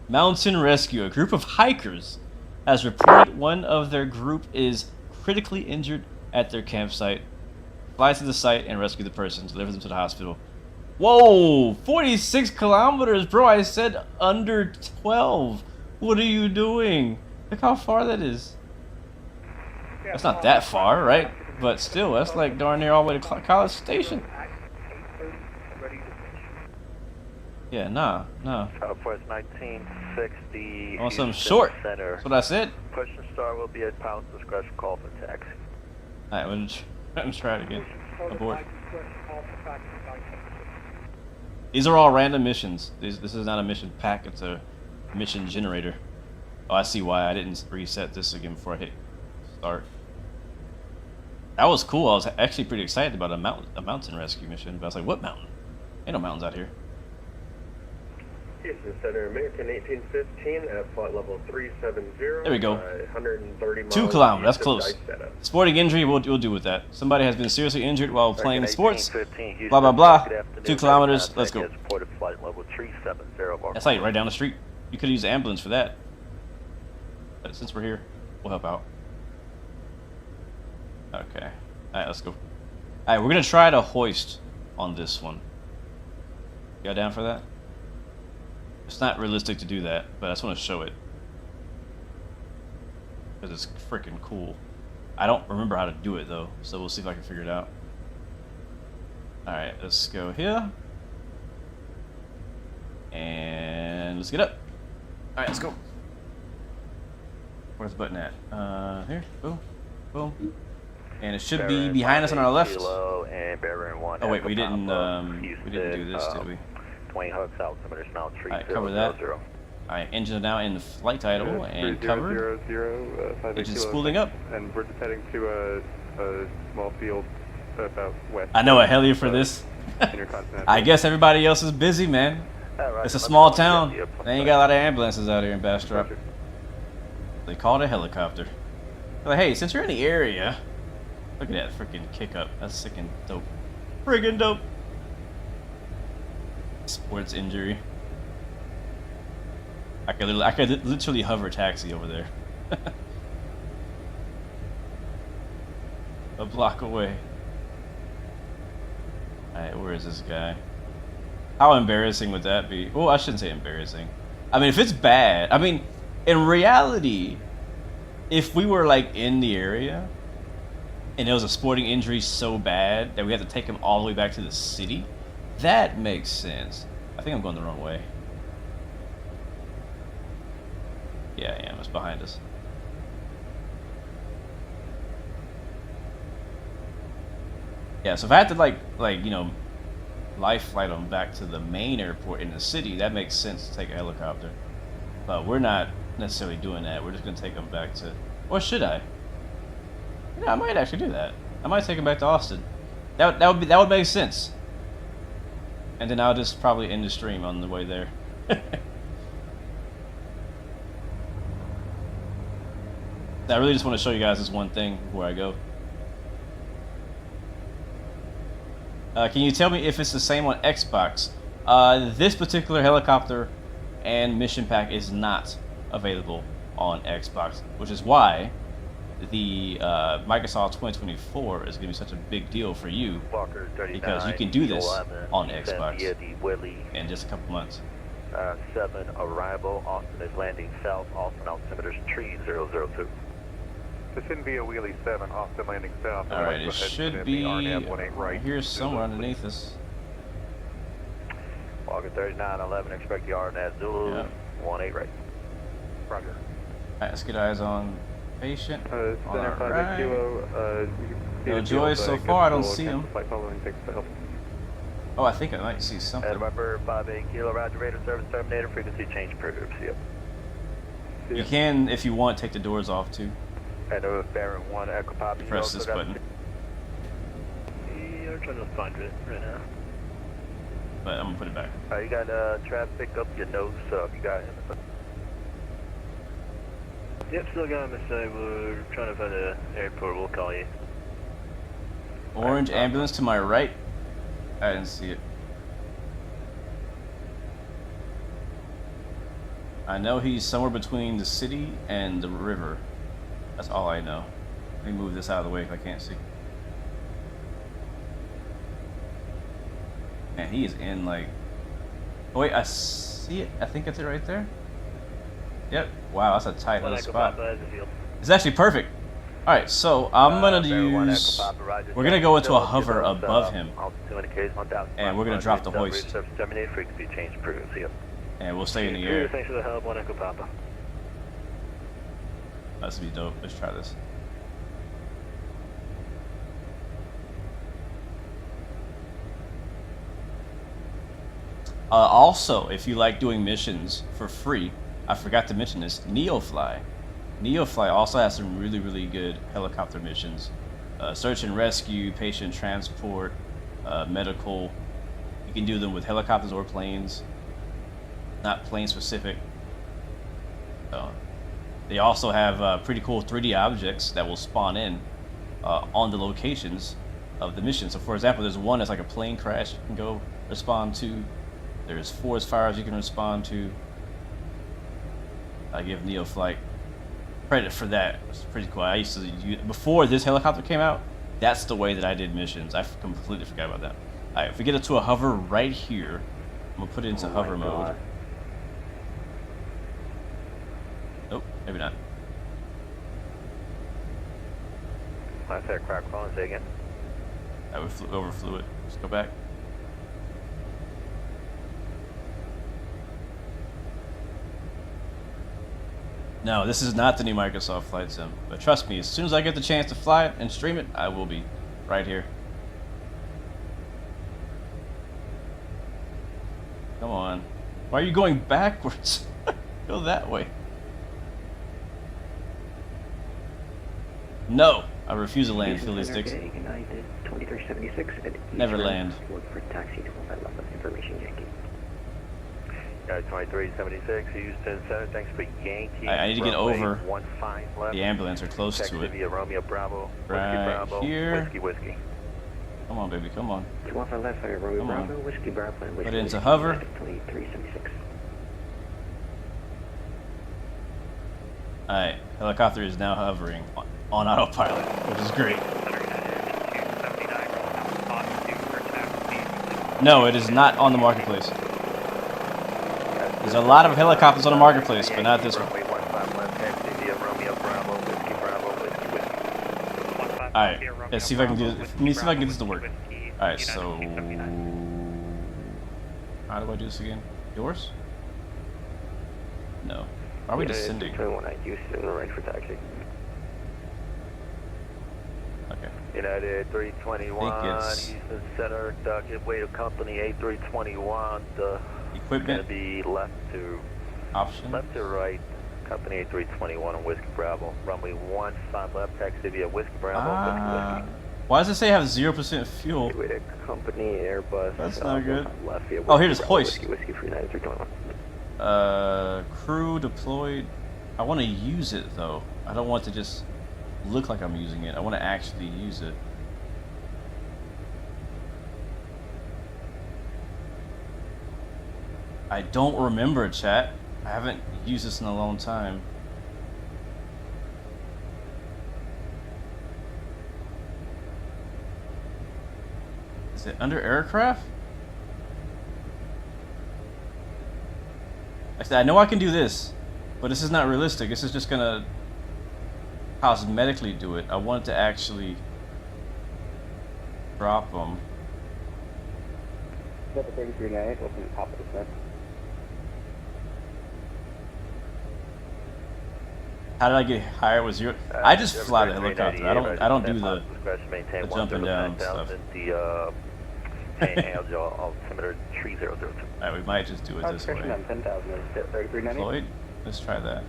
Mountain rescue. A group of hikers has reported one of their group is critically injured at their campsite. Fly to the site and rescue the person. Deliver them to the hospital. Whoa! 46 kilometers, bro. I said under 12. What are you doing? Look how far that is. That's not that far, right? But still, that's like darn near all the way to College Station. Yeah, nah. Southwest 1960. I want something short. Center. That's what I said. Push and start will be at pilot's discretion. Call for taxi. Alright, let's try it again. Abort. These are all random missions. This is not a mission pack, it's a mission generator. Oh, I see why I didn't reset this again before I hit start. That was cool. I was actually pretty excited about a mountain rescue mission, but I was like, what mountain? Ain't no mountains out here. Houston Center, American 1815 at flight level 370. There we go. 130 miles. 2 kilometers, that's close. Sporting injury, we'll do with that. Somebody has been seriously injured while playing sports. Blah, blah, blah. 2 kilometers, let's go. That's like right down the street. You could use the ambulance for that. But since we're here, we'll help out. Okay. Alright, let's go. Alright, we're gonna try to hoist on this one. You got down for that? It's not realistic to do that, but I just want to show it. Because it's freaking cool. I don't remember how to do it though, so we'll see if I can figure it out. Alright, let's go here. And let's get up. Alright, let's go. Where's the button at? Here. Boom. Boom. And it should be behind us on our left. Oh wait, we didn't do this, did we? 20 hooks out, altimeter now 30. Alright, cover that. Alright, engine is now in the flight idle and covered. Engine's spooling up. And we're just heading to a small field about west. I know a heli for this. I guess everybody else is busy, man. It's a small town. They ain't got a lot of ambulances out here in Bastrop. They called a helicopter. They're like, hey, since you're in the area, look at that freaking kick up. That's sick and dope. Friggin' dope. Sports injury. I could literally hover taxi over there. A block away. Alright, where is this guy? How embarrassing would that be? Oh, I shouldn't say embarrassing. I mean, if it's bad, I mean, in reality, if we were like in the area and it was a sporting injury so bad that we had to take him all the way back to the city, that makes sense. I think I'm going the wrong way. Yeah, I am. It's behind us. Yeah, so if I had to like you know, life flight them back to the main airport in the city, that makes sense to take a helicopter. But we're not necessarily doing that. We're just gonna take them back to, or should I? Yeah, I might actually do that. I might take them back to Austin. That would make sense. And then I'll just probably end the stream on the way there. I really just want to show you guys this one thing before I go. Can you tell me if it's the same on Xbox? This particular helicopter and mission pack is not available on Xbox, which is why the Microsoft 2024 is going to be such a big deal for you, because you can do this on Xbox in just a couple months. 7 arrival, Austin is landing south, Austin altimeter 3002. This shouldn't be a wheelie 7, Austin landing south. Alright, it should be right here somewhere underneath us. Walker 3911, expect the RNAV Zulu, 18 right. Roger. Alright, let's get eyes on patient. On Center our 5 right. Kilo, No Joy so far, I don't see him. Following, thanks for help. Oh, I think I might see something. November 58 Kilo, Roger, radar service terminator, frequency change approved. Yep. You can, if you want, take the doors off too. And Baron 1, Echo Pop. Press this button. You're trying to find it right now. But I'm gonna put it back. You got traffic up your nose, so you got him. Yep, still got MSA. We're trying to find the airport. We'll call you. Orange ambulance to my right. I didn't see it. I know he's somewhere between the city and the river. That's all I know. Let me move this out of the way if I can't see. Man, he is in like... Oh wait, I see it. I think it's it right there. Yep. Wow, that's a tight little spot. It's actually perfect. Alright, so I'm gonna use... We're gonna go into a hover above him. And we're gonna drop the hoist. And we'll stay in the air. Thanks for the help, 1 Echo Papa. That's gonna be dope. Let's try this. Also, if you like doing missions for free, I forgot to mention this, NeoFly. NeoFly also has some really good helicopter missions. Search and rescue, patient transport, medical. You can do them with helicopters or planes. Not plane specific. They also have pretty cool 3D objects that will spawn in on the locations of the mission. So for example, there's one that's like a plane crash you can go respond to. There's forest fires you can respond to. I give NeoFlight credit for that. It's pretty cool. I used to before this helicopter came out, that's the way that I did missions. I completely forgot about that. Alright, if we get it to a hover right here, I'm gonna put it into hover mode. Nope, maybe not. Last aircraft calling, say again. We overflew it. Let's go back. No, this is not the new Microsoft Flight Sim. But trust me, as soon as I get the chance to fly it and stream it, I will be right here. Come on. Why are you going backwards? Go that way. No! I refuse to land Philly sticks. United 2376 at Never land. Look for taxi to that level of information, Yankee. United 2376, Houston Center, thanks for Yankee. I need to get over 15 left. the ambulance or close Taxi to it. via Romeo Bravo, Whiskey Right Bravo, here. Whiskey. Come on, baby, come on. 215 left, fire Romeo Come on. Bravo, Whiskey Bravo, and Put Whiskey it into Whiskey, hover. United 2376. Alright, helicopter is now hovering on autopilot, which is great. No, it is not on the marketplace. There's a lot of helicopters on the marketplace, but not this one. Alright, let's see if I can do this. Let me see if I can get this to work. Alright, so how do I do this again? Yours? No. Are we descending? 21 Houston, ready for taxi. Okay. United 321, Houston Center, Gateway to Company A321. The Equipment. gonna be left to Option. left to right. Company A321 on Whiskey Bravo. Runway 15 left, taxi via Whiskey Bravo. Whiskey. Why does it say I have 0% fuel? Gateway to Company Airbus. That's not good. Left via Oh, Whiskey here's Bravo, hoist. Whiskey for United 321. Crew deployed. I want to use it though. I don't want to just look like I'm using it. I want to actually use it. I don't remember, chat. I haven't used this in a long time. Is it under aircraft? I know I can do this, but this is not realistic. This is just gonna cosmetically do it. I want to actually drop them. Delta 3398, open the top of the set. How did I get higher with zero? I just fly the helicopter. I don't do the jumping down stuff. Altimeter 3002. Alright, we might just do it this way. 10,000 is 3398. Floyd, let's try that.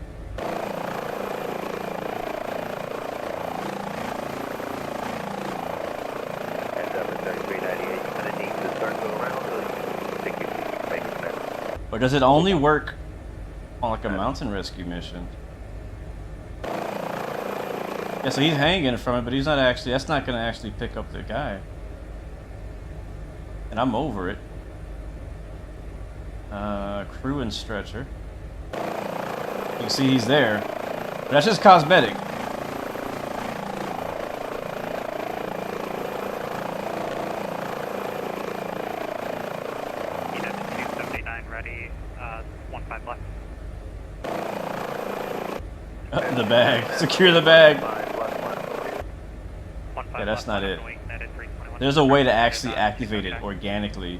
Or does it only work on like a mountain rescue mission? Yeah, so he's hanging from it, but he's not actually, that's not going to actually pick up the guy. And I'm over it. Crew and stretcher. You can see he's there. But that's just cosmetic. Unit 279 ready, 15 left. The bag. Secure the bag. 15 Yeah, that's not it. United 321. There's a way to actually activate it organically.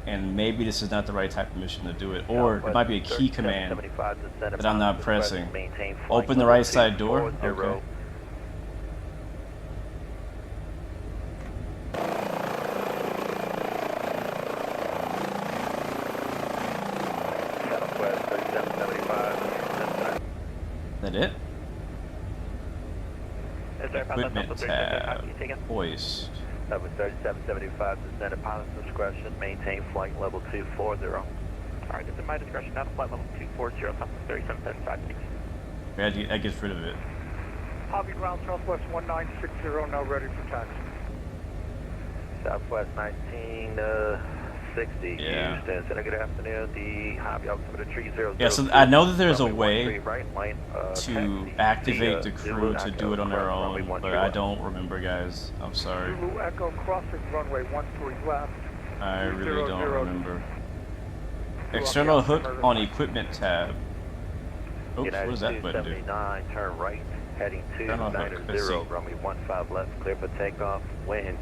And maybe this is not the right type of mission to do it. Or it might be a key command that I'm not pressing. Open the right side door? Okay. Southwest 3775. Is that it? Equipment tab. Hoist. That was 3775, descended pilot's discretion, maintain flight level 240. Alright, it's at my discretion, now to flight level 240, Southwest 3775, please. That gets rid of it. Hobby ground Southwest 1960, now ready for taxi. Southwest 1960, Yeah. Houston Center, good afternoon. The Hobby altimeter 3002. Yeah, so I know that there's a way right lane, to taxi activate the via crew to do it on their runway own, 13 but I don't remember, guys. I'm sorry. Zulu Echo crossing runway 13 left. I really don't 300. remember. External hook on equipment tab. Oops, what United does that button do? 279, turn right, heading Turn on hook, let's 290, see. runway 15 left, clear for takeoff, wind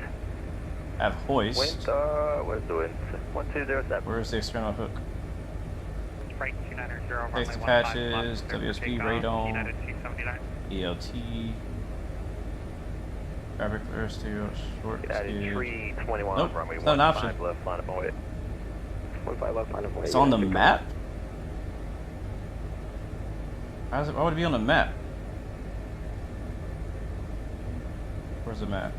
have hoist. Wind, where's the wind? 1207. Where's the external hook? Right, 290, Face the patches, WSP, radon, ELT, fabric air stereo, short United stage. 321, Nope, runway it's not an option. 15 left, line of way. 15 left, line of way. It's on the map? Why would it be on the map? Where's the map?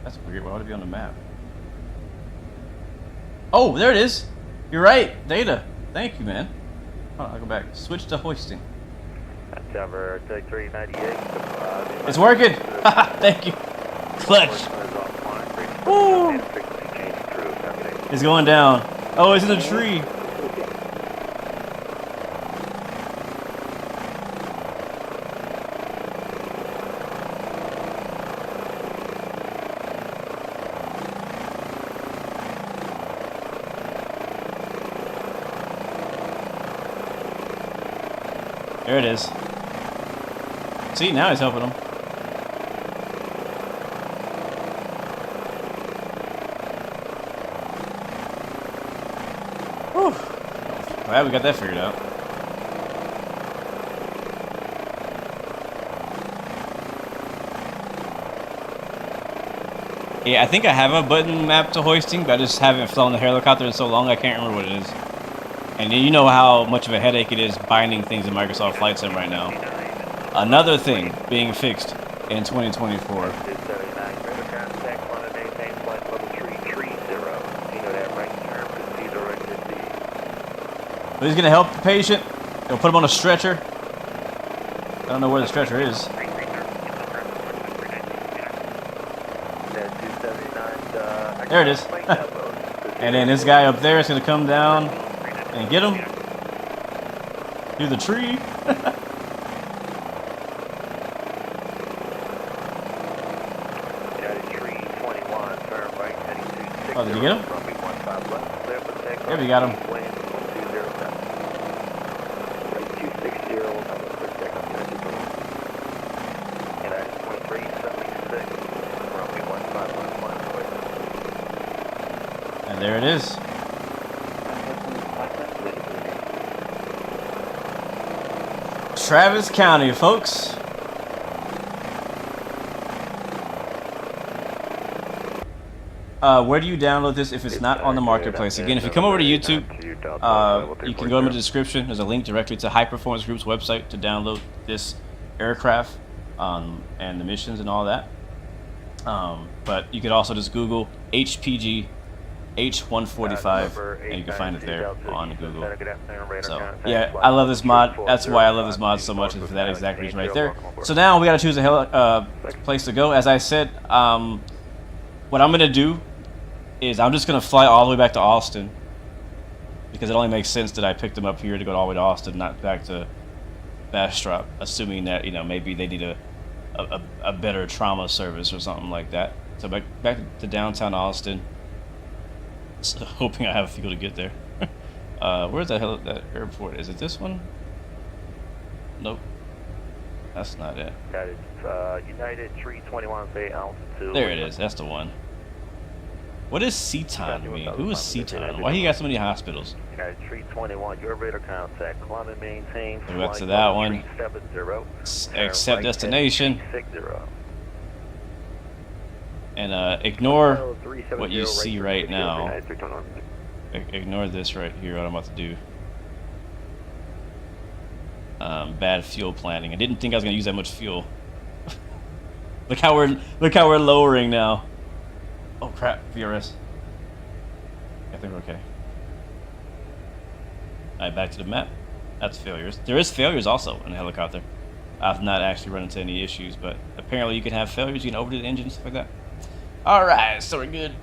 That's weird. Why would it be on the map? Oh, there it is. You're right. Data. Thank you, man. Hold on, I'll go back. Switch to hoisting. That's over 3398. It's working. Thank you. Clutch. Woo. It's going down. Oh, it's in a tree. There it is. See, now he's helping him. Whew. Glad we got that figured out. Yeah, I think I have a button mapped to hoisting, but I just haven't flown the helicopter in so long I can't remember what it is. And you know how much of a headache it is binding things in Microsoft Flight Sim right now. Another thing being fixed in 2024. But he's gonna help the patient. He'll put him on a stretcher. I don't know where the stretcher is. There it is. And then this guy up there is gonna come down and get him through the tree. Oh, did you get him? Yeah, we got him. And there it is. Travis County, folks. Where do you download this if it's not on the marketplace? Again, if you come over to YouTube, you can go to the description. There's a link directly to High Performance Group's website to download this aircraft and the missions and all that. But you could also just Google HPG H145 and you can find it there on Google. So yeah, I love this mod. That's why I love this mod so much, is for that exact reason right there. So now we gotta choose a place to go. As I said, what I'm gonna do is I'm just gonna fly all the way back to Austin, because it only makes sense that I picked them up here to go all the way to Austin, not back to Bastrop, assuming that, you know, maybe they need a better trauma service or something like that. So back to downtown Austin. So hoping I have fuel to get there. Where's the hell that airport? Is it this one? Nope. That's not it. That is United 321 Bay altitude. There it is. That's the one. What does Seaton mean? Who is Seaton? Why he got so many hospitals? United 321, your radar contact. Climb and maintain. Go back to that one. 370. Accept destination. And ignore what you see right now. Ignore this right here, what I'm about to do. Bad fuel planning. I didn't think I was gonna use that much fuel. Look how we're lowering now. Oh crap, VRS. I think we're okay. Alright, back to the map. That's failures. There is failures also in the helicopter. I've not actually run into any issues, but apparently you can have failures, you can overdo the engine, stuff like that. Alright, so we're good.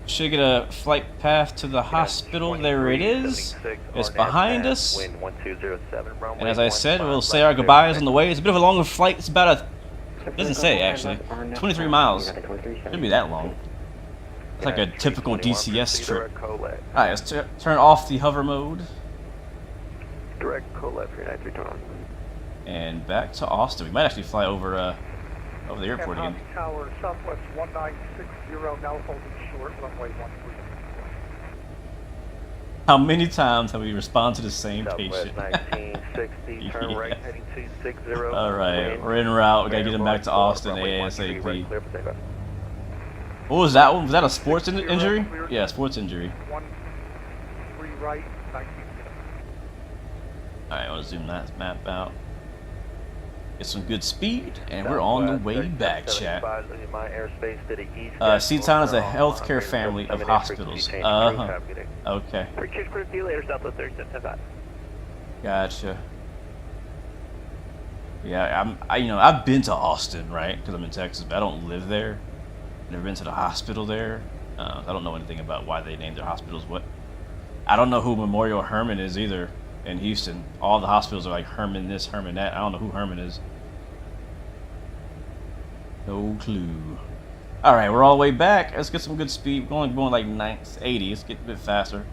Should get a flight path to the hospital. There it is. It's behind us. And as I said, we'll say our goodbyes on the way. It's a bit of a longer flight. It's about it doesn't say actually. 23 miles. Shouldn't be that long. It's like a typical DCS trip. Alright, let's turn off the hover mode. Direct co-left for 9321. And back to Austin. We might actually fly over over the airport again. Tower, Southwest 1960, now holding short, runway 13. How many times have we responded to the same Southwest patient? 1960, turn right Yes. heading 260. Alright, we're en route. We gotta get him back to Austin ASAP. Clear for takeoff. What was that one? Was that a sports injury? Yeah, sports injury. 3 right, 19. Alright, I want to zoom that map out. Get some good speed, and we're on the way back, chat. Seatown is a healthcare family of hospitals. Okay. See you later, Southwest 37. Gotcha. Yeah, I've been to Austin, right? Because I'm in Texas, but I don't live there. Never been to the hospital there. I don't know anything about why they named their hospitals what. I don't know who Memorial Hermann is either in Houston. All the hospitals are like Herman this, Herman that. I don't know who Herman is. No clue. Alright, we're all the way back. Let's get some good speed. We're only going like 80. Let's get a bit faster.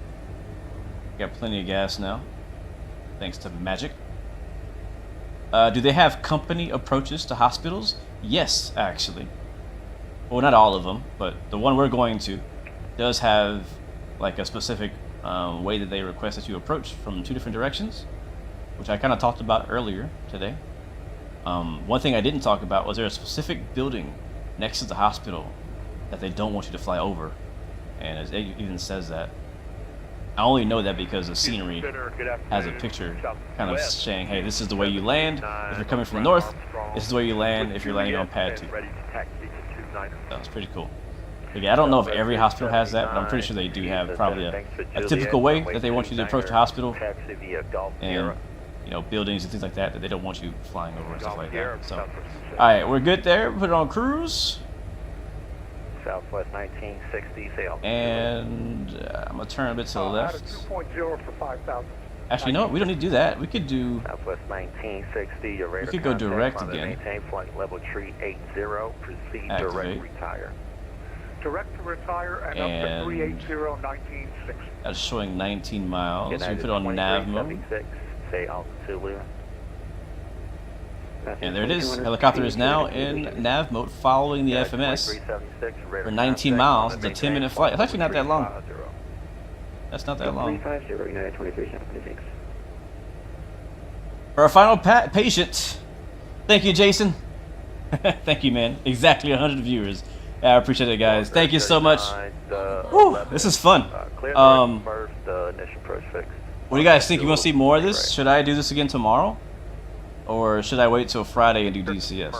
Got plenty of gas now. Thanks to Magic. Do they have company approaches to hospitals? Yes, actually. Well, not all of them, but the one we're going to does have like a specific way that they request that you approach from 2 different directions, which I kind of talked about earlier today. One thing I didn't talk about was there a specific building next to the hospital that they don't want you to fly over, and it even says that. I only know that because the scenery has a picture kind of saying, hey, this is the way you land if you're coming from the north, this is the way you land if you're landing on pad 2. That was pretty cool. But yeah, I don't know if every hospital has that, but I'm pretty sure they do have probably a typical way that they want you to approach the hospital, and buildings and things like that they don't want you flying over and stuff like that. So, alright, we're good there. Put it on cruise. Southwest 1960, sail. And I'm gonna turn a bit to the left. 2.0 for 5,000. Actually, no, we don't need to do that. We could do. Southwest 1960, your radar We could go direct again. Maintain flight level tree 80. Proceed Activate. direct retire. Direct to retire and up to 380, 1960. That's showing 19 miles. We put it on nav mode. Say altitude. And there it is. Helicopter is now in nav mode following the FMS for 19 miles. It's a 10-minute flight. It's actually not that long. That's not that long. For our final patient. Thank you, Jason. Thank you, man. Exactly 100 viewers. Yeah, I appreciate it, guys. Thank you so much. Woo, this is fun. What do you guys think? You want to see more of this? Should I do this again tomorrow? Or should I wait till Friday and do DCS?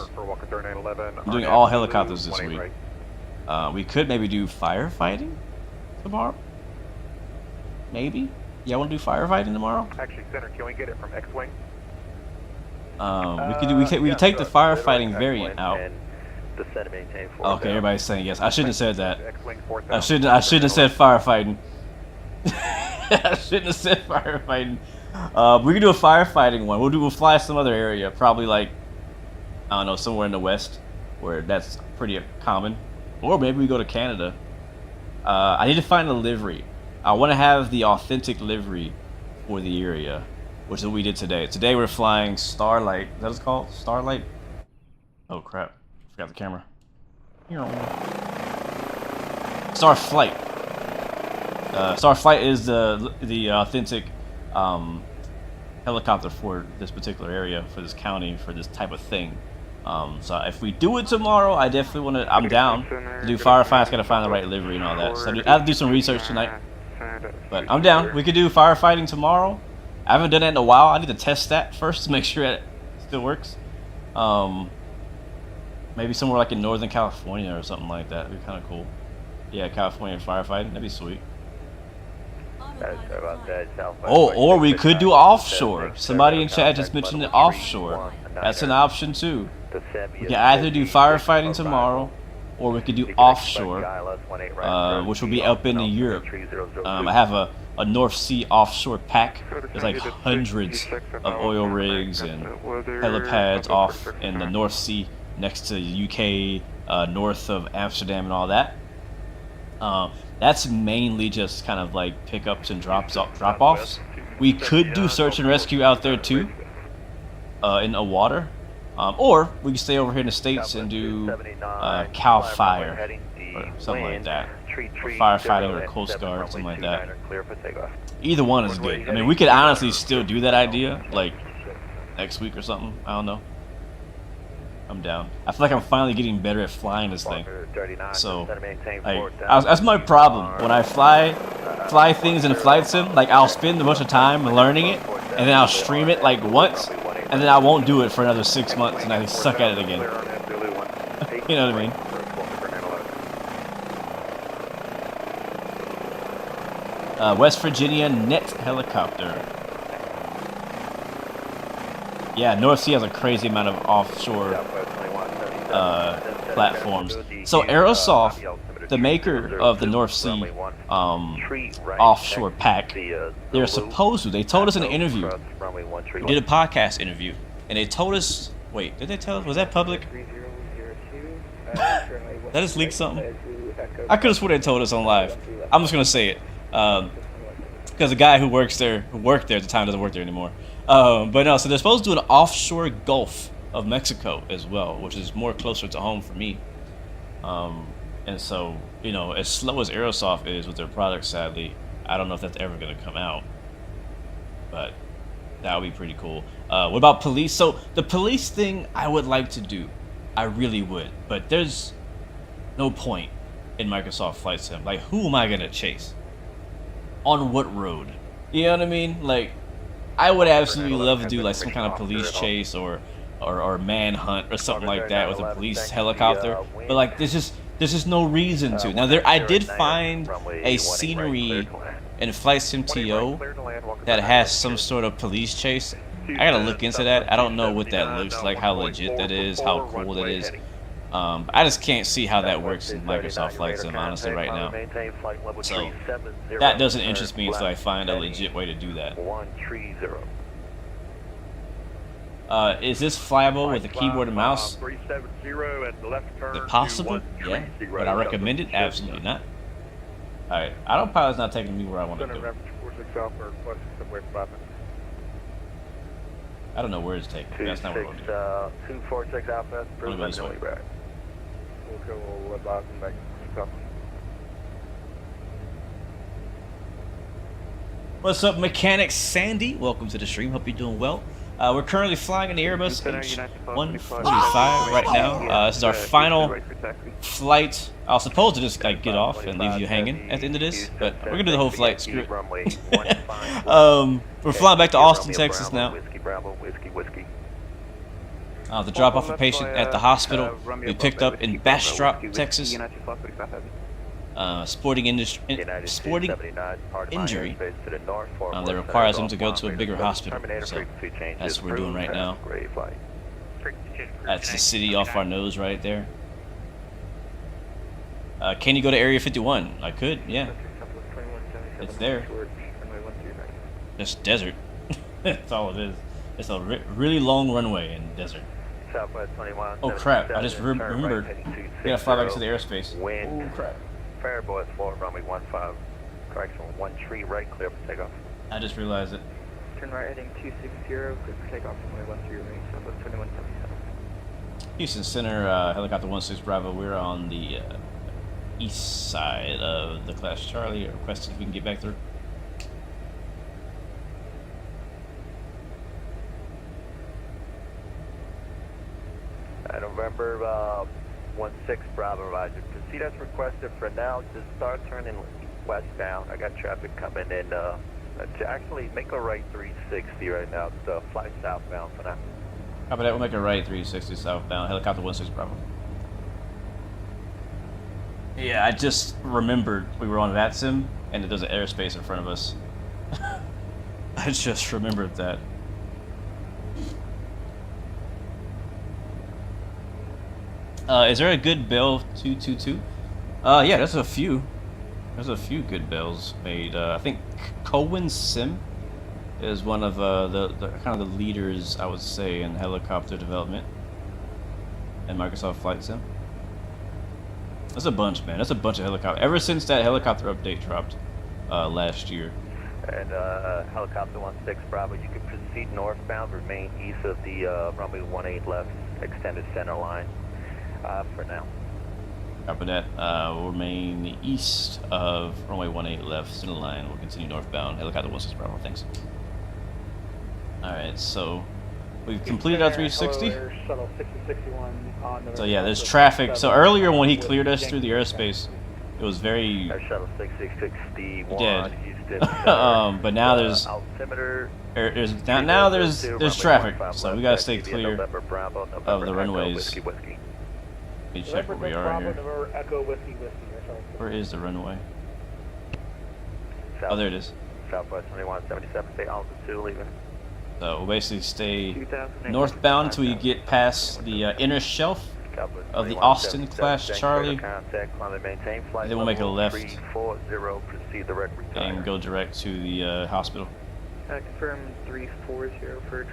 I'm doing all helicopters this week. We could maybe do firefighting tomorrow? Maybe? Yeah, I want to do firefighting tomorrow? Actually, Center, can we get it from X-Wing? We could take the firefighting variant out. Okay, everybody's saying yes. I shouldn't have said that. I shouldn't have said firefighting. I shouldn't have said firefighting. We can do a firefighting one. We'll fly some other area, probably like, I don't know, somewhere in the west where that's pretty common. Or maybe we go to Canada. I need to find a livery. I want to have the authentic livery for the area, which is what we did today. Today we're flying Starlight. Is that what it's called? Starlight? Oh crap. Forgot the camera. Starflight. Starflight is the authentic helicopter for this particular area, for this county, for this type of thing. So if we do it tomorrow, I definitely want to. I'm down to do firefighting. Gotta find the right livery and all that. So I have to do some research tonight. But I'm down. We could do firefighting tomorrow. I haven't done that in a while. I need to test that first to make sure it still works. Maybe somewhere like in Northern California or something like that. That'd be kind of cool. Yeah, California firefighting. That'd be sweet. Oh, or we could do offshore. Somebody in chat just mentioned the offshore. That's an option too. We can either do firefighting tomorrow, or we could do offshore, which will be up in Europe. I have a North Sea offshore pack. There's like hundreds of oil rigs and helipads off in the North Sea next to the UK, north of Amsterdam and all that. That's mainly just kind of like pickups and drop-offs. We could do search and rescue out there too, in the water. Or we can stay over here in the States and do Cal Fire or something like that. Or firefighting or Coast Guard, something like that. Either one is good. I mean, we could honestly still do that idea, like next week or something. I don't know. I'm down. I feel like I'm finally getting better at flying this thing. So, like, that's my problem. When I fly things in flight sim, like I'll spend a bunch of time learning it, and then I'll stream it like once, and then I won't do it for another 6 months, and I suck at it again. You know what I mean? West Virginia net helicopter. Yeah, North Sea has a crazy amount of offshore platforms. So Aerosoft, the maker of the North Sea offshore pack, they're supposed to. They told us in an interview. We did a podcast interview, and they told us. Wait, did they tell us? Was that public? That just leaked something. I could have sworn they told us on live. I'm just gonna say it. Because the guy who worked there at the time doesn't work there anymore. But no, so they're supposed to do an offshore Gulf of Mexico as well, which is more closer to home for me. And so, you know, as slow as Aerosoft is with their products, sadly, I don't know if that's ever going to come out. But that would be pretty cool. What about police? So the police thing I would like to do. I really would. But there's no point in Microsoft Flight Sim. Like, who am I going to chase? On what road? You know what I mean? Like, I would absolutely love to do like some kind of police chase or manhunt or something like that with a police helicopter. But like, there's just no reason to. Now I did find a scenery in Flight Sim TO that has some sort of police chase. I gotta look into that. I don't know what that looks like, how legit that is, how cool that is. I just can't see how that works in Microsoft Flight Sim, honestly, right now. So, that doesn't interest me until I find a legit way to do that. Is this flyable with a keyboard and mouse? Is it possible? Yeah. Would I recommend it? Absolutely not. Alright, autopilot's not taking me where I want to go. I don't know where it's taking. That's not where I want to go. 246 Alpha, I'm gonna go this way. What's up, Mechanic Sandy? Welcome to the stream. Hope you're doing well. We're currently flying in the Airbus H145 right now. This is our final flight. I was supposed to just like get off and leave you hanging at the end of this, but we're gonna do the whole flight. Screw it. We're flying back to Austin, Texas now. To drop off a patient at the hospital we picked up in Bastrop, Texas. Sporting injury that requires him to go to a bigger hospital. So that's what we're doing right now. That's the city off our nose right there. Can you go to Area 51? I could, yeah. It's there. Just desert. That's all it is. It's a really long runway in desert. Oh crap, I just remembered. We gotta fly back to the airspace. Oh crap. Fairboy 4, runway 15. Correction, 13 right, clear for takeoff. I just realized it. Turn right heading 260, clear for takeoff, runway 13 right, Southwest 2177. Houston Center, helicopter 16 Bravo. We're on the east side of the Class Charlie. Requesting if we can get back through. November 16 Bravo, Roger. Proceed as requested for now. Just start turning westbound. I got traffic coming in. To actually make a right 360 right now. So fly southbound for now. Copy that. We'll make a right 360 southbound. Helicopter 16 Bravo. Yeah, I just remembered we were on VATSIM and there's an airspace in front of us. I just remembered that. Is there a good Bell 222? Yeah, there's a few. There's a few good Bells made. I think Cohen Sim is one of the kind of the leaders, I would say, in helicopter development and Microsoft Flight Sim. There's a bunch, man. There's a bunch of helicopters. Ever since that helicopter update dropped last year. And helicopter 16 Bravo, you can proceed northbound, remain east of the runway 18 left, extended center line for now. Copy that. We'll remain east of runway 18 left, center line. We'll continue northbound. Helicopter 16 Bravo, thanks. Alright, so we've completed our 360. Shuttle 6061 on So yeah, there's traffic. So earlier when he cleared us through the airspace, it was very Air Shuttle 6661, dead. Houston, But now there's altimeter. now there's traffic, so we gotta stay clear of the runways. Whiskey. Let me check where we are here. November Echo Whiskey. Where is the runway? Oh, there it is. Southwest 2177, stay altitude leaving. So we'll basically stay northbound until we get past the inner shelf of the Austin class Charlie. Then we'll make a left and go direct to the hospital. Confirm 340 for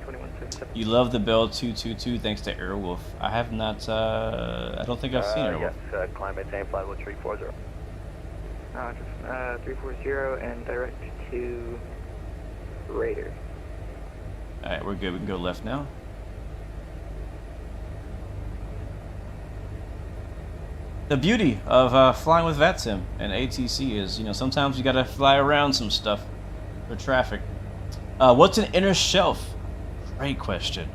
2177. You love the Bell 222 thanks to Airwolf. I have not, I don't think I've seen Airwolf. Yes, climb maintain flight with 340. 340 and direct to Raider. Alright, we're good. We can go left now. The beauty of flying with VATSIM and ATC is, you know, sometimes you gotta fly around some stuff for traffic. What's an inner shelf? Great question.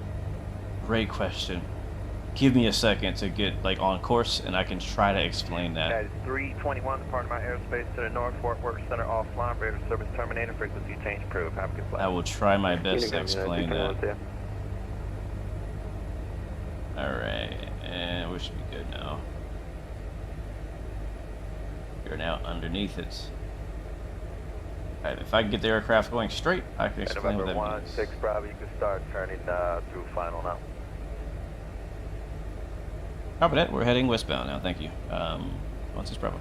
Great question. Give me a second to get like on course and I can try to explain that. That is 321, departing my airspace to the north, Fort Worth Center offline, radar service terminated, frequency change approved. Have a good flight. I will try my best to explain that. Alright, and we should be good now. You're now underneath it. Alright, if I can get the aircraft going straight, I can explain what that means. 16 Bravo, you can start turning through final now. Copy that. We're heading westbound now. Thank you. 16 Bravo.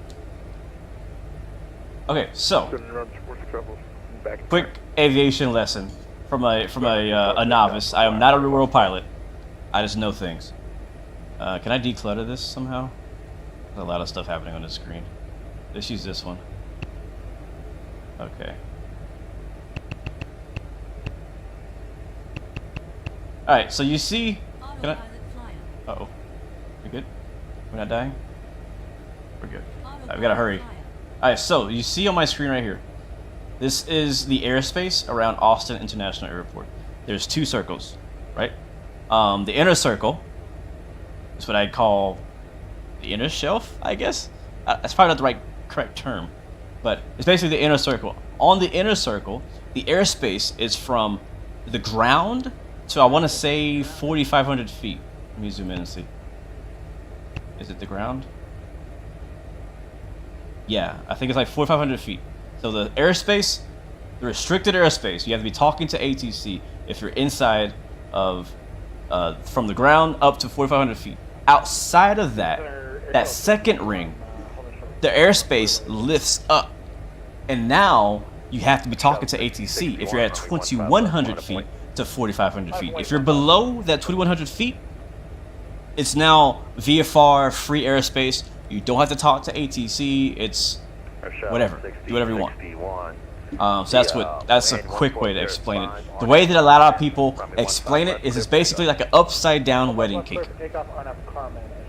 Okay, so quick aviation lesson from a novice. I am not a real world pilot. I just know things. Can I declutter this somehow? There's a lot of stuff happening on the screen. Let's use this one. Okay. All right. So you see. Can I? Uh oh. We good? We're not dying? We're good. Alright, we gotta hurry. Alright, so you see on my screen right here. This is the airspace around Austin International Airport. There's two circles, right? The inner circle is what I'd call the inner shelf, I guess. That's probably not the correct term, but it's basically the inner circle. On the inner circle, the airspace is from the ground to, I want to say, 4,500 feet. Let me zoom in and see. Is it the ground? Yeah, I think it's like 4,500 feet. So the airspace, the restricted airspace, you have to be talking to ATC if you're inside of, from the ground up to 4,500 feet. Outside of that, that second ring, the airspace lifts up. And now you have to be talking to ATC if you're at 2,100 feet to 4,500 feet. If you're below that 2,100 feet, it's now VFR, free airspace. You don't have to talk to ATC. It's whatever. Do whatever you want. So that's a quick way to explain it. The way that a lot of people explain it is it's basically like an upside down wedding cake.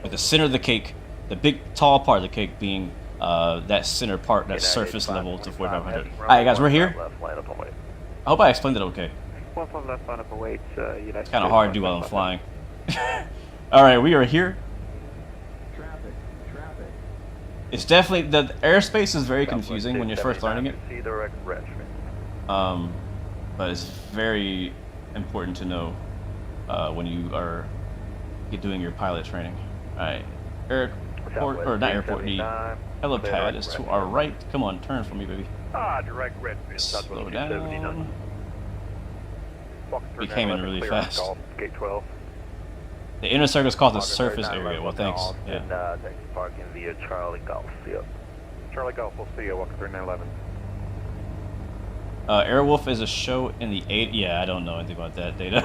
With the center of the cake, the big tall part of the cake being that center part, that surface level to 4,500. Alright guys, we're here. I hope I explained it okay. It's kind of hard to do while I'm flying. Alright, we are here. It's definitely, the airspace is very confusing when you're first learning it. But it's very important to know when you are doing your pilot training. Alright, airport, or not airport, the helipad is to our right. Come on, turn for me, baby. Direct red. Slow down. We came in really fast. Gate 12. The inner circle is called the surface area. Well, thanks. Yeah. Thanks for parking via Charlie Golf. See ya. Charlie Golf, we'll see you. Welcome 3911. Airwolf is a show in the 8. Yeah, I don't know anything about that data.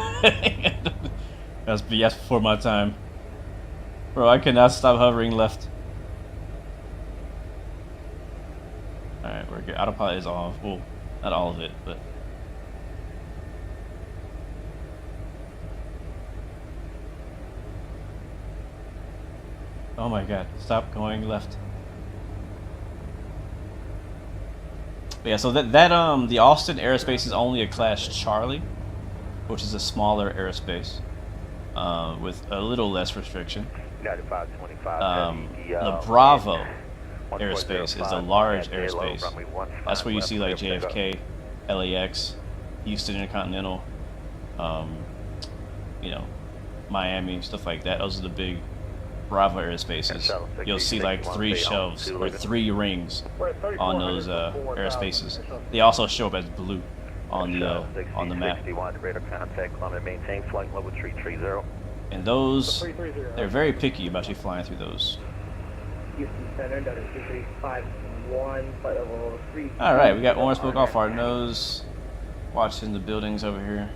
That's BS before my time. Bro, I cannot stop hovering left. Alright, we're good. Autopilot is off. Well, not all of it, but. Oh my god, stop going left. But yeah, so the Austin airspace is only a Class Charlie, which is a smaller airspace with a little less restriction. The Bravo airspace is the large airspace. That's where you see like JFK, LAX, Houston Intercontinental, you know, Miami, stuff like that. Those are the big Bravo airspaces. You'll see like 3 shelves or 3 rings on those airspaces. They also show up as blue on the map. And those, they're very picky about you flying through those. Houston Center, that is 2351, flight level 3. Alright, we got orange smoke off our nose. Watching the buildings over here.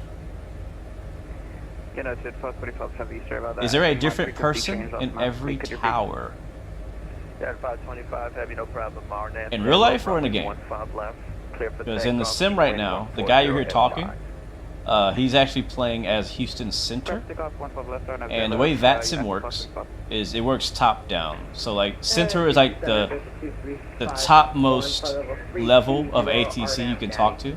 Is there a different person in every tower? In real life or in the game? Because in the sim right now, the guy you hear talking, he's actually playing as Houston Center. And the way that sim works is it works top down. So like Center is like the topmost level of ATC you can talk to.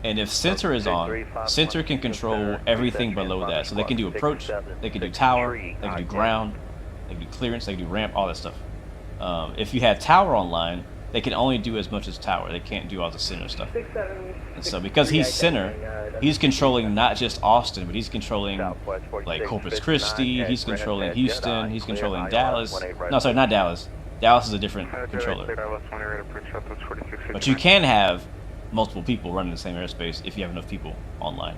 And if Center is on, Center can control everything below that. So they can do approach, they can do tower, they can do ground, they can do clearance, they can do ramp, all that stuff. If you had tower online, they can only do as much as tower. They can't do all the center stuff. And so because he's center, he's controlling not just Austin, but he's controlling like Corpus Christi, he's controlling Houston, he's controlling Dallas. No, sorry, not Dallas. Dallas is a different controller. But you can have multiple people running the same airspace if you have enough people online.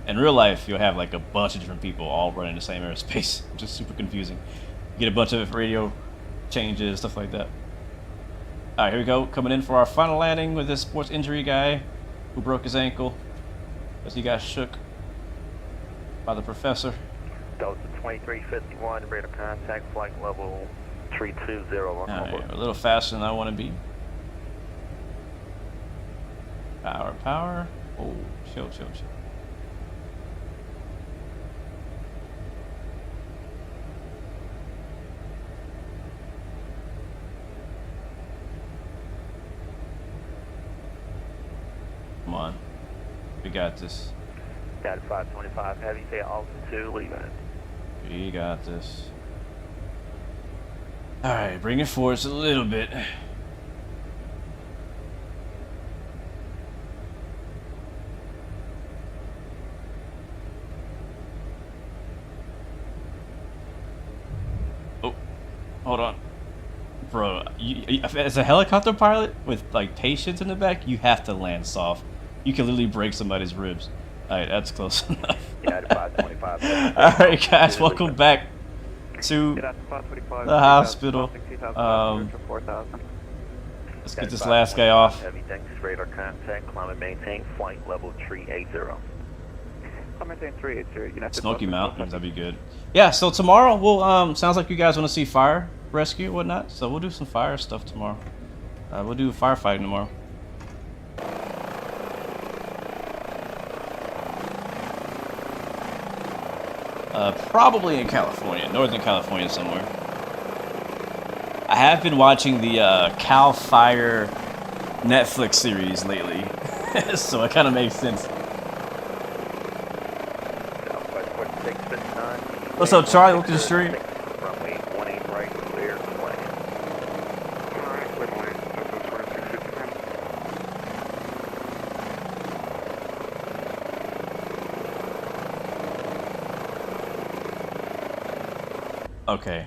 In real life, you'll have like a bunch of different people all running the same airspace, which is super confusing. You get a bunch of radio changes, stuff like that. Alright, here we go. Coming in for our final landing with this sports injury guy who broke his ankle as he got shook by the professor. Delta 2351, radar contact, flight level 320. Alright, a little faster than I want to be. Power. Oh, chill. Come on. We got this. Got 525, heavy tail, altitude, leaving it. We got this. Alright, bring it forward just a little bit. Oh, hold on. Bro, as a helicopter pilot with like patience in the back, you have to land soft. You can literally break somebody's ribs. Alright, that's close enough. Alright guys, welcome back to the hospital. Let's get this last guy off. Everything's radar contact, climb and maintain, flight level 380. Smoky Mountains, that'd be good. Yeah, so tomorrow we'll sounds like you guys want to see fire rescue and whatnot, so we'll do some fire stuff tomorrow. We'll do firefighting tomorrow. Probably in California, Northern California somewhere. I have been watching the Cal Fire Netflix series lately, so it kind of makes sense. What's up, Charlie? Look at the stream. Okay.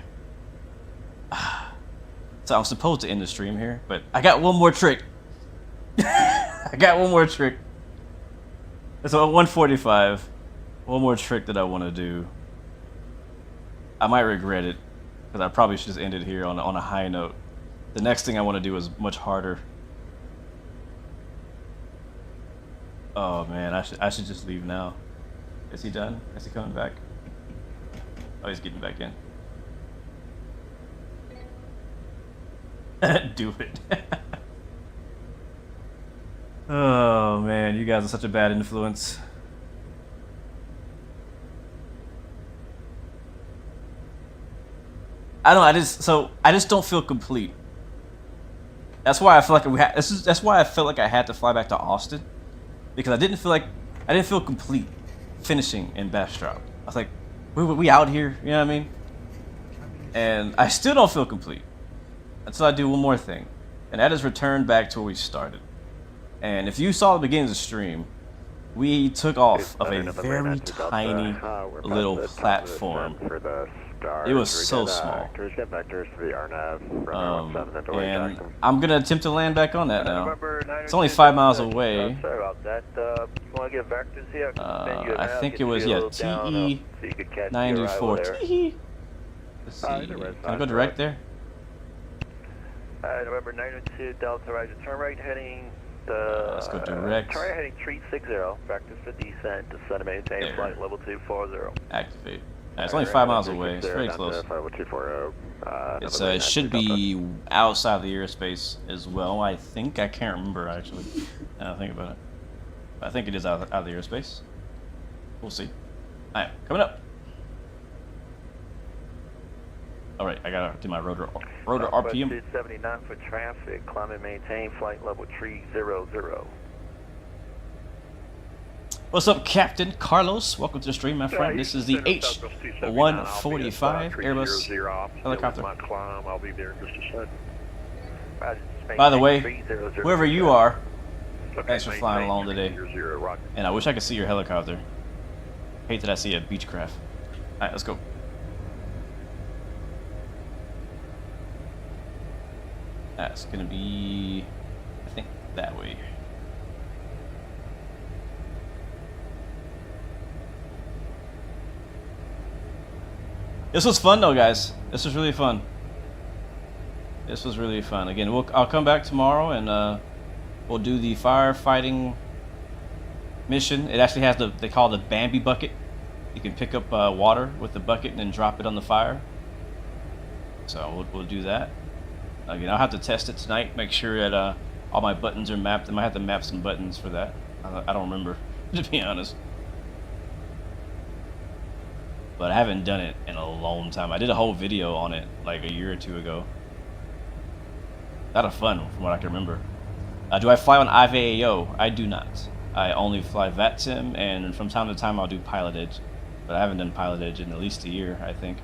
So I'm supposed to end the stream here, but I got one more trick. I got one more trick. So at 145, one more trick that I want to do. I might regret it, because I probably should just end it here on a high note. The next thing I want to do is much harder. Oh man, I should just leave now. Is he done? Is he coming back? Oh, he's getting back in. Do it. Oh man, you guys are such a bad influence. I don't know, I just don't feel complete. That's why I feel like that's why I felt like I had to fly back to Austin, because I didn't feel complete finishing in Bastrop. I was like, we out here, you know what I mean? And I still don't feel complete until I do one more thing, and that is return back to where we started. And if you saw the beginning of the stream, we took off of a very tiny little platform. It was so small. And I'm gonna attempt to land back on that now. It's only 5 miles away. I think it was, yeah, TE-94. Let's see. Can I go direct there? November 902 Delta, Roger. Turn right heading. Let's go direct. Turn right heading 360. Practice for descent. Descend and maintain flight level 240. Activate. It's only 5 miles away. It's very close. It should be outside the airspace as well. I think. I can't remember actually. Now I think about it. I think it is out of the airspace. We'll see. Alright, coming up. Alright, I gotta do my rotor RPM. 279 for traffic. Climb and maintain flight level 300. What's up, Captain Carlos? Welcome to the stream, my friend. This is the H145 Airbus helicopter. I'll be there in just a second. By the way, whoever you are, thanks for flying along today. And I wish I could see your helicopter. Hate that I see a Beechcraft. Alright, let's go. That's gonna be, I think, that way. This was fun though, guys. This was really fun. This was really fun. Again, I'll come back tomorrow and we'll do the firefighting mission. It actually has they call it the Bambi bucket. You can pick up water with the bucket and then drop it on the fire. So we'll do that. Again, I'll have to test it tonight. Make sure that all my buttons are mapped. I might have to map some buttons for that. I don't remember, to be honest. But I haven't done it in a long time. I did a whole video on it like a year or two ago. A lot of fun from what I can remember. Do I fly on IVAO? I do not. I only fly VATSIM, and from time to time I'll do pilotage. But I haven't done pilotage in at least a year, I think.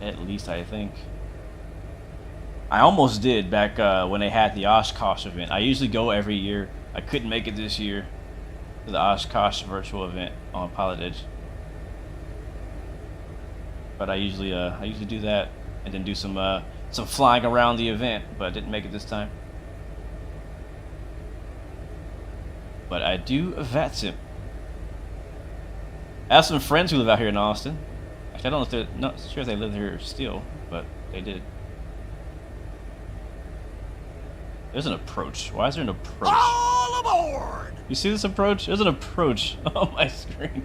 At least I think. I almost did back when they had the Oshkosh event. I usually go every year. I couldn't make it this year to the Oshkosh virtual event on pilotage. But I usually do that and then do some flying around the event, but I didn't make it this time. But I do VATSIM. I have some friends who live out here in Austin. Actually, I don't know if they're not sure if they live here still, but they did. There's an approach. Why is there an approach? All aboard! You see this approach? There's an approach on my screen.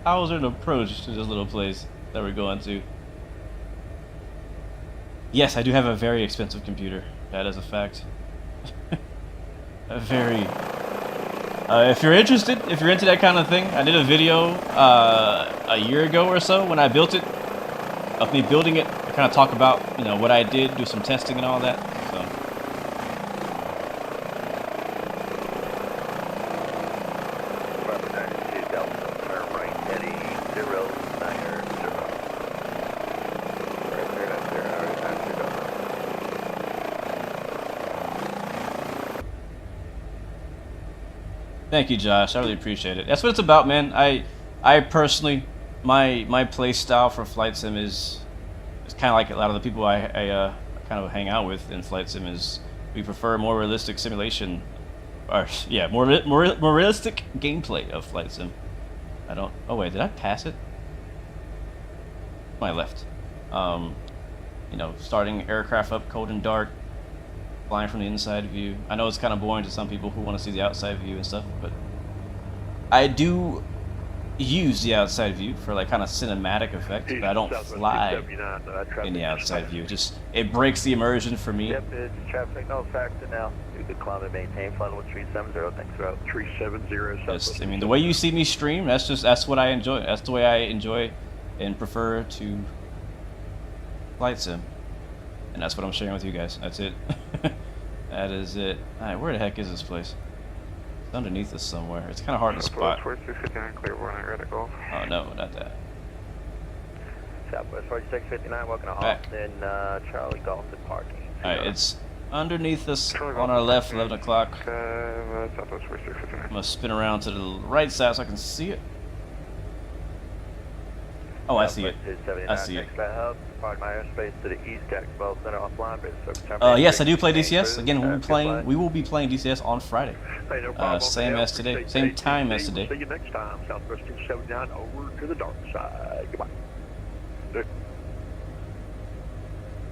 How is there an approach to this little place that we're going to? Yes, I do have a very expensive computer. That is a fact. A very... if you're interested, if you're into that kind of thing, I did a video a year ago or so when I built it, of me building it. I kind of talk about, you know, what I did, do some testing and all that. So. Thank you, Josh. I really appreciate it. That's what it's about, man. I personally, my play style for flight sim is kind of like a lot of the people I kind of hang out with in flight sim. Is we prefer more realistic simulation, or yeah, more realistic gameplay of flight sim. I don't. Oh wait, did I pass it? My left. You know, starting aircraft up cold and dark. Flying from the inside view. I know it's kind of boring to some people who want to see the outside view and stuff, but I do use the outside view for like kind of cinematic effects, but I don't fly in the outside view. Just it breaks the immersion for me. Yep, it's traffic signal factor now. You could climb and maintain flight with 370. Thanks, route 370. I mean, the way you see me stream, that's what I enjoy. That's the way I enjoy and prefer to flight sim, and that's what I'm sharing with you guys. That's it. That is it. All right, where the heck is this place? It's underneath us somewhere. It's kind of hard to spot. Oh no, not that. Southwest 4659, welcome to Austin, Charlie Golf and parking. Alright, it's underneath us on our left, 11 o'clock. I'm gonna spin around to the right side so I can see it. Oh, I see it. I see it. Pardon my airspace to the east, Jacksonville Center offline. Yes, I do play DCS. Again, we will be playing DCS on Friday. Same as today. Same time as today. See you next time. Southwest 279 over to the dark side. Goodbye.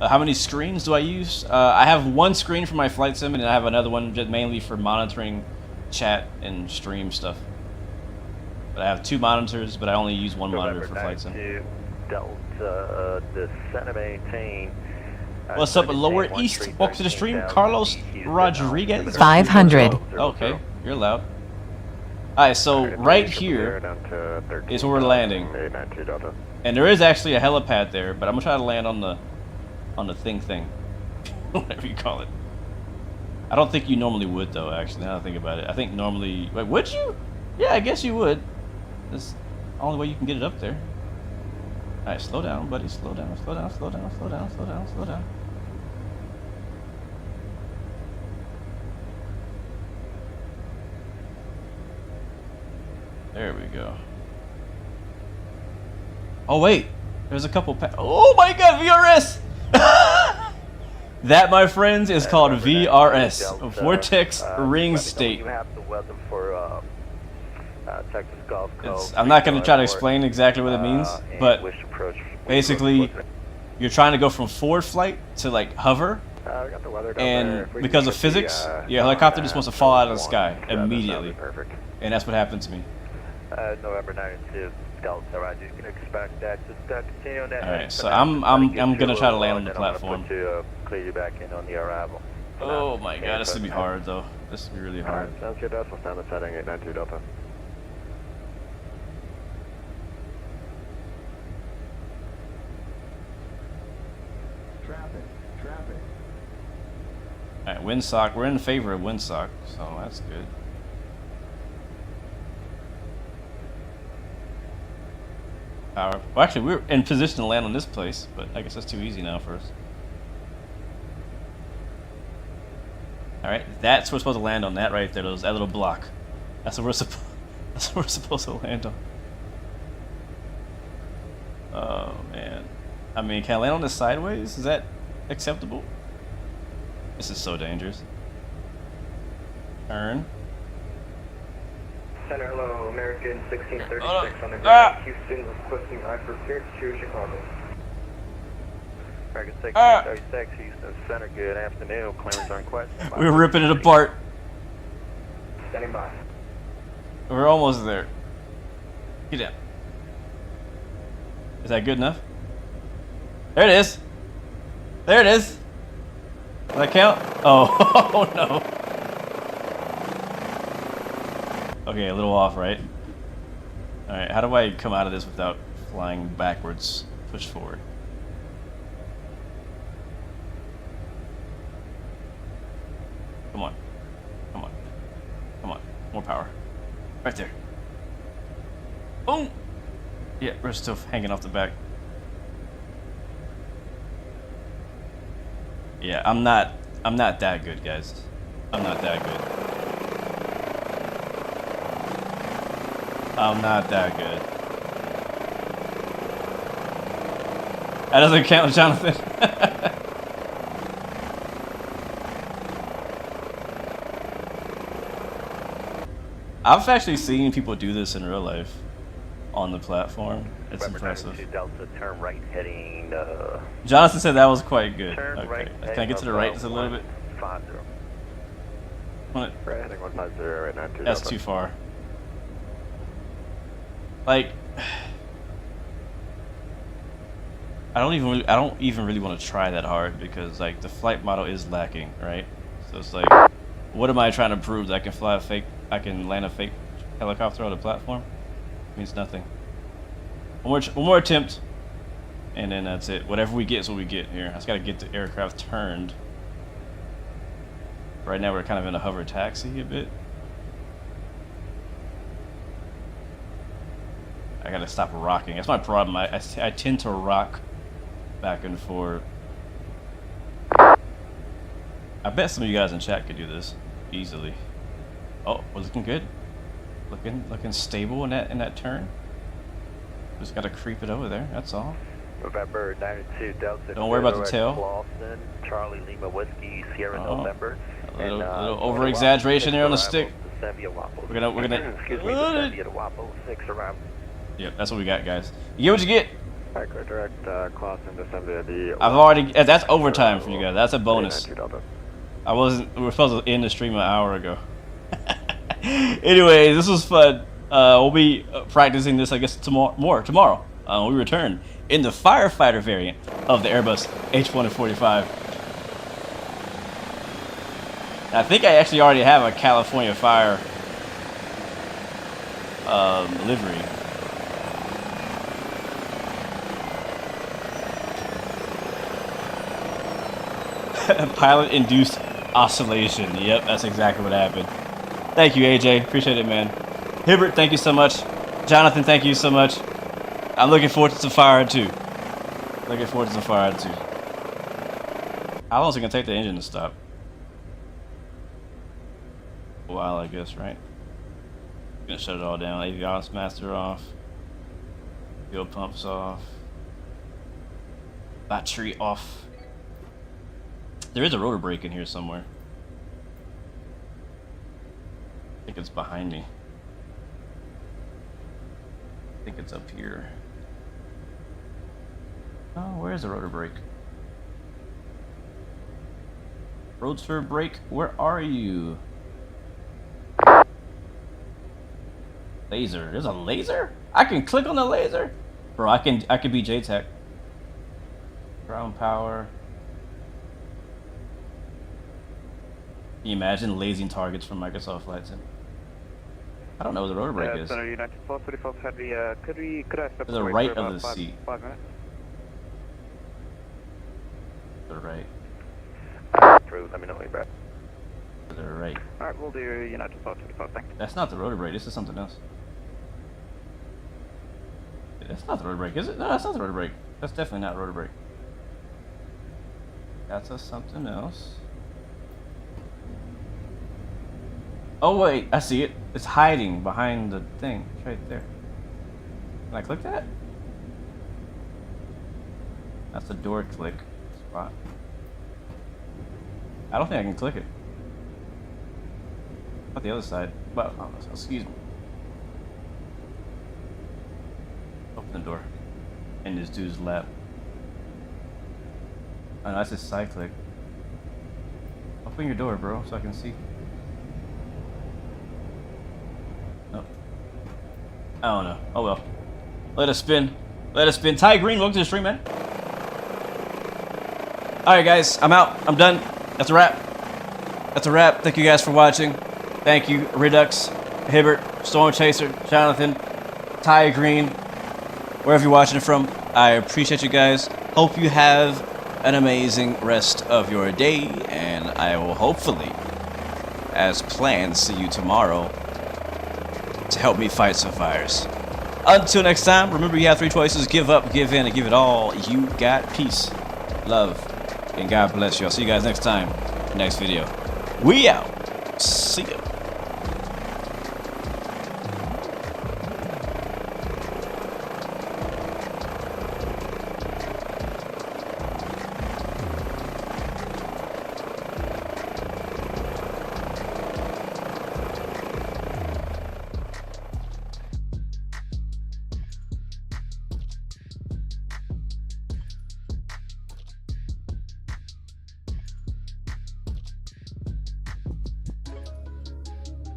How many screens do I use? I have one screen for my flight sim, and I have another one just mainly for monitoring chat and stream stuff. But I have two monitors, but I only use one monitor for flight sim. Delta, descend and maintain. What's up, Lower East? Welcome to the stream, Carlos Rodriguez. 500. Okay, you're loud. Alright, so right here is where we're landing. And there is actually a helipad there, but I'm gonna try to land on the thing. Whatever you call it. I don't think you normally would though, actually, now that I think about it. I think normally, wait, would you? Yeah, I guess you would. That's the only way you can get it up there. Alright, slow down, buddy. Slow down, slow down, slow down, slow down, slow down, slow down. There we go. Oh wait, there's a couple oh my god, VRS! That, my friends, is called VRS, Vortex Ring State. I'm not going to try to explain exactly what it means, but basically, you're trying to go from forward flight to like hover, and because of physics, your helicopter just wants to fall out of the sky immediately, and that's what happened to me. November 92, Delta, right? You can expect that. Just continue on that. All right, so I'm gonna try to land on the platform. To clear you back in on the arrival. Oh my god, this is gonna be hard though. This is gonna be really hard. Sounds good. That's stand the setting 892 Delta. Traffic. All right, windsock. We're in favor of windsock, so that's good. Power. Well, actually, we're in position to land on this place, but I guess that's too easy now for us. All right, that's where we're supposed to land on. That right there, that little block. That's what we're supposed to land on. Oh man, I mean, can I land on this sideways? Is that acceptable? This is so dangerous. Turn. Center, hello, American 1636 on the ground. Houston requesting I prepared to Chicago. American 1636, Houston Center, good afternoon. Clearance on question. We're ripping it apart. Standing by. We're almost there. Get down. Is that good enough? There it is. There it is. Does that count? Oh, oh no. Okay, a little off, right? Alright, how do I come out of this without flying backwards? Push forward. Come on. Come on. Come on. More power. Right there. Boom! Yeah, we're still hanging off the back. Yeah, I'm not that good, guys. I'm not that good. I'm not that good. That doesn't count, Jonathan. I've actually seen people do this in real life on the platform. It's impressive. Delta, turn right heading. Jonathan said that was quite good. Turn Okay. right Can I get to the right just a little bit? 50. What? Right heading 150 right now. That's too far. Like, I don't even really want to try that hard because like the flight model is lacking, right? So it's like, what am I trying to prove? That I can land a fake helicopter on the platform? It means nothing. One more attempt, and then that's it. Whatever we get is what we get here. I just gotta get the aircraft turned. Right now we're kind of in a hover taxi a bit. I gotta stop rocking. That's my problem. I tend to rock back and forth. I bet some of you guys in chat could do this easily. Oh, we're looking good. Looking stable in that turn. Just gotta creep it over there. That's all. November 92 Delta. Don't worry about the tail. Boston, Charlie Lima Whiskey, Sierra November. A little over exaggeration there on the stick. We're gonna. Excuse me, the Zambia to Wapo 6 around. Yep, that's what we got, guys. You get what you get. Alright, direct cross into Zambia. I've already. That's overtime for you guys. That's a bonus. We were supposed to end the stream an hour ago. Anyway, this was fun. We'll be practicing this, I guess, tomorrow. We return in the firefighter variant of the Airbus H145. I think I actually already have a California Fire livery. Pilot-induced oscillation. Yep, that's exactly what happened. Thank you, AJ. Appreciate it, man. Hibbert, thank you so much. Jonathan, thank you so much. I'm looking forward to some fire, too. How long is it going to take the engine to stop? A while, I guess, right? Gonna shut it all down. Avionics master off. Fuel pumps off. Battery off. There is a rotor brake in here somewhere. I think it's behind me. I think it's up here. Oh, where's the rotor brake? Roadster brake, where are you? Laser. There's a laser? I can click on the laser? Bro, I can be JTech. Ground power. Can you imagine lasing targets from Microsoft Flight Sim? I don't know where the rotor brake is. To the right of the seat. 5 minutes. To the right. Approved. Let me know when you're back. To the right. Alright, we'll do United 425, thank you. That's not the rotor brake. This is something else. That's not the rotor brake, is it? No, that's not the rotor brake. That's definitely not rotor brake. That's something else. Oh wait, I see it. It's hiding behind the thing. It's right there. Can I click that? That's the door click spot. I don't think I can click it. Not the other side. But oh, excuse me. Open the door. In this dude's lap. Oh no, that's his side click. Open your door, bro, so I can see. No. I don't know. Oh well. Let us spin. Let us spin. Ty Green, welcome to the stream, man. Alright guys, I'm out. I'm done. That's a wrap. That's a wrap. Thank you guys for watching. Thank you, Redux, Hibbert, Storm Chaser, Jonathan, Ty Green, wherever you're watching it from. I appreciate you guys. Hope you have an amazing rest of your day, and I will hopefully, as planned, see you tomorrow to help me fight some fires. Until next time, remember you have 3 choices: give up, give in, and give it all you got. Peace, love, and God bless you. I'll see you guys next time, next video. We out. See ya.